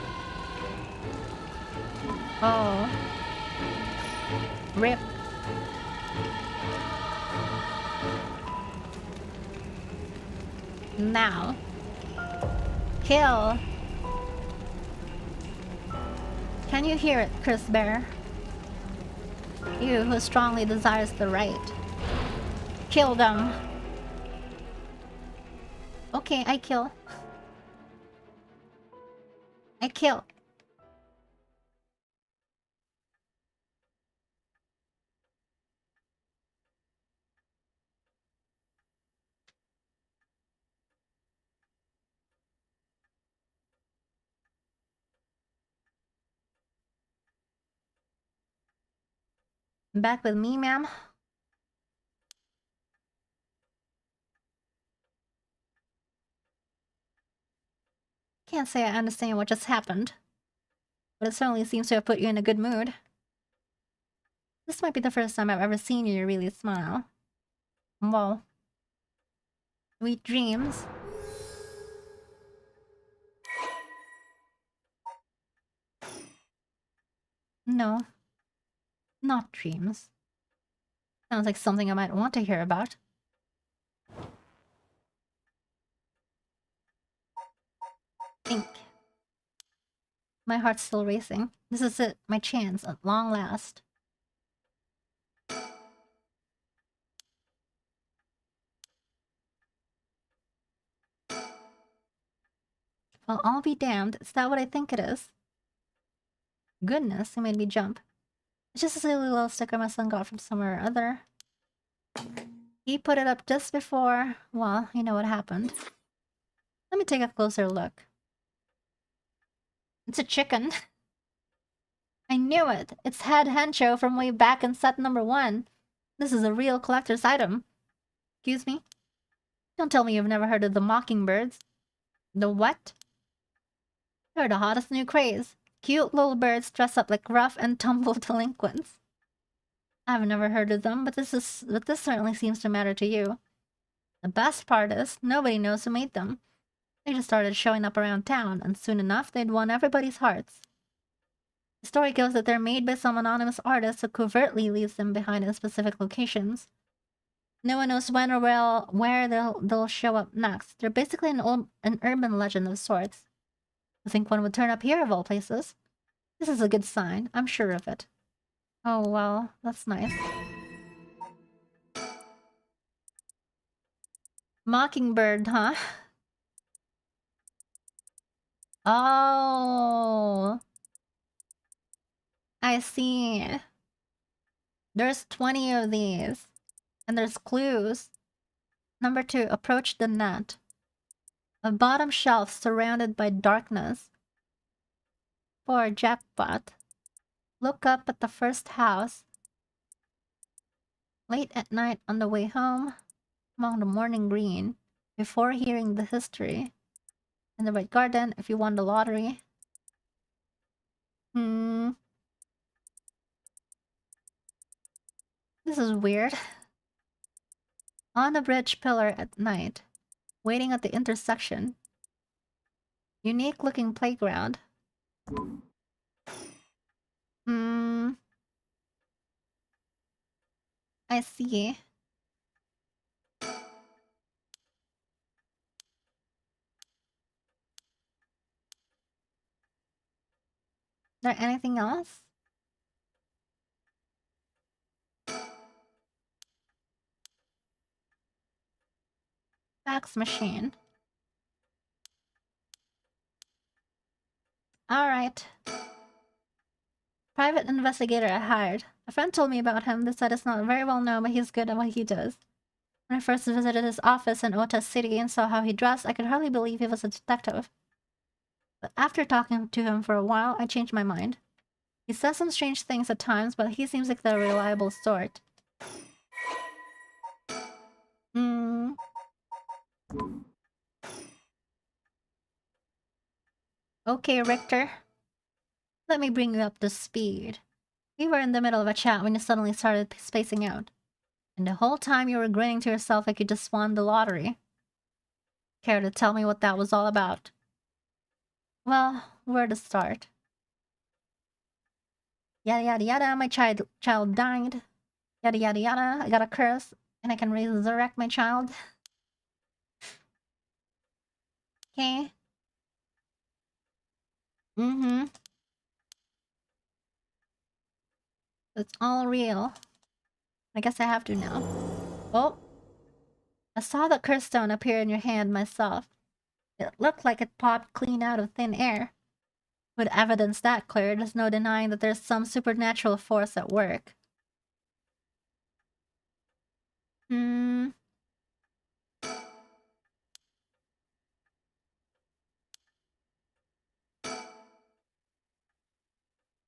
Oh. Rip. Now. Kill. Can you hear it, Chris Bear? You who strongly desires the right. Kill them. Okay, I kill. I kill. Back with me, ma'am? Can't say I understand what just happened, but it certainly seems to have put you in a good mood. This might be the first time I've ever seen you really smile. Well, sweet dreams. No, not dreams. Sounds like something I might want to hear about. Think. My heart's still racing. This is it, my chance at long last. Well, I'll be damned. Is that what I think it is? Goodness, it made me jump. It's just a silly little sticker my son got from somewhere or other. He put it up just before... Well, you know what happened. Let me take a closer look. It's a chicken. I knew it! It's Head Hencho from way back in set number 1. This is a real collector's item. Excuse me? Don't tell me you've never heard of the Mockingbirds. The what? They're the hottest new craze. Cute little birds dress up like rough and tumble delinquents. I've never heard of them, but this certainly seems to matter to you. The best part is, nobody knows who made them. They just started showing up around town, and soon enough they'd won everybody's hearts. The story goes that they're made by some anonymous artist who covertly leaves them behind in specific locations. No one knows when or where they'll show up next. They're basically an urban legend of sorts. I think one would turn up here of all places. This is a good sign, I'm sure of it. Oh well, that's nice. Mockingbird, huh? Oh, I see. There's 20 of these. And there's clues. Number 2, approach the net. A bottom shelf surrounded by darkness. 4, jackpot. Look up at the first house. Late at night on the way home, among the morning green, before hearing the history. In the Red Garden if you won the lottery. This is weird. On a bridge pillar at night. Waiting at the intersection. Unique looking playground. I see. There anything else? Fax machine. Alright. Private investigator I hired. A friend told me about him. They said it's not very well known, but he's good at what he does. When I first visited his office in Ota City and saw how he dressed, I could hardly believe he was a detective. But after talking to him for a while, I changed my mind. He says some strange things at times, but he seems like the reliable sort. Okay, Richter. Let me bring you up to speed. We were in the middle of a chat when you suddenly started spacing out. And the whole time you were grinning to yourself like you just won the lottery. Care to tell me what that was all about? Well, where to start? Yada yada yada, my child died. Yada yada yada, I got a curse, and I can resurrect my child. Okay. It's all real. I guess I have to now. Oh. I saw the curse stone appear in your hand myself. It looked like it popped clean out of thin air. With evidence that clear, there's no denying that there's some supernatural force at work.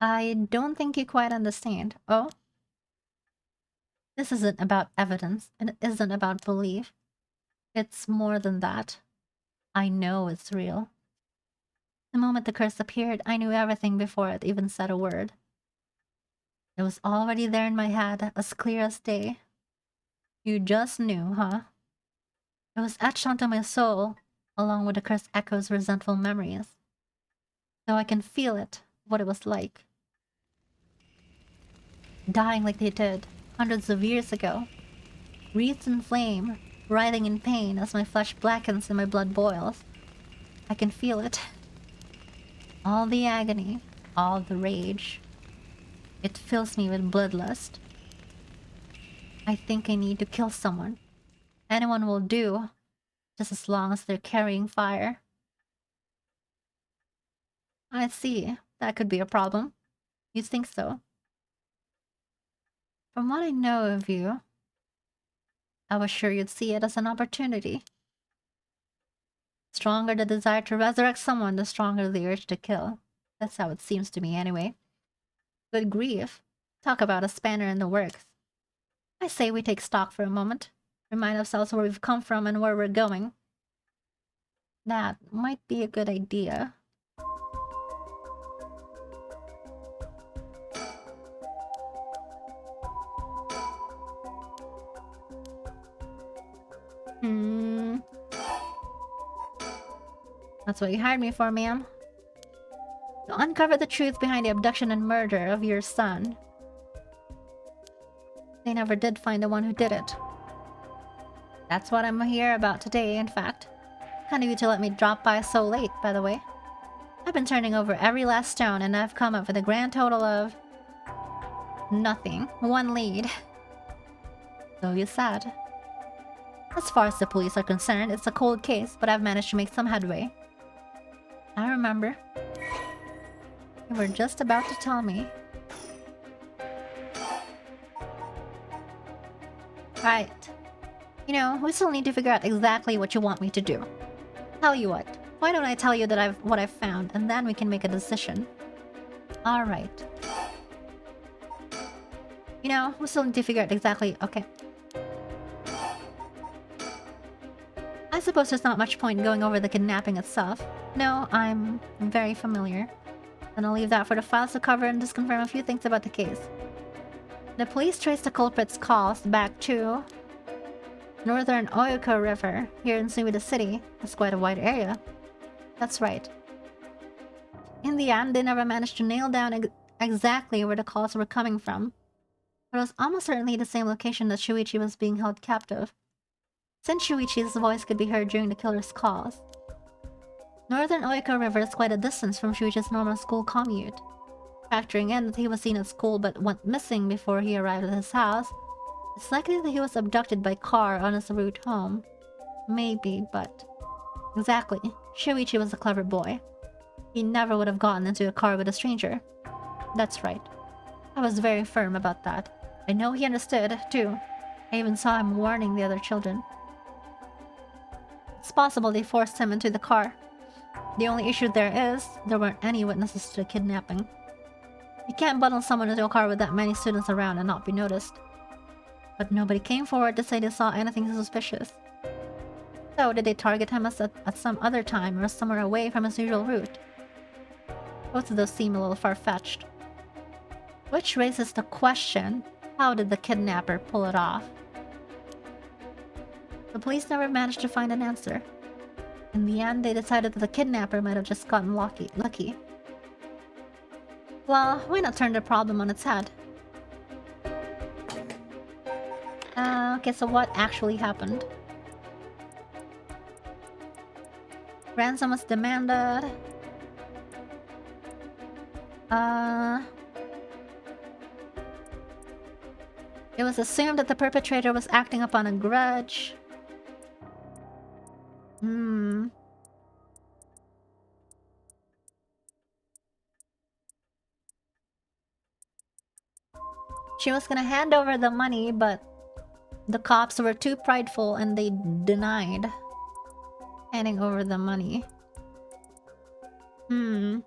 I don't think you quite understand. Oh? This isn't about evidence, and it isn't about belief. It's more than that. I know it's real. The moment the curse appeared, I knew everything before it even said a word. It was already there in my head, as clear as day. You just knew, huh? It was etched onto my soul, along with the curse echoes resentful memories. So I can feel it, what it was like. Dying like they did, hundreds of years ago. Wreathed in flame, writhing in pain as my flesh blackens and my blood boils. I can feel it. All the agony, all the rage. It fills me with bloodlust. I think I need to kill someone. Anyone will do, just as long as they're carrying fire. I see. That could be a problem. You think so? From what I know of you, I was sure you'd see it as an opportunity. Stronger the desire to resurrect someone, the stronger the urge to kill. That's how it seems to me anyway. Good grief. Talk about a spanner in the works. I say we take stock for a moment. Remind ourselves where we've come from and where we're going. That might be a good idea. That's what you hired me for, ma'am. To uncover the truth behind the abduction and murder of your son. They never did find the one who did it. That's what I'm here about today, in fact. Kind of you to let me drop by so late, by the way. I've been turning over every last stone and I've come up with a grand total of... nothing. One lead. So you said. As far as the police are concerned, it's a cold case, but I've managed to make some headway. I remember. You were just about to tell me. Right. You know, we still need to figure out exactly what you want me to do. Tell you what. Why don't I tell you that what I've found, and then we can make a decision. Alright. You know, we still need to figure out exactly... Okay. I suppose there's not much point in going over the kidnapping itself. No, I'm very familiar. And I'll leave that for the files to cover and just confirm a few things about the case. The police traced the culprit's calls back to... Northern Oyuka River, here in Sumida City. That's quite a wide area. That's right. In the end, they never managed to nail down exactly where the calls were coming from. But it was almost certainly the same location that Shuichi was being held captive. Since Shuichi's voice could be heard during the killer's calls. Northern Oyuka River is quite a distance from Shuichi's normal school commute. Factoring in that he was seen at school but went missing before he arrived at his house, it's likely that he was abducted by car on his route home. Maybe, but... Exactly. Shuichi was a clever boy. He never would have gotten into a car with a stranger. That's right. I was very firm about that. I know he understood, too. I even saw him warning the other children. It's possible they forced him into the car. The only issue there is, there weren't any witnesses to the kidnapping. You can't bundle someone into a car with that many students around and not be noticed. But nobody came forward to say they saw anything suspicious. So, did they target him at some other time or somewhere away from his usual route? Both of those seem a little far-fetched. Which raises the question, how did the kidnapper pull it off? The police never managed to find an answer. In the end, they decided that the kidnapper might have just gotten lucky. Well, why not turn the problem on its head? Okay, so what actually happened? Ransom was demanded. It was assumed that the perpetrator was acting upon a grudge. She was gonna hand over the money, but the cops were too prideful and they denied handing over the money. The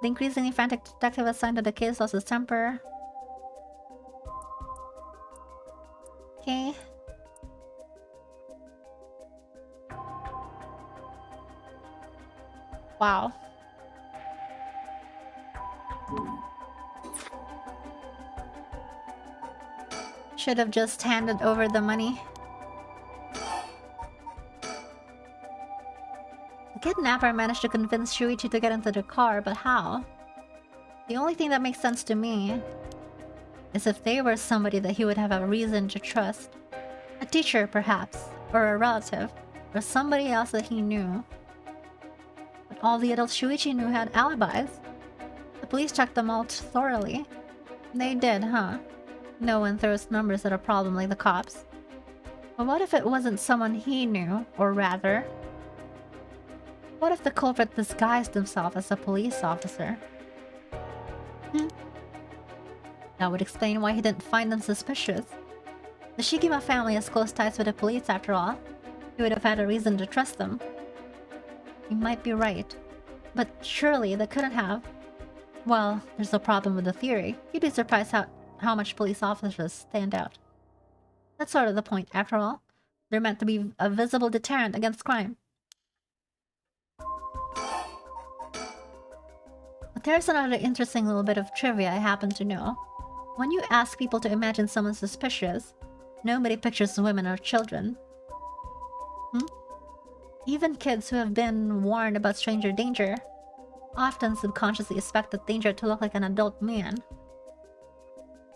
increasingly frantic detective assigned to the case lost his temper. Okay. Wow. Should have just handed over the money. The kidnapper managed to convince Shuichi to get into the car, but how? The only thing that makes sense to me is if they were somebody that he would have a reason to trust. A teacher, perhaps, or a relative, or somebody else that he knew. But all the adults Shuichi knew had alibis. The police checked them all thoroughly. They did, huh? No one throws numbers at a problem like the cops. But what if it wasn't someone he knew, or rather... What if the culprit disguised himself as a police officer? That would explain why he didn't find them suspicious. The Shigima family has close ties with the police after all. He would have had a reason to trust them. You might be right. But surely they couldn't have. Well, there's no problem with the theory. You'd be surprised how much police officers stand out. That's sort of the point, after all. They're meant to be a visible deterrent against crime. But there's another interesting little bit of trivia I happen to know. When you ask people to imagine someone suspicious, nobody pictures women or children. Even kids who have been warned about stranger danger often subconsciously expect the danger to look like an adult man.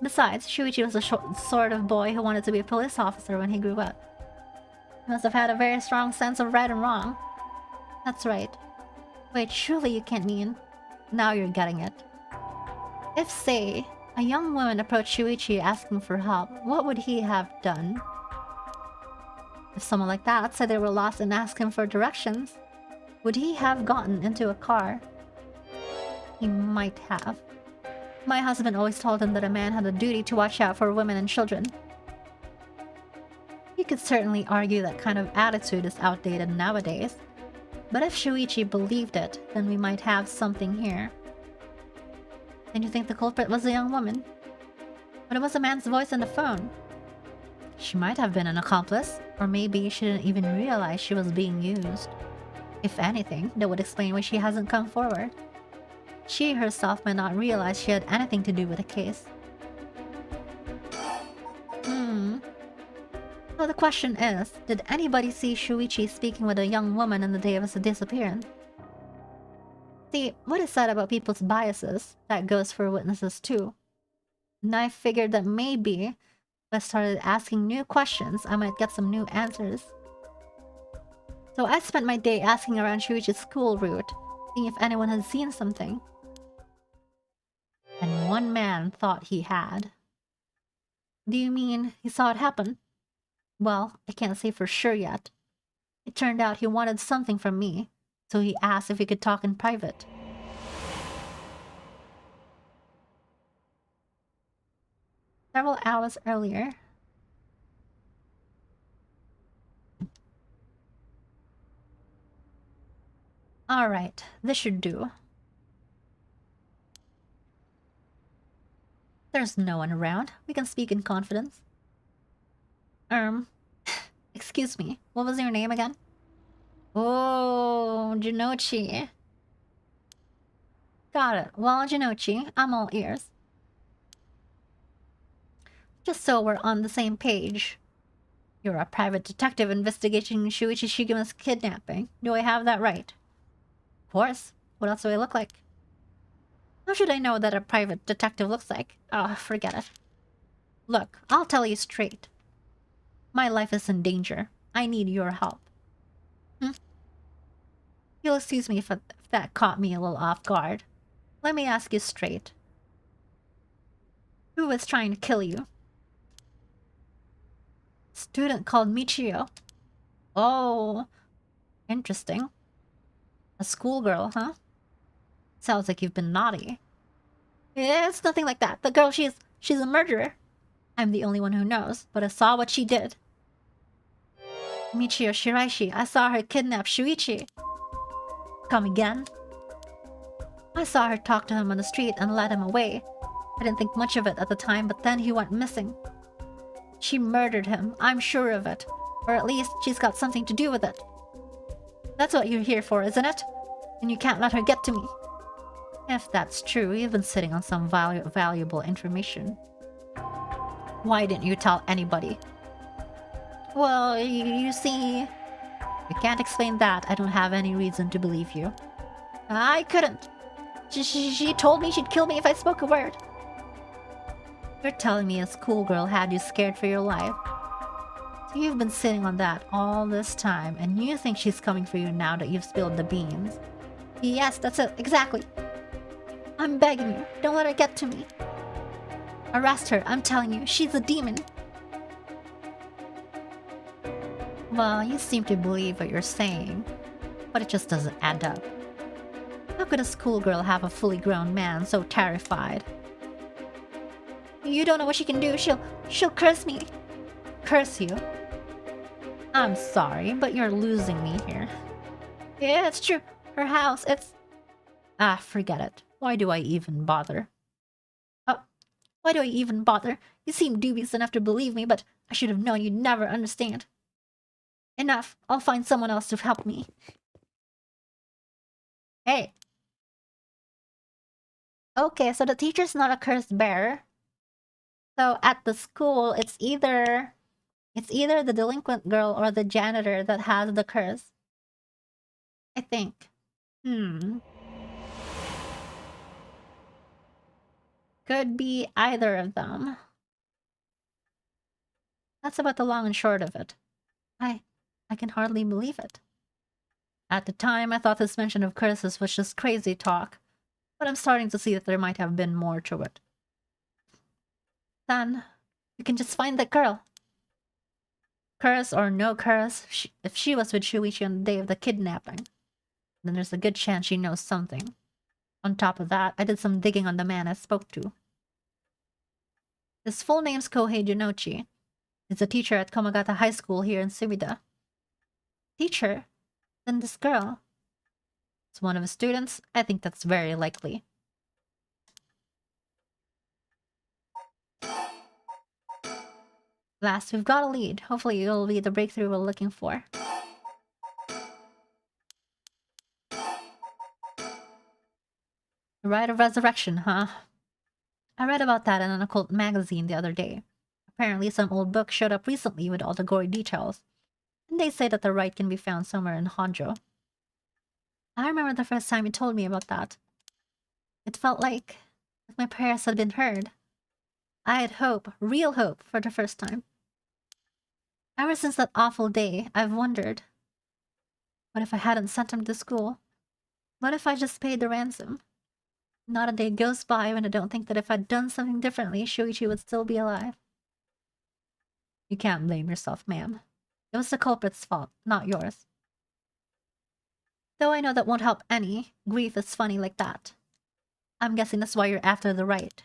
Besides, Shuichi was a sort of boy who wanted to be a police officer when he grew up. He must have had a very strong sense of right and wrong. That's right. Wait, surely you can't mean... Now you're getting it. If, say, a young woman approached Shuichi asking for help, what would he have done? If someone like that said they were lost and asked him for directions, would he have gotten into a car? He might have. My husband always told him that a man had a duty to watch out for women and children. You could certainly argue that kind of attitude is outdated nowadays. But if Shuichi believed it, then we might have something here. And you think the culprit was a young woman? But it was a man's voice on the phone. She might have been an accomplice, or maybe she didn't even realize she was being used. If anything, that would explain why she hasn't come forward. She herself might not realize she had anything to do with the case. So the question is, did anybody see Shuichi speaking with a young woman on the day of his disappearance? See, what is said about people's biases, that goes for witnesses too. And I figured that maybe if I started asking new questions, I might get some new answers. So I spent my day asking around Shuichi's school route, seeing if anyone had seen something. And one man thought he had. Do you mean he saw it happen? Well, I can't say for sure yet. It turned out he wanted something from me, so he asked if he could talk in private. Several hours earlier. Alright, this should do. There's no one around. We can speak in confidence. Excuse me. What was your name again? Oh, Jinochi. Got it. Well, Jinochi, I'm all ears. Just so we're on the same page. You're a private detective investigating Shuichi Shigima's kidnapping. Do I have that right? Of course. What else do I look like? How should I know that a private detective looks like? Oh, forget it. Look, I'll tell you straight. My life is in danger. I need your help. You'll excuse me if that caught me a little off guard. Let me ask you straight. Who was trying to kill you? Student called Michio. Oh, interesting. A schoolgirl, huh? Sounds like you've been naughty. It's nothing like that. The girl, she's a murderer. I'm the only one who knows, but I saw what she did. Michio Shiraishi, I saw her kidnap Shuichi. Come again? I saw her talk to him on the street and let him away. I didn't think much of it at the time, but then he went missing. She murdered him. I'm sure of it. Or at least she's got something to do with it. That's what you're here for, isn't it? And you can't let her get to me. If that's true, you've been sitting on some valuable information. Why didn't you tell anybody? Well, you see... You can't explain that. I don't have any reason to believe you. I couldn't. She told me she'd kill me if I spoke a word. You're telling me a schoolgirl had you scared for your life. So you've been sitting on that all this time, and you think she's coming for you now that you've spilled the beans. Yes, that's it. Exactly. I'm begging you, don't let her get to me. Arrest her, I'm telling you, she's a demon. Well, you seem to believe what you're saying, but it just doesn't add up. How could a schoolgirl have a fully grown man so terrified? You don't know what she can do. She'll curse me. Curse you? I'm sorry, but you're losing me here. Yeah, it's true. Her house, it's... Ah, forget it. Why do I even bother? Oh, why do I even bother? You seem dubious enough to believe me, but I should have known you'd never understand. Enough. I'll find someone else to help me. Hey. Okay, so the teacher's not a curse bearer. So at the school, it's either the delinquent girl or the janitor that has the curse. I think. Could be either of them. That's about the long and short of it. I can hardly believe it. At the time, I thought this mention of curses was just crazy talk, but I'm starting to see that there might have been more to it. Then, we can just find that girl. Curse or no curse, if she was with Shuichi on the day of the kidnapping, then there's a good chance she knows something. On top of that, I did some digging on the man I spoke to. His full name's Kohei Junochi. He's a teacher at Komagata High School here in Sumida. Teacher? Then this girl. It's one of his students. I think that's very likely. Last, we've got a lead. Hopefully it'll be the breakthrough we're looking for. The Rite of Resurrection, huh? I read about that in an occult magazine the other day. Apparently some old book showed up recently with all the gory details. And they say that the rite can be found somewhere in Honjo. I remember the first time you told me about that. It felt like my prayers had been heard. I had hope, real hope, for the first time. Ever since that awful day, I've wondered. What if I hadn't sent him to school? What if I just paid the ransom? Not a day goes by when I don't think that if I'd done something differently, Shuichi would still be alive. You can't blame yourself, ma'am. It was the culprit's fault, not yours. Though I know that won't help any, grief is funny like that. I'm guessing that's why you're after the rite.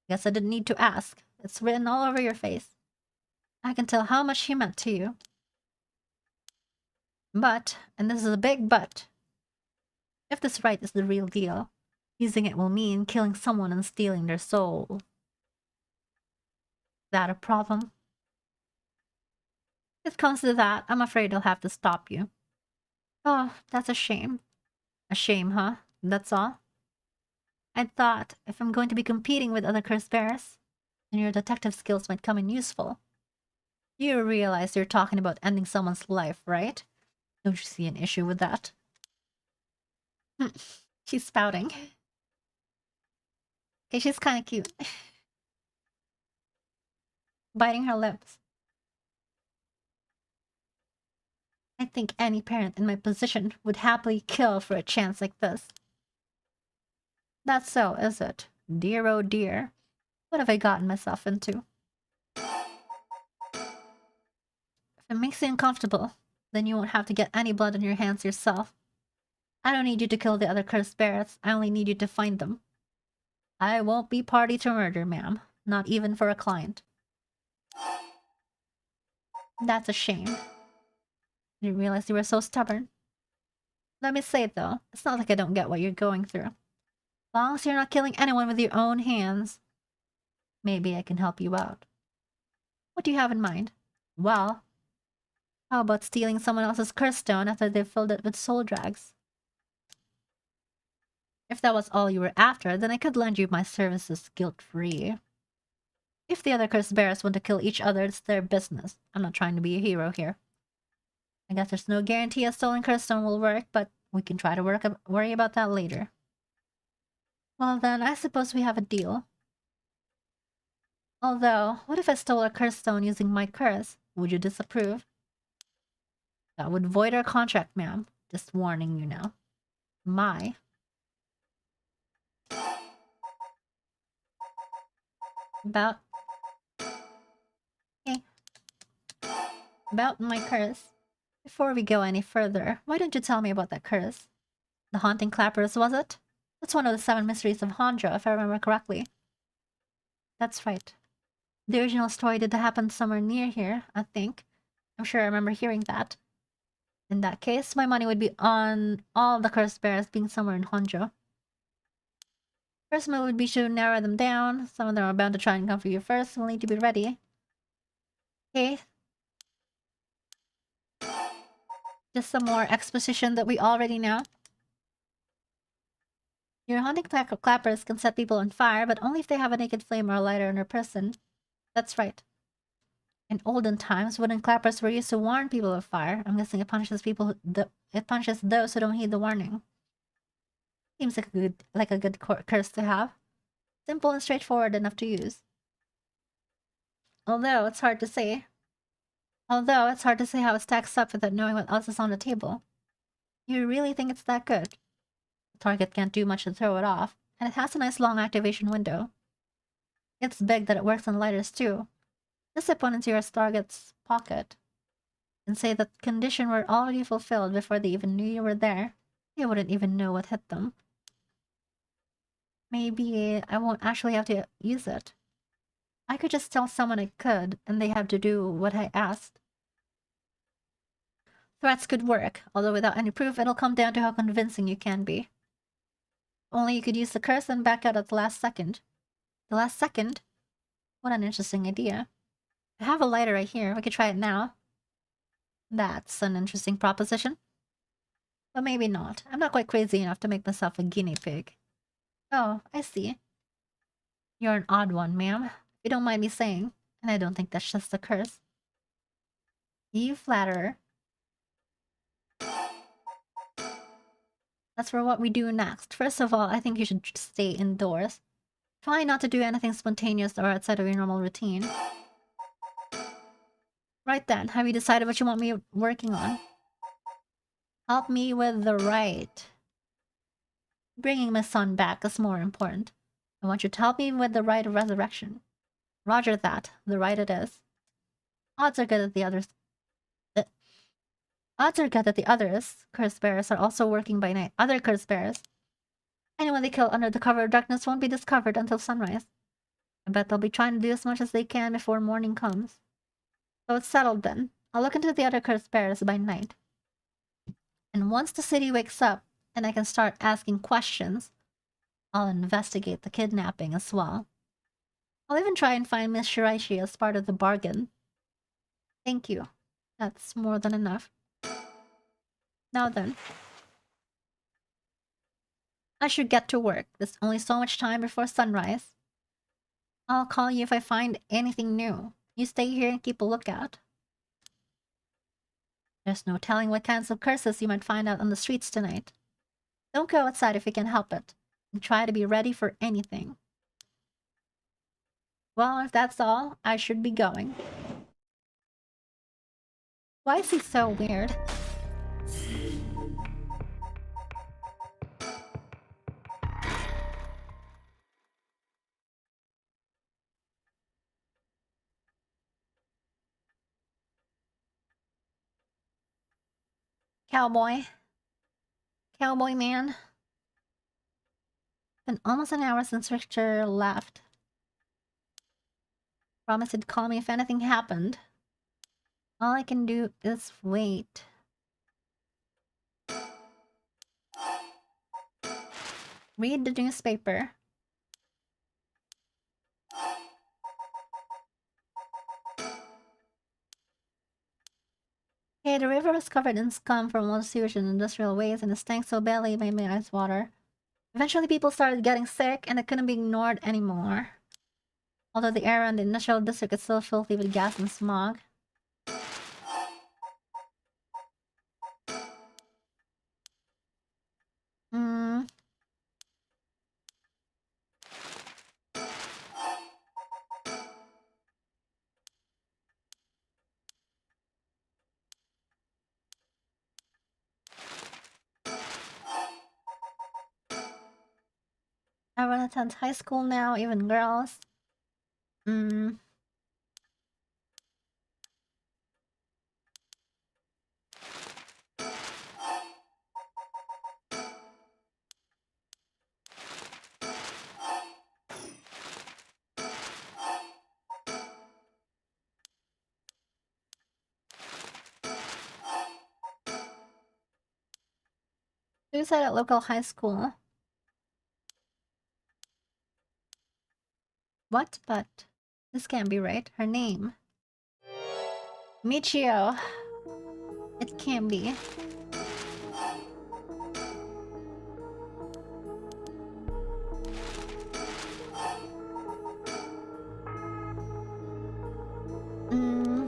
Guess I didn't need to ask. It's written all over your face. I can tell how much he meant to you. But, and this is a big but, if this rite is the real deal, using it will mean killing someone and stealing their soul. Is that a problem? If it comes to that, I'm afraid I'll have to stop you. Oh, that's a shame. A shame, huh? That's all? I thought, if I'm going to be competing with other curse bearers, then your detective skills might come in useful. You realize you're talking about ending someone's life, right? Don't you see an issue with that? She's spouting. Okay, she's kind of cute. Biting her lips. I think any parent in my position would happily kill for a chance like this. That's so, is it? Dear oh dear. What have I gotten myself into? If it makes you uncomfortable, then you won't have to get any blood on your hands yourself. I don't need you to kill the other cursed bears. I only need you to find them. I won't be party to murder, ma'am. Not even for a client. That's a shame. I didn't realize you were so stubborn. Let me say it though, it's not like I don't get what you're going through. As long as you're not killing anyone with your own hands. Maybe I can help you out. What do you have in mind? Well, how about stealing someone else's curse stone after they've filled it with soul drags? If that was all you were after, then I could lend you my services guilt-free. If the other curse bearers want to kill each other, it's their business. I'm not trying to be a hero here. I guess there's no guarantee a stolen curse stone will work, but we can try to worry about that later. Well then, I suppose we have a deal. Although, what if I stole a curse stone using my curse? Would you disapprove? That would void our contract, ma'am. Just warning you now. My. About... Okay. About my curse. Before we go any further, why don't you tell me about that curse? The haunting clappers, was it? That's one of the 7 mysteries of Hanja, if I remember correctly. That's right. The original story did happen somewhere near here, I think. I'm sure I remember hearing that. In that case, my money would be on all the curse bearers being somewhere in Honjo. First move would be to narrow them down. Some of them are bound to try and come for you first. We'll need to be ready. Okay. Just some more exposition that we already know. Your haunting clappers can set people on fire, but only if they have a naked flame or a lighter in their person. That's right. In olden times, wooden clappers were used to warn people of fire. I'm guessing it punishes it punishes those who don't heed the warning. Seems like a good curse to have. Simple and straightforward enough to use. Although it's hard to say how it stacks up without knowing what else is on the table. You really think it's that good? The target can't do much to throw it off, and it has a nice long activation window. It's big that it works on lighters too. Just slip one into your target's pocket and say that condition were already fulfilled before they even knew you were there. They wouldn't even know what hit them. Maybe I won't actually have to use it. I could just tell someone I could, and they have to do what I asked. Threats could work, although without any proof, it'll come down to how convincing you can be. Only you could use the curse and back out at the last second. The last second? What an interesting idea. I have a lighter right here. We could try it now. That's an interesting proposition. But maybe not. I'm not quite crazy enough to make myself a guinea pig. Oh, I see. You're an odd one, ma'am. If you don't mind me saying. And I don't think that's just a curse. You flatterer. That's for what we do next. First of all, I think you should stay indoors. Try not to do anything spontaneous or outside of your normal routine. Right then, have you decided what you want me working on? Help me with the rite. Bringing my son back is more important. I want you to help me with the rite of resurrection. Roger that. The rite it is. Odds are good that the others... Odds are good that the others, curse bearers, are also working by night. Other curse bearers. Anyone they kill under the cover of darkness won't be discovered until sunrise. I bet they'll be trying to do as much as they can before morning comes. So it's settled then. I'll look into the other curse bearers by night. And once the city wakes up, and I can start asking questions, I'll investigate the kidnapping as well. I'll even try and find Miss Shiraishi as part of the bargain. Thank you. That's more than enough. Now then. I should get to work. There's only so much time before sunrise. I'll call you if I find anything new. You stay here and keep a lookout. There's no telling what kinds of curses you might find out on the streets tonight. Don't go outside if you can help it. And try to be ready for anything. Well, if that's all, I should be going. Why is he so weird? Cowboy. Cowboy man. Been almost an hour since Richter left. Promised he'd call me if anything happened. All I can do is wait. Read the newspaper. Okay, the river was covered in scum from all sewage and industrial waste, and it stank so badly it made my eyes water. Eventually, people started getting sick, and it couldn't be ignored anymore. Although the air around the industrial district is still filthy with gas and smog. Hmm. Everyone attends high school now, even girls. Hmm. Suicide at local high school. What? But this can't be right. Her name. Michio. It can't be. Hmm.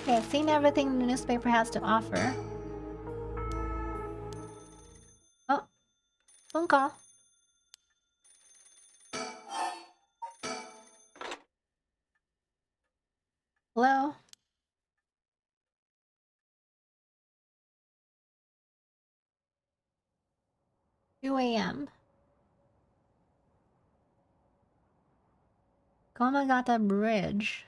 Okay, I've seen everything the newspaper has to offer. Oh, phone call. Hello? 2 a.m. Komagata Bridge.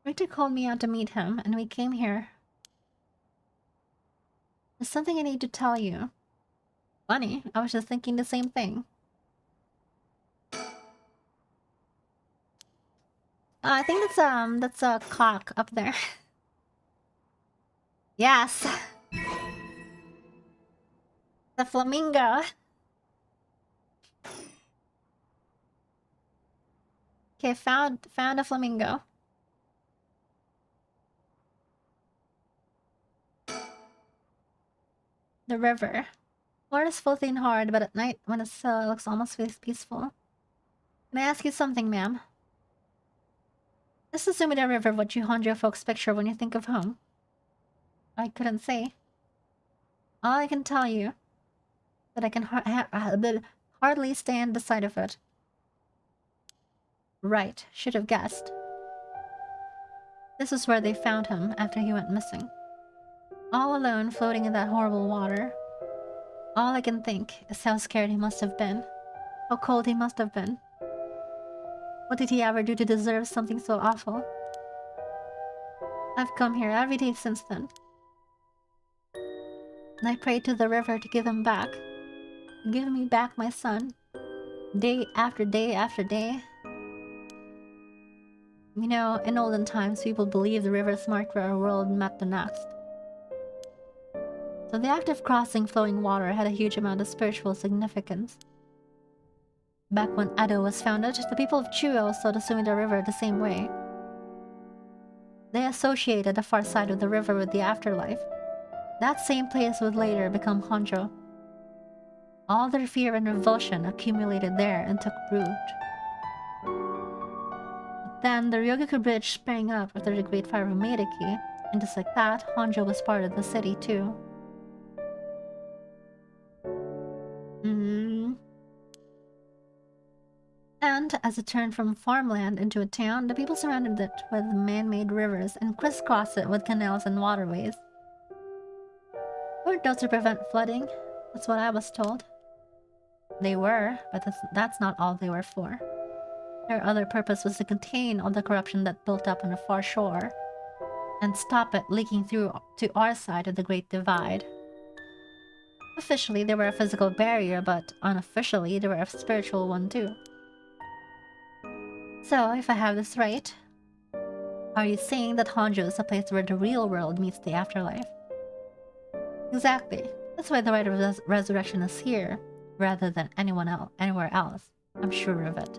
Richter called me out to meet him, and we came here. There's something I need to tell you. Funny, I was just thinking the same thing. I think that's a clock up there. Yes. The flamingo. Okay, found a flamingo. The river. Water is filthy and hard, but at night, when it's it looks almost peaceful. Can I ask you something, ma'am? Just assume the river what you Honjo folks picture when you think of home. I couldn't say. All I can tell you that I can hardly stand the sight of it. Right, should have guessed. This is where they found him after he went missing. All alone, floating in that horrible water. All I can think is how scared he must have been. How cold he must have been. What did he ever do to deserve something so awful? I've come here every day since then. And I prayed to the river to give him back. Give me back my son. Day after day after day. You know, in olden times, people believed the rivers marked where our world met the next. So the act of crossing flowing water had a huge amount of spiritual significance. Back when Edo was founded, the people of Chuo saw the Sumida River the same way. They associated the far side of the river with the afterlife. That same place would later become Honjo. All their fear and revulsion accumulated there and took root. But then the Ryogoku Bridge sprang up after the Great Fire of Meideki, and just like that, Honjo was part of the city too. And as it turned from farmland into a town, the people surrounded it with man-made rivers and crisscrossed it with canals and waterways. Weren't those to prevent flooding? That's what I was told. They were, but that's not all they were for. Their other purpose was to contain all the corruption that built up on the far shore and stop it leaking through to our side of the Great Divide. Officially, they were a physical barrier, but unofficially, they were a spiritual one too. So, if I have this right, are you saying that Honjo is a place where the real world meets the afterlife? Exactly. That's why the right of resurrection is here, rather than anywhere else. I'm sure of it.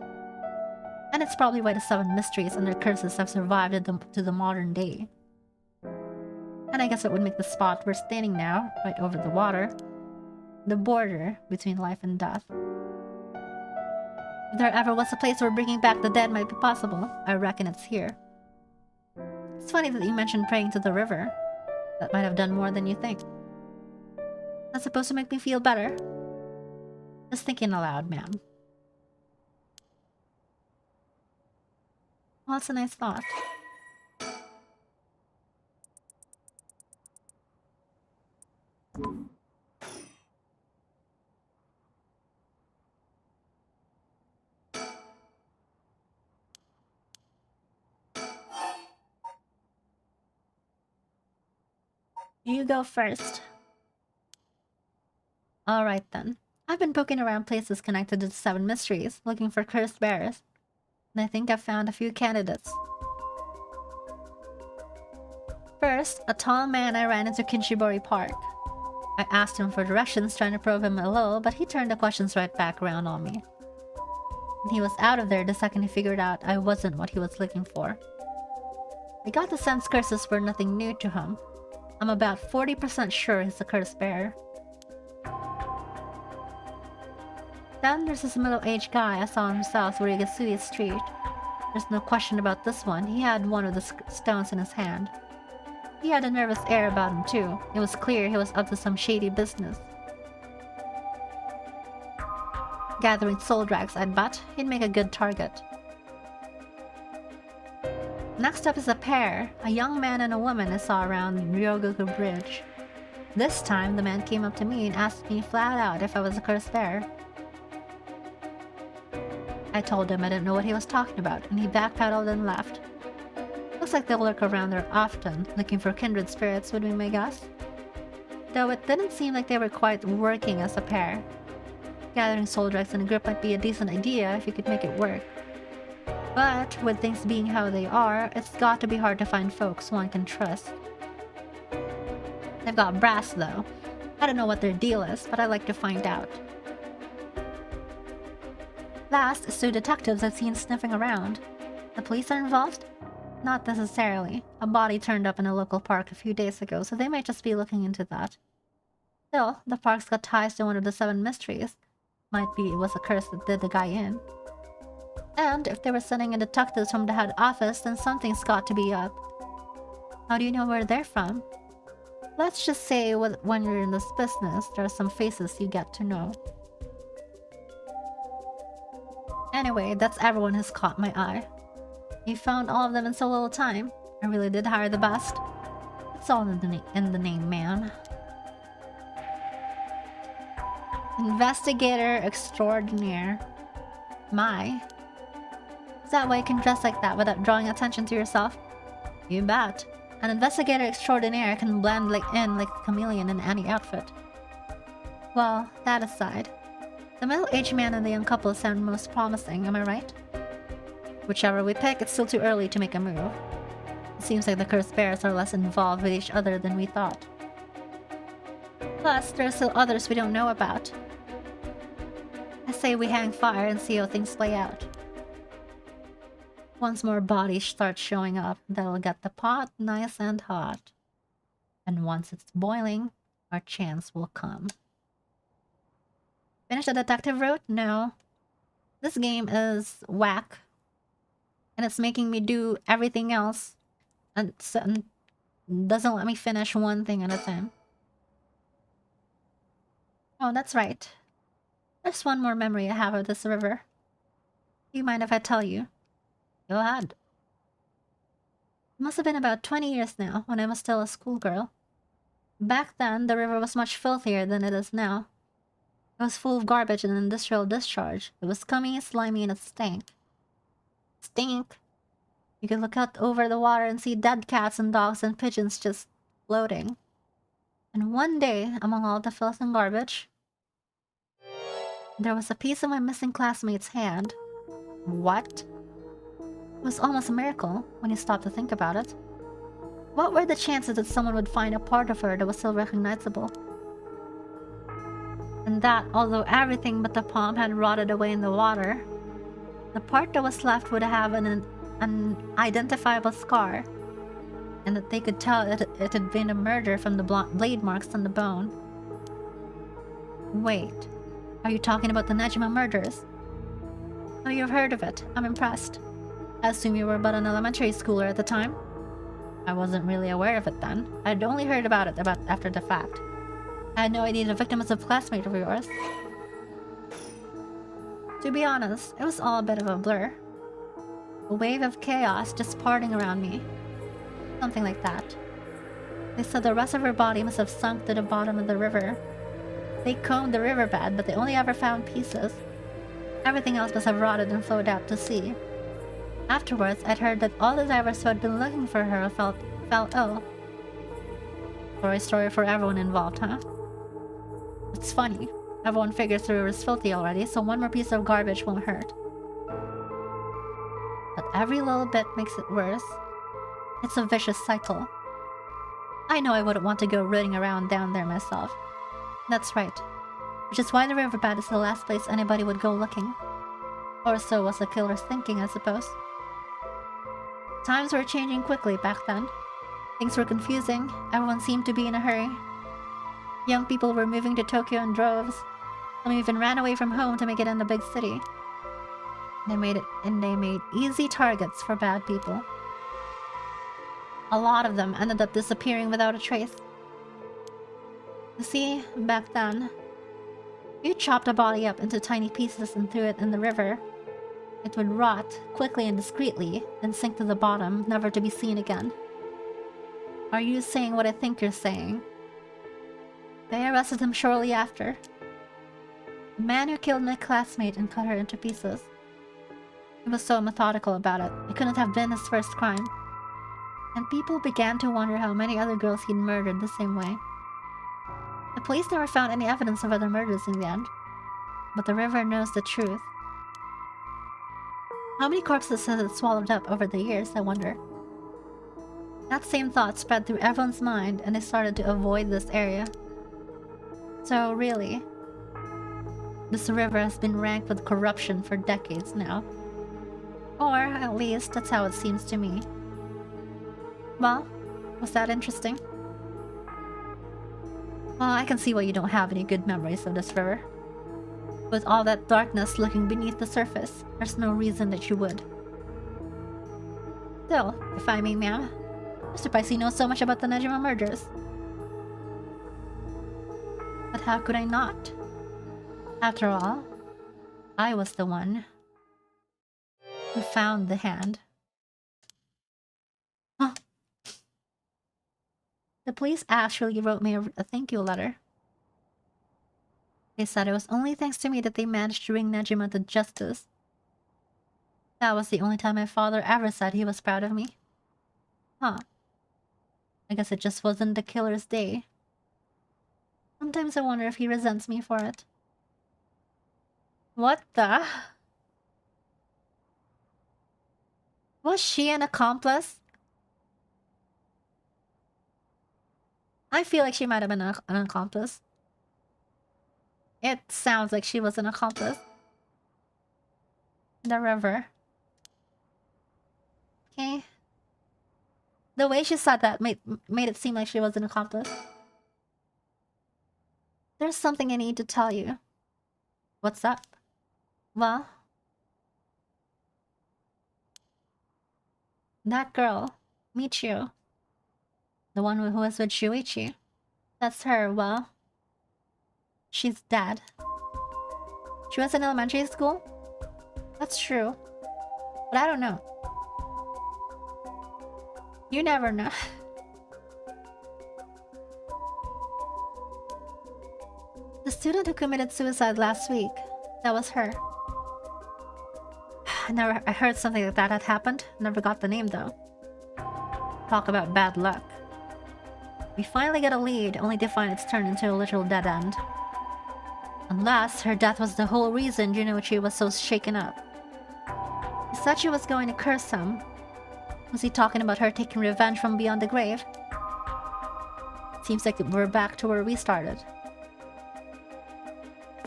And it's probably why the 7 mysteries and their curses have survived to the modern day. And I guess it would make the spot we're standing now, right over the water, the border between life and death. If there ever was a place where bringing back the dead might be possible, I reckon it's here. It's funny that you mentioned praying to the river. That might have done more than you think. That's supposed to make me feel better. Just thinking aloud, ma'am. Well, it's a nice thought. You go first. Alright then. I've been poking around places connected to the 7 mysteries, looking for cursed bears. And I think I've found a few candidates. First, a tall man I ran into Kinshibori Park. I asked him for directions, trying to probe him a little, but he turned the questions right back around on me. And he was out of there the second he figured out I wasn't what he was looking for. I got the sense curses were nothing new to him. I'm about 40% sure he's a cursed bear. Then there's this middle-aged guy I saw on South Urigasui Street. There's no question about this one, he had one of the stones in his hand. He had a nervous air about him too. It was clear he was up to some shady business. Gathering soul drags, I'd bet. He'd make a good target. Next up is a pair, a young man and a woman I saw around Ryogoku Bridge. This time, the man came up to me and asked me flat out if I was a cursed bear. I told him I didn't know what he was talking about, and he backpedaled and left. Looks like they lurk around there often, looking for kindred spirits would be my guess. Though it didn't seem like they were quite working as a pair. Gathering soul drags in a group might be a decent idea if you could make it work. But, with things being how they are, it's got to be hard to find folks one can trust. They've got brass though. I don't know what their deal is, but I'd like to find out. Last is 2 detectives I've seen sniffing around. The police are involved? Not necessarily. A body turned up in a local park a few days ago, so they might just be looking into that. Still, the park's got ties to one of the 7 mysteries. Might be it was a curse that did the guy in. And if they were sending in detectives from the head office, then something's got to be up. How do you know where they're from? Let's just say when you're in this business, there are some faces you get to know. Anyway, that's everyone who's caught my eye. You found all of them in so little time. I really did hire the best. It's all in the name, man. Investigator extraordinaire. My. Is that why you can dress like that without drawing attention to yourself? You bet. An investigator extraordinaire can blend in like a chameleon in any outfit. Well, that aside, the middle-aged man and the young couple sound most promising, am I right? Whichever we pick, it's still too early to make a move. It seems like the cursed bears are less involved with each other than we thought. Plus, there are still others we don't know about. I say we hang fire and see how things play out. Once more bodies start showing up, that'll get the pot nice and hot. And once it's boiling, our chance will come. Finish the detective route? No. This game is whack. And it's making me do everything else. And doesn't let me finish one thing at a time. Oh, that's right. There's one more memory I have of this river. Do you mind if I tell you? Go ahead. It must have been about 20 years now, when I was still a schoolgirl. Back then, the river was much filthier than it is now. It was full of garbage and industrial discharge. It was scummy, slimy, and it stank. Stink! You could look out over the water and see dead cats and dogs and pigeons just floating. And one day, among all the filth and garbage, there was a piece of my missing classmate's hand. What? It was almost a miracle when you stop to think about it. What were the chances that someone would find a part of her that was still recognizable? And that, although everything but the palm had rotted away in the water, the part that was left would have an identifiable scar, and that they could tell it had been a murder from the blade marks on the bone. Wait, are you talking about the Nejima murders? Oh, you've heard of it. I'm impressed. I assume you were but an elementary schooler at the time? I wasn't really aware of it then. I'd only heard about it after the fact. I had no idea the victim was a classmate of yours. To be honest, it was all a bit of a blur. A wave of chaos just parting around me. Something like that. They said the rest of her body must have sunk to the bottom of the river. They combed the riverbed, but they only ever found pieces. Everything else must have rotted and flowed out to sea. Afterwards, I'd heard that all the divers who had been looking for her fell ill. Sorry story for everyone involved, huh? It's funny. Everyone figures the river's filthy already, so one more piece of garbage won't hurt. But every little bit makes it worse. It's a vicious cycle. I know I wouldn't want to go rooting around down there myself. That's right. Which is why the riverbed is the last place anybody would go looking. Or so was the killer's thinking, I suppose. Times were changing quickly back then. Things were confusing, everyone seemed to be in a hurry. Young people were moving to Tokyo in droves. Some even ran away from home to make it in the big city. They made easy targets for bad people. A lot of them ended up disappearing without a trace. You see, back then, if you chopped a body up into tiny pieces and threw it in the river, it would rot quickly and discreetly, then sink to the bottom, never to be seen again. Are you saying what I think you're saying? They arrested him shortly after. The man who killed my classmate and cut her into pieces. He was so methodical about it. It couldn't have been his first crime. And people began to wonder how many other girls he'd murdered the same way. The police never found any evidence of other murders in the end. But the river knows the truth. How many corpses has it swallowed up over the years, I wonder? That same thought spread through everyone's mind and they started to avoid this area. So really, this river has been ranked with corruption for decades now. Or at least that's how it seems to me. Well, was that interesting? Well, I can see why you don't have any good memories of this river. With all that darkness looking beneath the surface, there's no reason that you would. Still, if I may, ma'am, I'm surprised you know so much about the Nejima murders. But how could I not? After all, I was the one who found the hand. Huh. The police actually wrote me a thank you letter. They said it was only thanks to me that they managed to bring Nejima to justice. That was the only time my father ever said he was proud of me. Huh. I guess it just wasn't the killer's day. Sometimes I wonder if he resents me for it. What the? Was she an accomplice? I feel like she might have been an accomplice. It sounds like she was an accomplice. The river. Okay. The way she said that made it seem like she was an accomplice. There's something I need to tell you. What's up? Well, that girl, Michio, the one who was with Shuichi, that's her. Well, she's dead. She was in elementary school? That's true. But I don't know. You never know. The student who committed suicide last week, that was her. I heard something like that had happened. Never got the name though. Talk about bad luck. We finally get a lead, only to find it's turned into a literal dead end. Unless her death was the whole reason Junichi was so shaken up. He said she was going to curse him. Was he talking about her taking revenge from beyond the grave? Seems like we're back to where we started.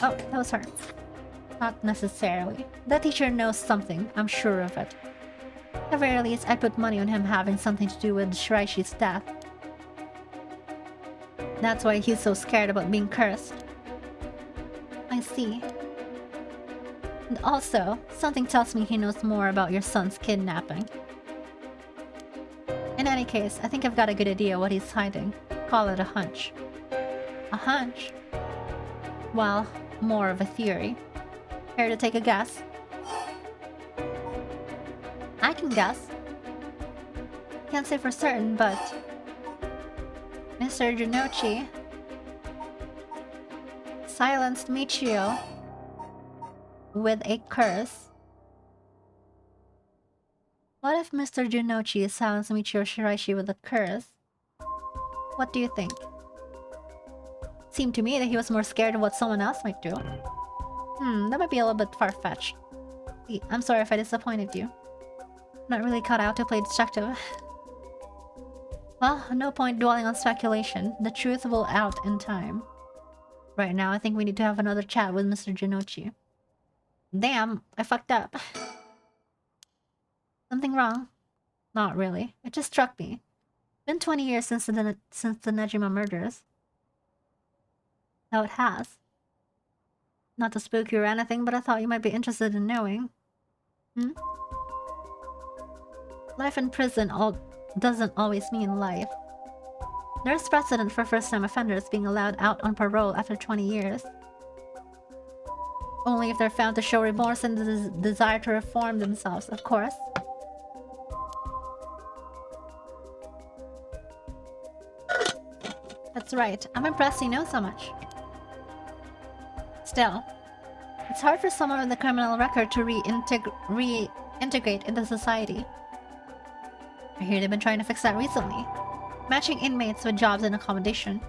Oh, that was her. Not necessarily. The teacher knows something, I'm sure of it. At the very least, I put money on him having something to do with Shiraishi's death. That's why he's so scared about being cursed. I see. And also, something tells me he knows more about your son's kidnapping. In any case, I think I've got a good idea what he's hiding. Call it a hunch. A hunch? Well, more of a theory. Care to take a guess? I can guess. Can't say for certain, but... Mr. Junichi silenced Michio with a curse. What if Mr. Junichi silenced Michio Shiraishi with a curse? What do you think? Seemed to me that he was more scared of what someone else might do. That might be a little bit far-fetched. I'm sorry if I disappointed you. I'm not really cut out to play detective. Well, no point dwelling on speculation. The truth will out in time. Right now, I think we need to have another chat with Mr. Junichi. Damn, I fucked up. Something wrong? Not really. It just struck me. Been 20 years since the Nejima murders. Now it has. Not to spook you or anything, but I thought you might be interested in knowing. Life in prison doesn't always mean life. There's precedent for first-time offenders being allowed out on parole after 20 years. Only if they're found to show remorse and the desire to reform themselves, of course. That's right. I'm impressed you know so much. Still, it's hard for someone with a criminal record to reintegrate into society. I hear they've been trying to fix that recently. Matching inmates with jobs and accommodation.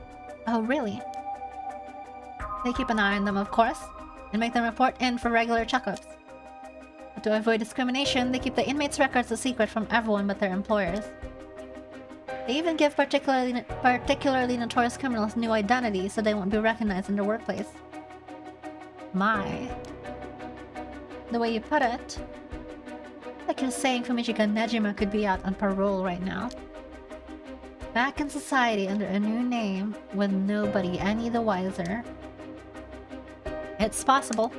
Oh, really? They keep an eye on them, of course, and make them report in for regular checkups. But to avoid discrimination, they keep the inmates' records a secret from everyone but their employers. They even give particularly notorious criminals new identities so they won't be recognized in the workplace. My. The way you put it, like you're saying Fumichika Nejima could be out on parole right now. Back in society under a new name, with nobody any the wiser. It's possible.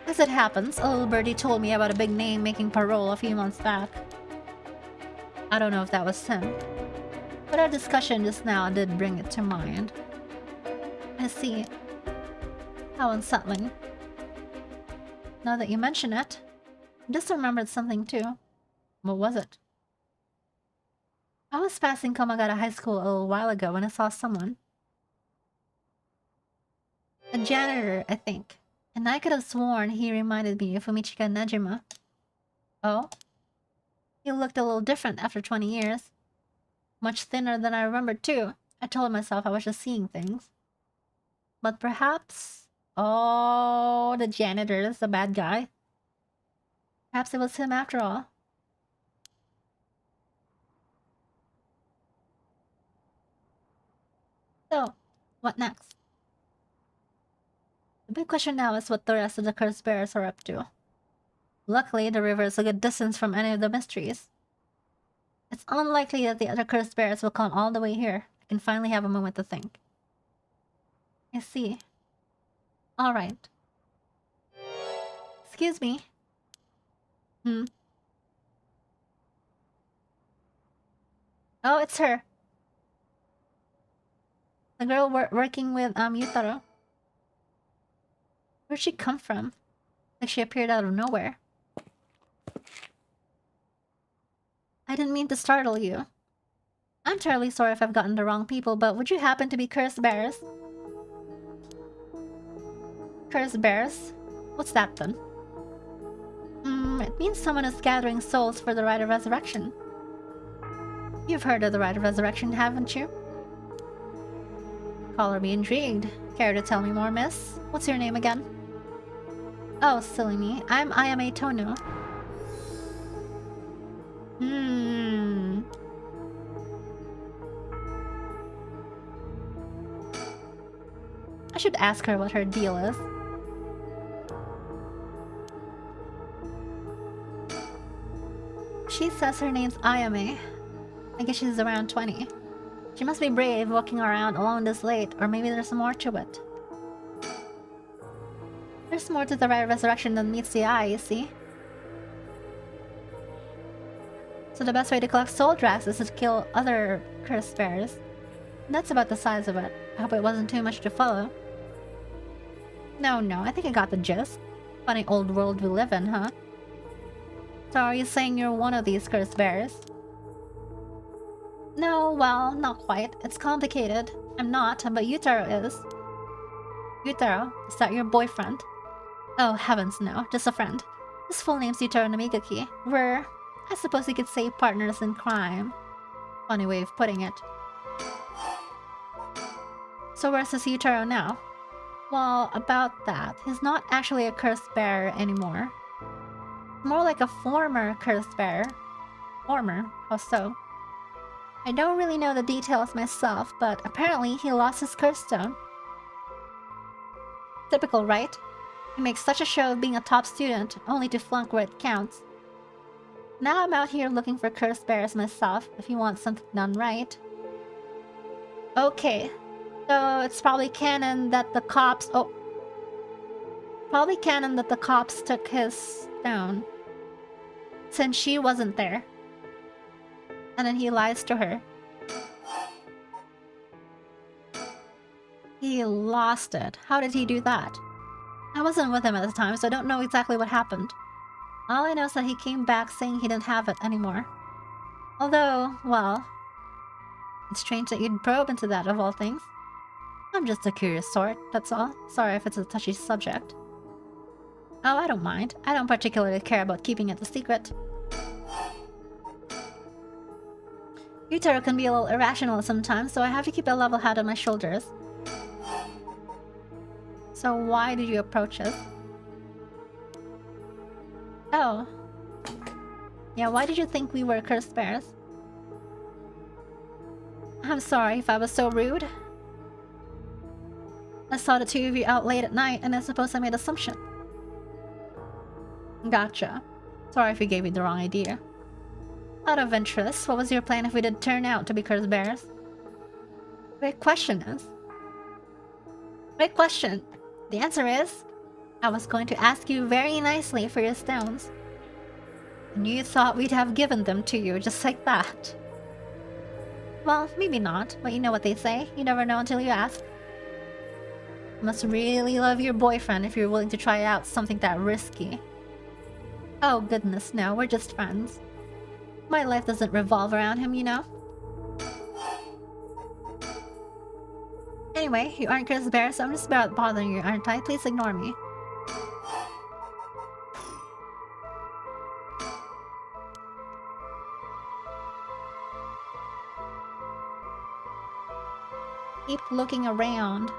As it happens, a little birdie told me about a big name making parole a few months back. I don't know if that was him, but our discussion just now did bring it to mind. I see. How unsettling. Now that you mention it, I just remembered something too. What was it? I was passing Komagata High School a little while ago when I saw someone. A janitor, I think. And I could have sworn he reminded me of Fumichika Nejima. Oh? He looked a little different after 20 years. Much thinner than I remembered too. I told myself I was just seeing things. But perhaps... Oh, the janitor is the bad guy. Perhaps it was him after all. So, what next? The big question now is what the rest of the Curse Bears are up to. Luckily, the river is a good distance from any of the mysteries. It's unlikely that the other Curse Bears will come all the way here. I can finally have a moment to think. I see. Alright. Excuse me. Oh, it's her. The girl working with Yutaro. Where'd she come from? Like she appeared out of nowhere. I didn't mean to startle you. I'm terribly sorry if I've gotten the wrong people, but would you happen to be Curse Bears? Curse Bears? What's that then? It means someone is gathering souls for the Rite of Resurrection. You've heard of the Rite of Resurrection, haven't you? Color me intrigued. Care to tell me more, miss? What's your name again? Oh, silly me. I'm Ayame Tono. I should ask her what her deal is. She says her name's Ayame. I guess she's around 20. She must be brave walking around alone this late, or maybe there's more to it. There's more to the rite of resurrection than meets the eye, you see. So the best way to collect soul drafts is to kill other cursed bears. That's about the size of it. I hope it wasn't too much to follow. No, I think I got the gist. Funny old world we live in, huh? So are you saying you're one of these cursed bears? No, well, not quite. It's complicated. I'm not, but Yutaro is. Yutaro, is that your boyfriend? Oh, heavens no, just a friend. His full name's Yutaro Namigaki. We're, I suppose you could say, partners in crime. Funny way of putting it. So where's this Yutaro now? Well, about that, he's not actually a cursed bear anymore. More like a former cursed bear. Former? How so? I don't really know the details myself, but apparently he lost his curse stone. Typical, right? He makes such a show of being a top student, only to flunk where it counts. Now I'm out here looking for cursed bears myself, if you want something done right. Okay, so it's probably canon that the cops... Oh. Probably canon that the cops took his stone. Since she wasn't there. And then he lies to her. He lost it. How did he do that? I wasn't with him at the time, so I don't know exactly what happened. All I know is that he came back saying he didn't have it anymore. Although, well... It's strange that you'd probe into that, of all things. I'm just a curious sort, that's all. Sorry if it's a touchy subject. Oh, I don't mind. I don't particularly care about keeping it a secret. Yutaro can be a little irrational sometimes, so I have to keep a level head on my shoulders. So why did you approach us? Oh. Yeah, why did you think we were cursed bears? I'm sorry if I was so rude. I saw the two of you out late at night, and I suppose I made assumption. Gotcha. Sorry if we gave you the wrong idea. Out of interest, what was your plan if we did turn out to be cursed bears? Great question is... Great question. The answer is... I was going to ask you very nicely for your stones. And you thought we'd have given them to you just like that. Well, maybe not, but you know what they say. You never know until you ask. You must really love your boyfriend if you're willing to try out something that risky. Oh goodness, no, we're just friends. My life doesn't revolve around him, you know? Anyway, you aren't cursed bear, so I'm just about bothering you, aren't I? Please ignore me. Keep looking around.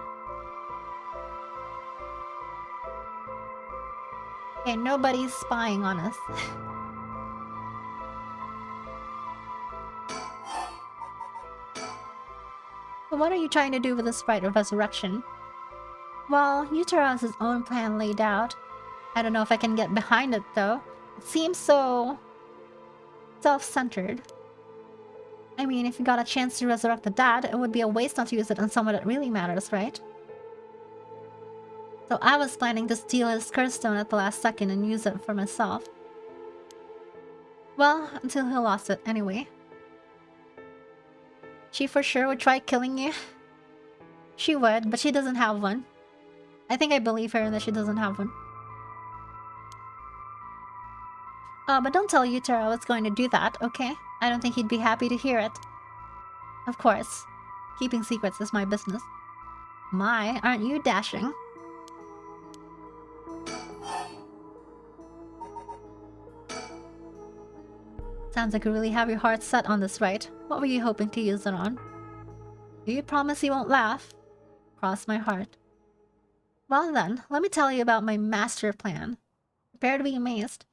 Okay, nobody's spying on us. But what are you trying to do with this rite of resurrection? Well, Yutaro has his own plan laid out. I don't know if I can get behind it though. It seems so... self-centered. I mean, if you got a chance to resurrect the dad, it would be a waste not to use it on someone that really matters, right? So I was planning to steal his curse stone at the last second and use it for myself. Well, until he lost it anyway. She for sure would try killing you. She would, but she doesn't have one. I think I believe her that she doesn't have one. But don't tell Yutaro I was going to do that, okay? I don't think he'd be happy to hear it. Of course. Keeping secrets is my business. My, aren't you dashing? Sounds like you really have your heart set on this, right? What were you hoping to use it on? Do you promise you won't laugh? Cross my heart. Well then, let me tell you about my master plan. Prepare to be amazed.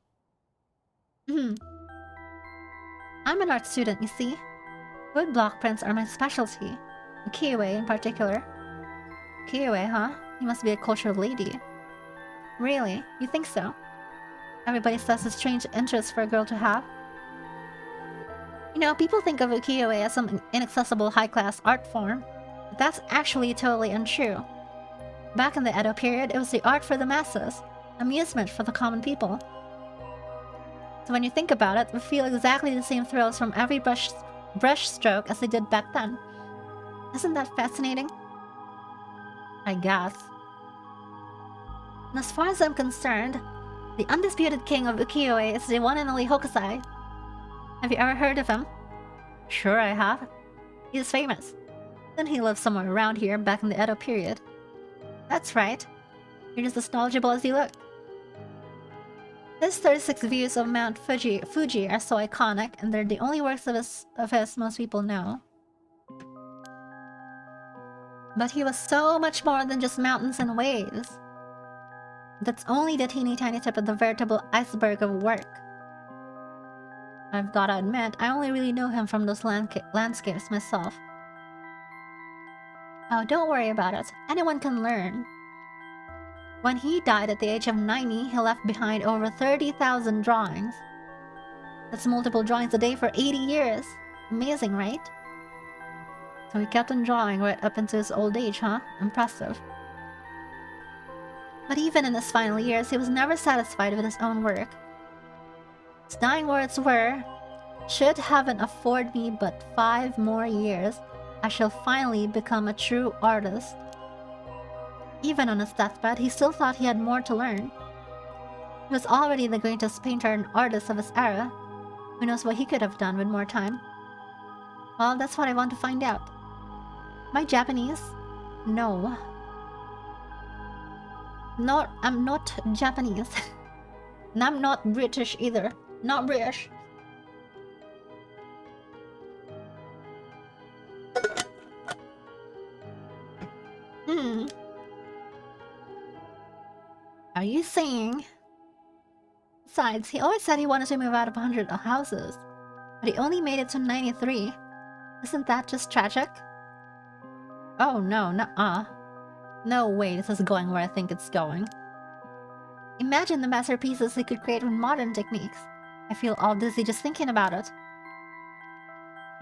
I'm an art student, you see. Wood block prints are my specialty. Kiwi in particular. Kiyue, huh? You must be a cultural lady. Really? You think so? Everybody says it's a strange interest for a girl to have. You know, people think of ukiyo-e as some inaccessible high-class art form, but that's actually totally untrue. Back in the Edo period, it was the art for the masses, amusement for the common people. So when you think about it, we feel exactly the same thrills from every brush stroke as they did back then. Isn't that fascinating? I guess. And as far as I'm concerned, the undisputed king of ukiyo-e is the one and only Hokusai. Have you ever heard of him? Sure I have. He's famous. Then he lived somewhere around here back in the Edo period. That's right. You're just as knowledgeable as you look. His 36 views of Mount Fuji are so iconic, and they're the only works of his most people know. But he was so much more than just mountains and waves. That's only the teeny tiny tip of the veritable iceberg of work. I've gotta admit, I only really know him from those landscapes myself. Oh, don't worry about it. Anyone can learn. When he died at the age of 90, he left behind over 30,000 drawings. That's multiple drawings a day for 80 years. Amazing, right? So he kept on drawing right up into his old age, huh? Impressive. But even in his final years, he was never satisfied with his own work. His dying words were, "Should heaven afford me but 5 more years, I shall finally become a true artist." Even on his deathbed, he still thought he had more to learn. He was already the greatest painter and artist of his era. Who knows what he could have done with more time? Well, that's what I want to find out. Am I Japanese? No. I'm not Japanese. And I'm not British either. Not British. Are you saying? Besides, he always said he wanted to move out of 100 houses, but he only made it to 93. Isn't that just tragic? Oh no, nuh-uh. No way this is going where I think it's going. Imagine the masterpieces he could create with modern techniques. I feel all dizzy just thinking about it.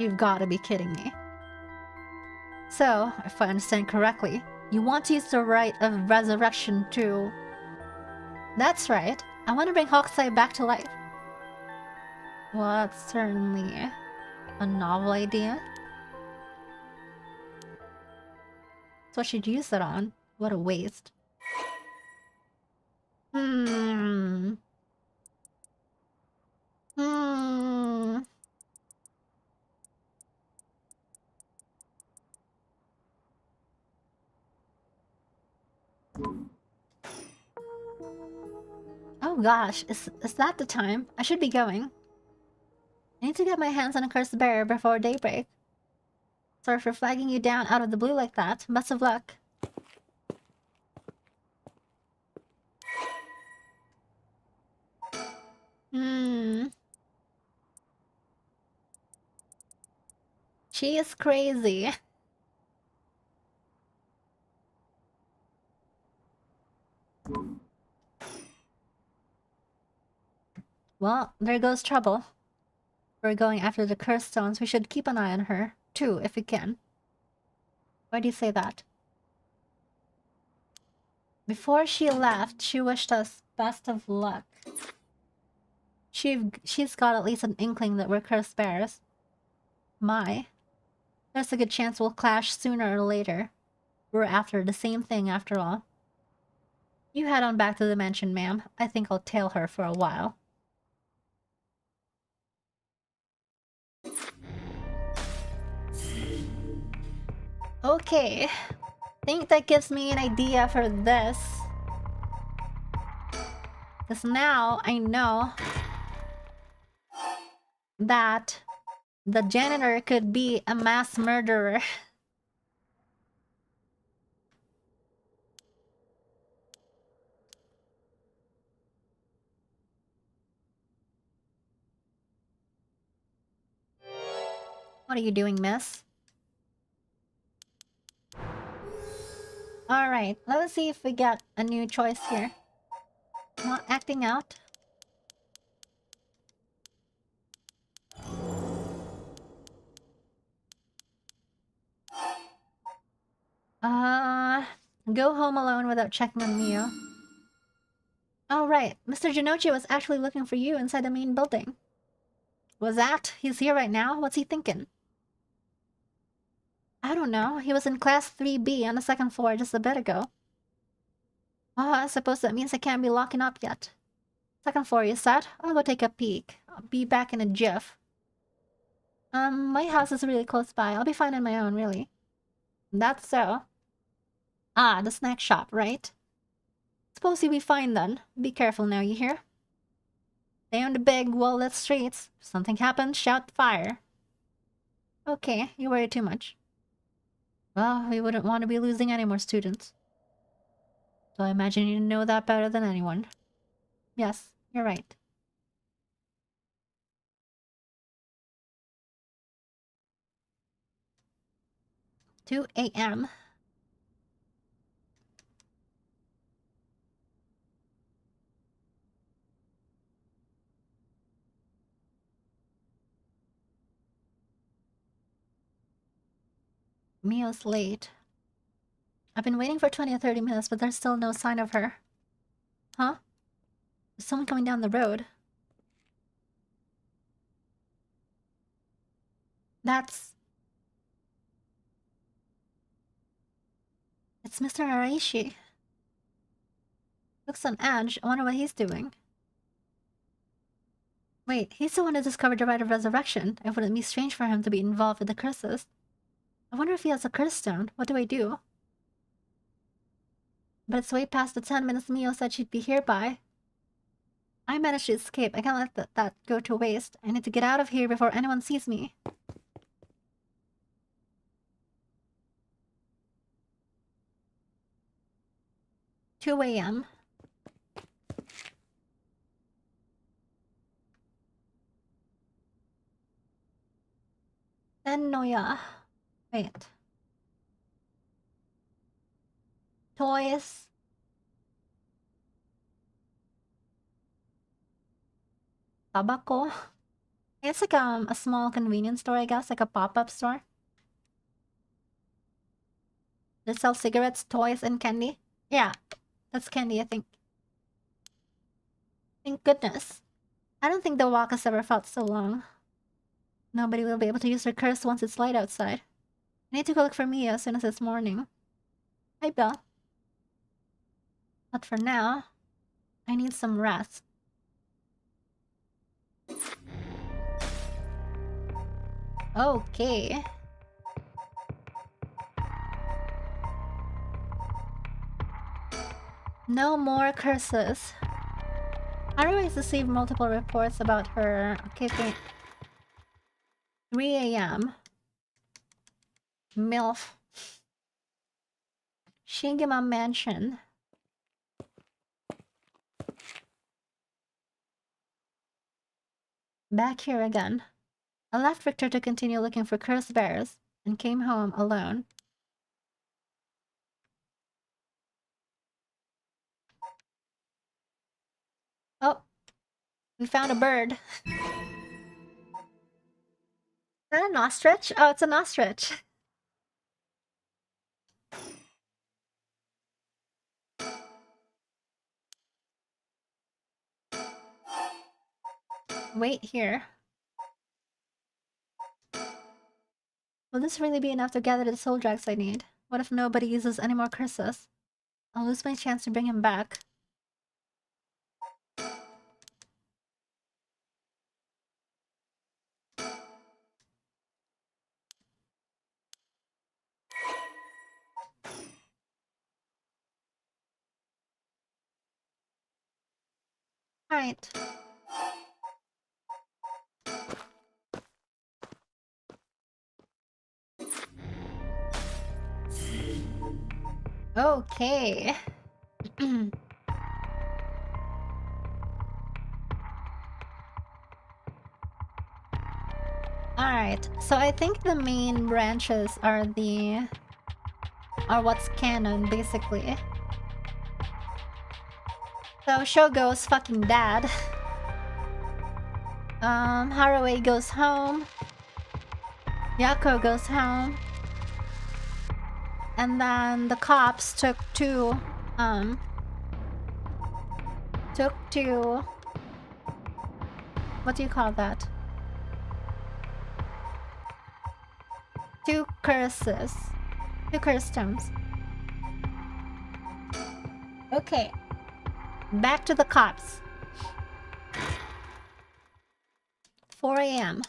You've gotta be kidding me. So, if I understand correctly, you want to use the rite of resurrection to... That's right. I want to bring Hokusai back to life. Well, that's certainly a novel idea. So I should use that on. What a waste. Oh gosh, is that the time? I should be going. I need to get my hands on a cursed bear before daybreak. Sorry for flagging you down out of the blue like that. Best of luck. She is crazy. Well, there goes trouble. We're going after the cursed stones. We should keep an eye on her, too, if we can. Why do you say that? Before she left, she wished us best of luck. She's got at least an inkling that we're cursed bears. My. There's a good chance we'll clash sooner or later. We're after the same thing after all. You head on back to the mansion, ma'am. I think I'll tail her for a while. Okay. Think that gives me an idea for this. Because now I know that the janitor could be a mass murderer. What are you doing, miss? Alright, let's see if we get a new choice here. Not acting out. Go home alone without checking on Mio. Oh right, Mr. Genochi was actually looking for you inside the main building. Was that? He's here right now? What's he thinking? I don't know. He was in class 3B on the second floor just a bit ago. Oh, I suppose that means I can't be locking up yet. Second floor, you said? I'll go take a peek. I'll be back in a jiff. My house is really close by. I'll be fine on my own, really. That's so. Ah, the snack shop, right? Suppose you'll be fine then. Be careful now, you hear? Stay on the big, well-lit streets. If something happens, shout fire. Okay, you worry too much. Well, we wouldn't want to be losing any more students. So I imagine you know that better than anyone. Yes, you're right. Two a.m. Mio's late. I've been waiting for 20 or 30 minutes, but there's still no sign of her. Huh? There's someone coming down the road. That's... It's Mr. Araishi. Looks on edge. I wonder what he's doing. Wait, he's the one who discovered the rite of resurrection. It wouldn't be strange for him to be involved with the curses. I wonder if he has a curse stone. What do I do? But it's way past the 10 minutes Mio said she'd be here by. I managed to escape. I can't let that go to waste. I need to get out of here before anyone sees me. Two a.m. Then Noya. Wait. Toys. Tabako. It's like a small convenience store, I guess, like a pop-up store. They sell cigarettes, toys, and candy. Yeah, that's candy, I think. Thank goodness. I don't think the walk has ever felt so long. Nobody will be able to use their curse once it's light outside. I need to go look for Mia as soon as it's morning. Hi, Bill. But for now, I need some rest. Okay. No more curses. Otherwise, received multiple reports about her kicking. 3 a.m. MILF. Shingima Mansion. Back here again. I left Victor to continue looking for cursed bears and came home alone. Oh, we found a bird. Is that an ostrich? Oh, it's an ostrich. Wait here. Will this really be enough to gather the soul drags I need? What if nobody uses any more curses? I'll lose my chance to bring him back. Alright. Okay. Alright, so I think the main branches are the Or what's canon, basically. So Shogo's fucking dad. Haraway goes home. Yako goes home. And then the cops took to what do you call that? Two curses. Two curse stones. Okay. Back to the cops. 4 a.m.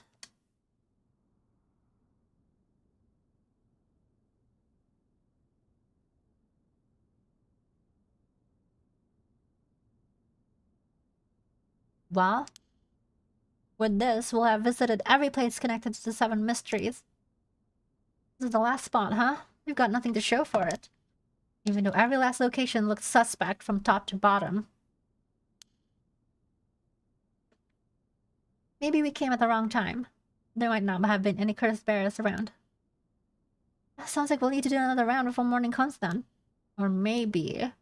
Well, with this, we'll have visited every place connected to the 7 mysteries. This is the last spot, huh? We've got nothing to show for it. Even though every last location looked suspect from top to bottom. Maybe we came at the wrong time. There might not have been any curse bearers around. Sounds like we'll need to do another round before morning comes then. Or maybe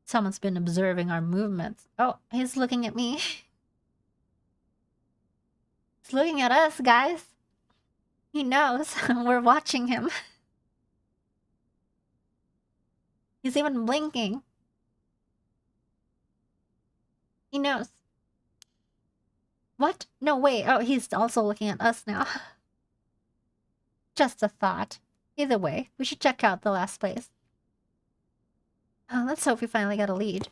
someone's been observing our movements. Oh, he's looking at me. He's looking at us, guys. He knows we're watching him. He's even blinking. He knows. What? No, wait. Oh, he's also looking at us now. Just a thought. Either way, we should check out the last place. Let's hope we finally get a lead.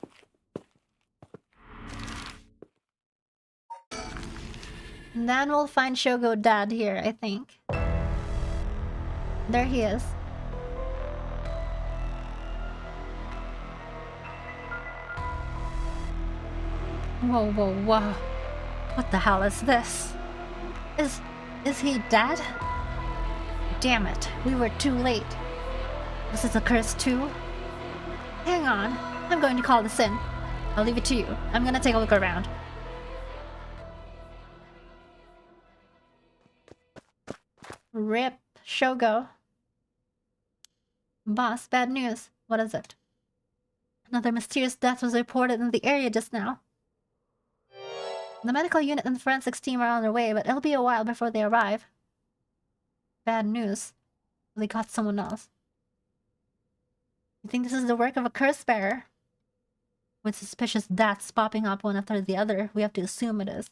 And then we'll find Shogo Dad here, I think. There he is. Whoa, whoa, whoa. What the hell is this? Is he dead? Damn it, we were too late. This is a curse too? Hang on, I'm going to call this in. I'll leave it to you. I'm gonna take a look around. Rip, Shogo. Boss, bad news. What is it? Another mysterious death was reported in the area just now. The medical unit and the forensics team are on their way, but it'll be a while before they arrive. Bad news. They got someone else. You think this is the work of a curse bearer? With suspicious deaths popping up one after the other, we have to assume it is.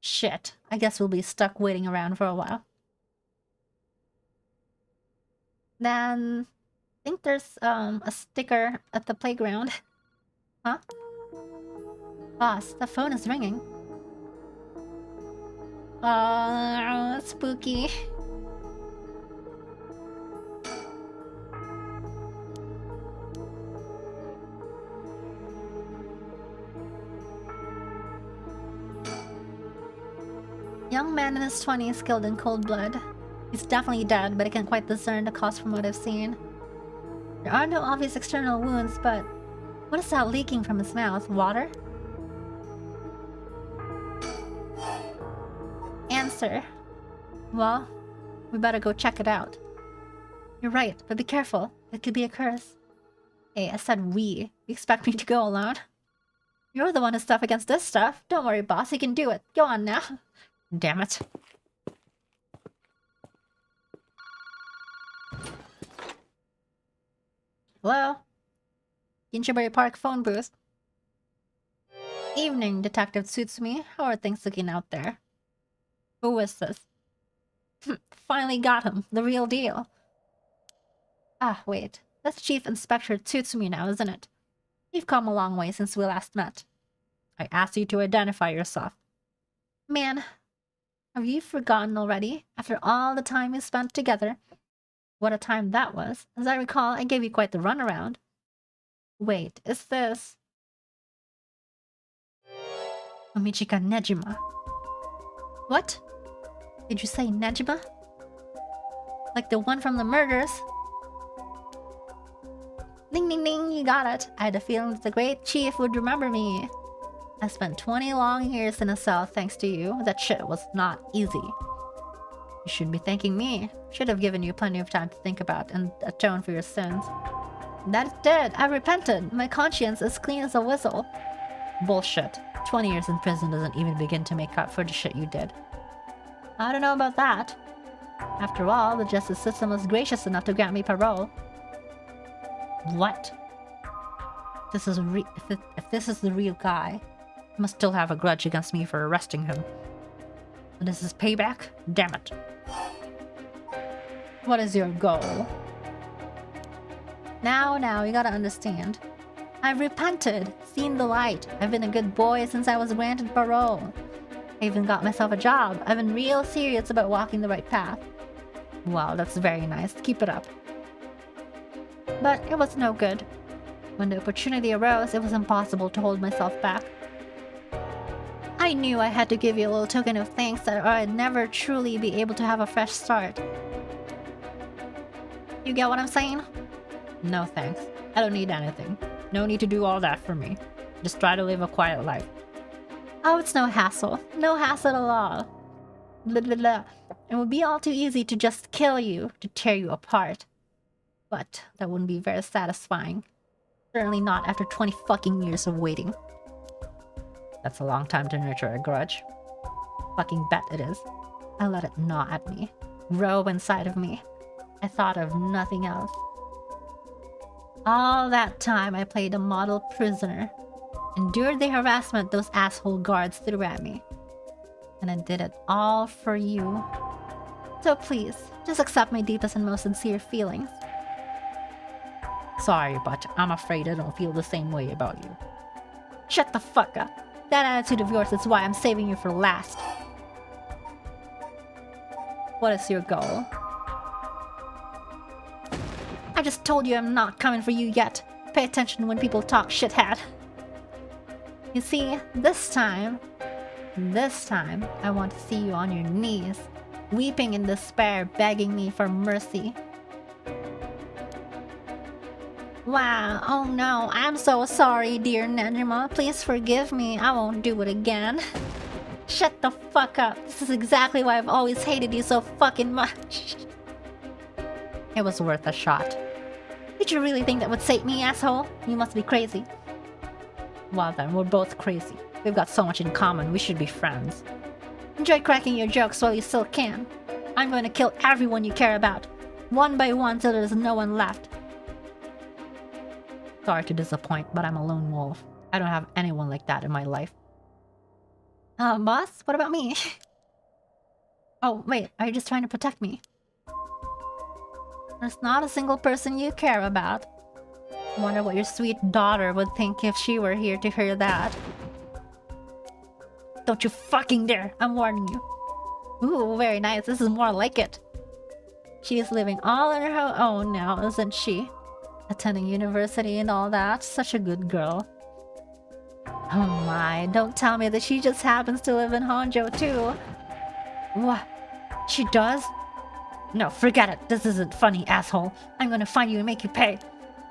Shit. I guess we'll be stuck waiting around for a while. Then I think there's a sticker at the playground. Huh? Boss, the phone is ringing. Spooky. Young man in his 20s killed in cold blood. He's definitely dead, but I can't quite discern the cause from what I've seen. There are no obvious external wounds, but what is that leaking from his mouth? Water? Answer. Well, we better go check it out. You're right, but be careful. It could be a curse. Hey, I said we. You expect me to go alone? You're the one who's tough against this stuff. Don't worry, boss. You can do it. Go on now. Damn it. Hello? Kinchibury Park phone booth. Evening, Detective Tsutsumi. How are things looking out there? Who is this? Finally got him. The real deal. Ah, wait. That's Chief Inspector Tsutsumi now, isn't it? You've come a long way since we last met. I asked you to identify yourself. Man, have you forgotten already? After all the time we spent together? What a time that was. As I recall, I gave you quite the runaround. Wait, is this... Omichika Nejima? What? Did you say Nejima? Like the one from the murders? Ding ding ding, you got it. I had a feeling that the great chief would remember me. I spent 20 long years in a cell thanks to you. That shit was not easy. You should be thanking me. Should have given you plenty of time to think about and atone for your sins. That did. I repented. My conscience is clean as a whistle. Bullshit. 20 years in prison doesn't even begin to make up for the shit you did. I don't know about that. After all, the justice system was gracious enough to grant me parole. What? If this is the real guy, he must still have a grudge against me for arresting him. And this is payback? Damn it. What is your goal? Now, you gotta understand. I've repented, seen the light. I've been a good boy since I was granted parole. I even got myself a job. I've been real serious about walking the right path. Wow, that's very nice. Keep it up. But it was no good. When the opportunity arose, it was impossible to hold myself back. I knew I had to give you a little token of thanks or I'd never truly be able to have a fresh start. You get what I'm saying? No thanks. I don't need anything. No need to do all that for me. Just try to live a quiet life. Oh, it's no hassle. No hassle at all. Blah, blah, blah. It would be all too easy to just kill you, to tear you apart. But that wouldn't be very satisfying. Certainly not after 20 fucking years of waiting. That's a long time to nurture a grudge. Fucking bet it is. I let it gnaw at me. Grow inside of me. I thought of nothing else. All that time I played a model prisoner. Endured the harassment those asshole guards threw at me. And I did it all for you. So please, just accept my deepest and most sincere feelings. Sorry, but I'm afraid I don't feel the same way about you. Shut the fuck up. That attitude of yours is why I'm saving you for last. What is your goal? I just told you I'm not coming for you yet. Pay attention when people talk, shithead. You see, this time, I want to see you on your knees, weeping in despair, begging me for mercy. Wow, oh no, I'm so sorry, dear Nejima. Please forgive me, I won't do it again. Shut the fuck up. This is exactly why I've always hated you so fucking much. It was worth a shot. Did you really think that would save me, asshole? You must be crazy. Well then, we're both crazy. We've got so much in common, we should be friends. Enjoy cracking your jokes while you still can. I'm going to kill everyone you care about. One by one till there's no one left. Sorry to disappoint, but I'm a lone wolf. I don't have anyone like that in my life. Boss? What about me? Oh, wait, are you just trying to protect me? There's not a single person you care about. I wonder what your sweet daughter would think if she were here to hear that. Don't you fucking dare! I'm warning you. Ooh, very nice. This is more like it. She's living all on her own now, isn't she? Attending university and all that. Such a good girl. Oh my, don't tell me that she just happens to live in Honjo too. What? She does? No, forget it. This isn't funny, asshole. I'm gonna find you and make you pay.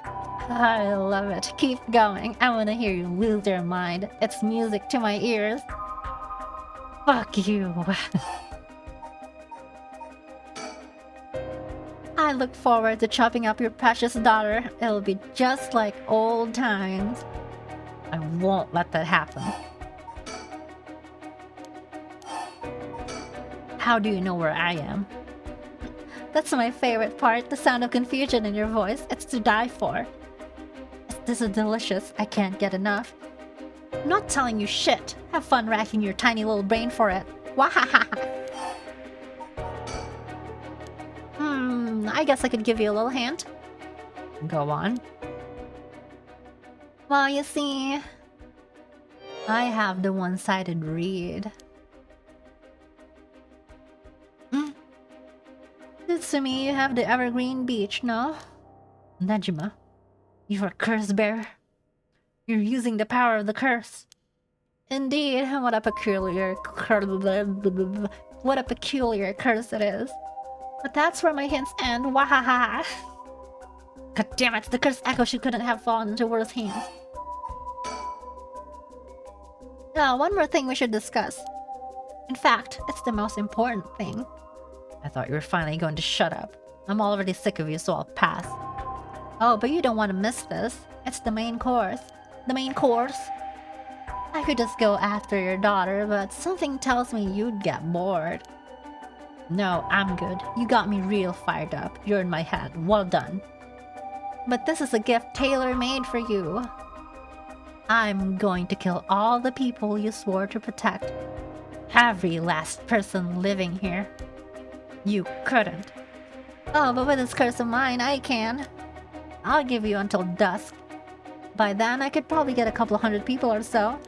I love it. Keep going. I wanna hear you lose your mind. It's music to my ears. Fuck you. I look forward to chopping up your precious daughter. It'll be just like old times. I won't let that happen. How do you know where I am? That's my favorite part, the sound of confusion in your voice. It's to die for. This is delicious. I can't get enough. I'm not telling you shit. Have fun racking your tiny little brain for it. Wahaha. I guess I could give you a little hint. Go on. Well, you see, I have the one-sided read. To me, you have the evergreen beach, no? Nejima, you're a curse bearer. You're using the power of the curse. Indeed, what a peculiar curse it is. But that's where my hints end. Wahaha. God damn it, the curse echo she couldn't have fallen into worse hands. Now, one more thing we should discuss. In fact, it's the most important thing. I thought you were finally going to shut up. I'm already sick of you, so I'll pass. Oh, but you don't want to miss this. It's the main course. The main course. I could just go after your daughter, but something tells me you'd get bored. No, I'm good. You got me real fired up. You're in my head. Well done. But this is a gift tailor-made for you. I'm going to kill all the people you swore to protect. Every last person living here. You couldn't. Oh, but with this curse of mine, I can. I'll give you until dusk. By then, I could probably get a couple of hundred people or so.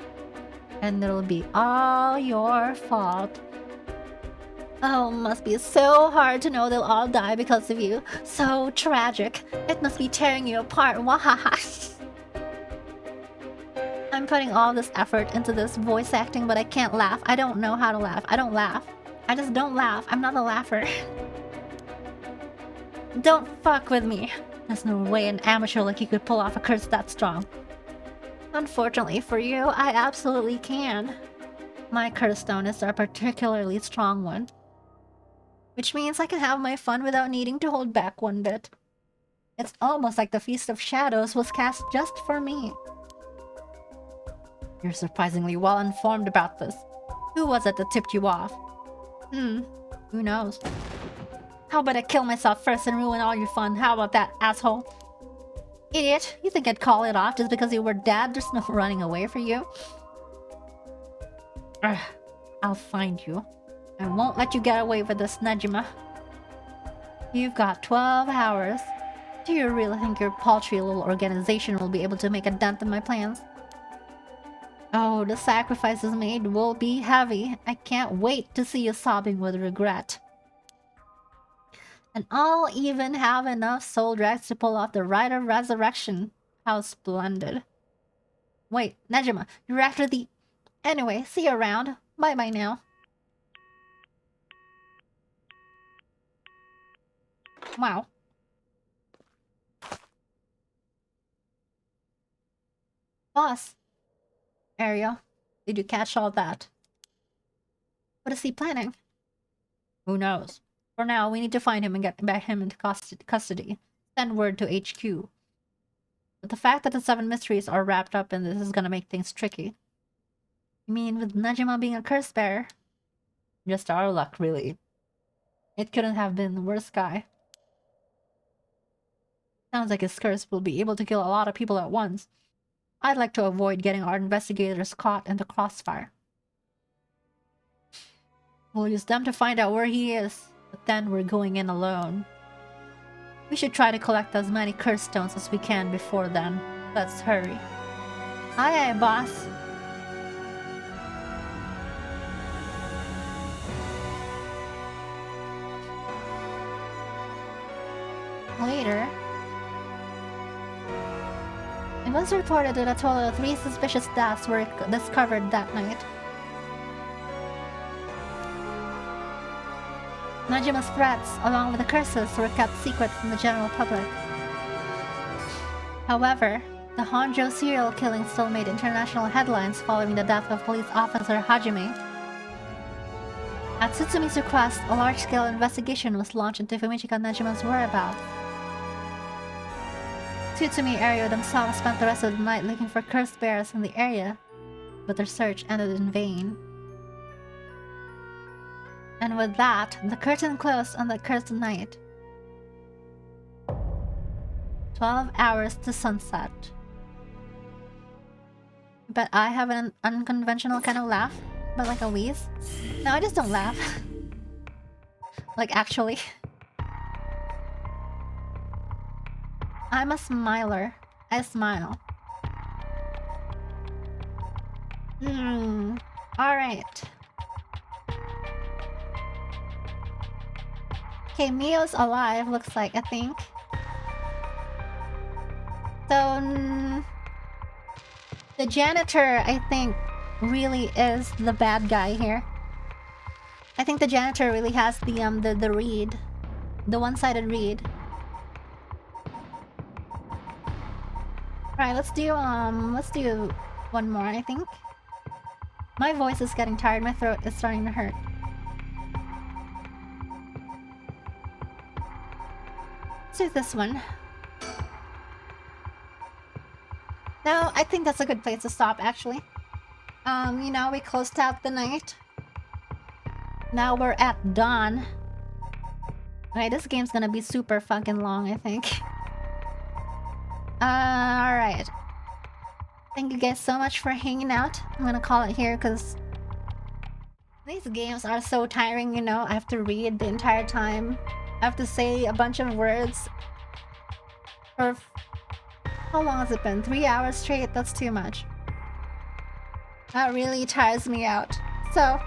And it'll be all your fault. Oh, must be so hard to know they'll all die because of you. So tragic. It must be tearing you apart. Wahaha. I'm putting all this effort into this voice acting, but I can't laugh. I don't know how to laugh. I don't laugh. I just don't laugh. I'm not a laugher. Don't fuck with me. There's no way an amateur like you could pull off a curse that strong. Unfortunately for you, I absolutely can. My curse stone is a particularly strong one. Which means I can have my fun without needing to hold back one bit. It's almost like the Feast of Shadows was cast just for me. You're surprisingly well informed about this. Who was it that tipped you off? Who knows? How about I kill myself first and ruin all your fun? How about that, asshole? Idiot, you think I'd call it off just because you were dead? There's no running away for you. Ugh, I'll find you. I won't let you get away with this, Najima. You've got 12 hours. Do you really think your paltry little organization will be able to make a dent in my plans? Oh, the sacrifices made will be heavy. I can't wait to see you sobbing with regret. And I'll even have enough soul drags to pull off the Rite of Resurrection. How splendid. Wait, Najima, you're after the... Anyway, see you around. Bye-bye now. Wow. Boss. Ariel, did you catch all that? What is he planning? Who knows? For now, we need to find him and get back him into custody. Send word to HQ. But the fact that the 7 mysteries are wrapped up in this is gonna make things tricky. You mean with Najima being a curse bearer? Just our luck, really. It couldn't have been the worst guy. Sounds like his curse will be able to kill a lot of people at once. I'd like to avoid getting our investigators caught in the crossfire. We'll use them to find out where he is, but then we're going in alone. We should try to collect as many curse stones as we can before then. Let's hurry. Aye aye, boss. Later, it was reported that a total of 3 suspicious deaths were discovered that night. Najima's threats, along with the curses, were kept secret from the general public. However, the Honjo serial killing still made international headlines following the death of police officer Hajime. At Tsutsumy's request, a large-scale investigation was launched into Fumichika Najima's whereabouts. Tsutsumi area themselves spent the rest of the night looking for cursed bears in the area, but their search ended in vain. And with that, the curtain closed on that cursed night. 12 hours to sunset. But I have an unconventional kind of laugh, but like a wheeze. No, I just don't laugh. Like actually. I'm a smiler. I smile. Alright. Okay, Mio's alive, looks like, I think. So... the janitor, I think, really is the bad guy here. I think the janitor really has the read. The one-sided read. Alright, let's do one more, I think. My voice is getting tired, my throat is starting to hurt. Let's do this one. No, I think that's a good place to stop, actually. You know, we closed out the night. Now we're at dawn. Okay, this game's gonna be super fucking long, I think. Alright. Thank you guys so much for hanging out. I'm gonna call it here because these games are so tiring, you know. I have to read the entire time. I have to say a bunch of words. For how long has it been? 3 hours straight? That's too much. That really tires me out. So,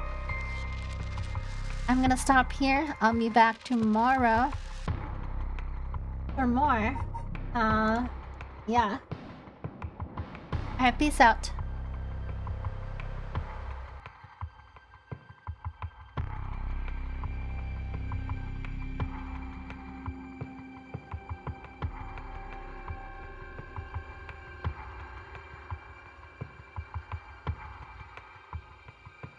I'm gonna stop here. I'll be back tomorrow for more. Yeah. Alright, peace out.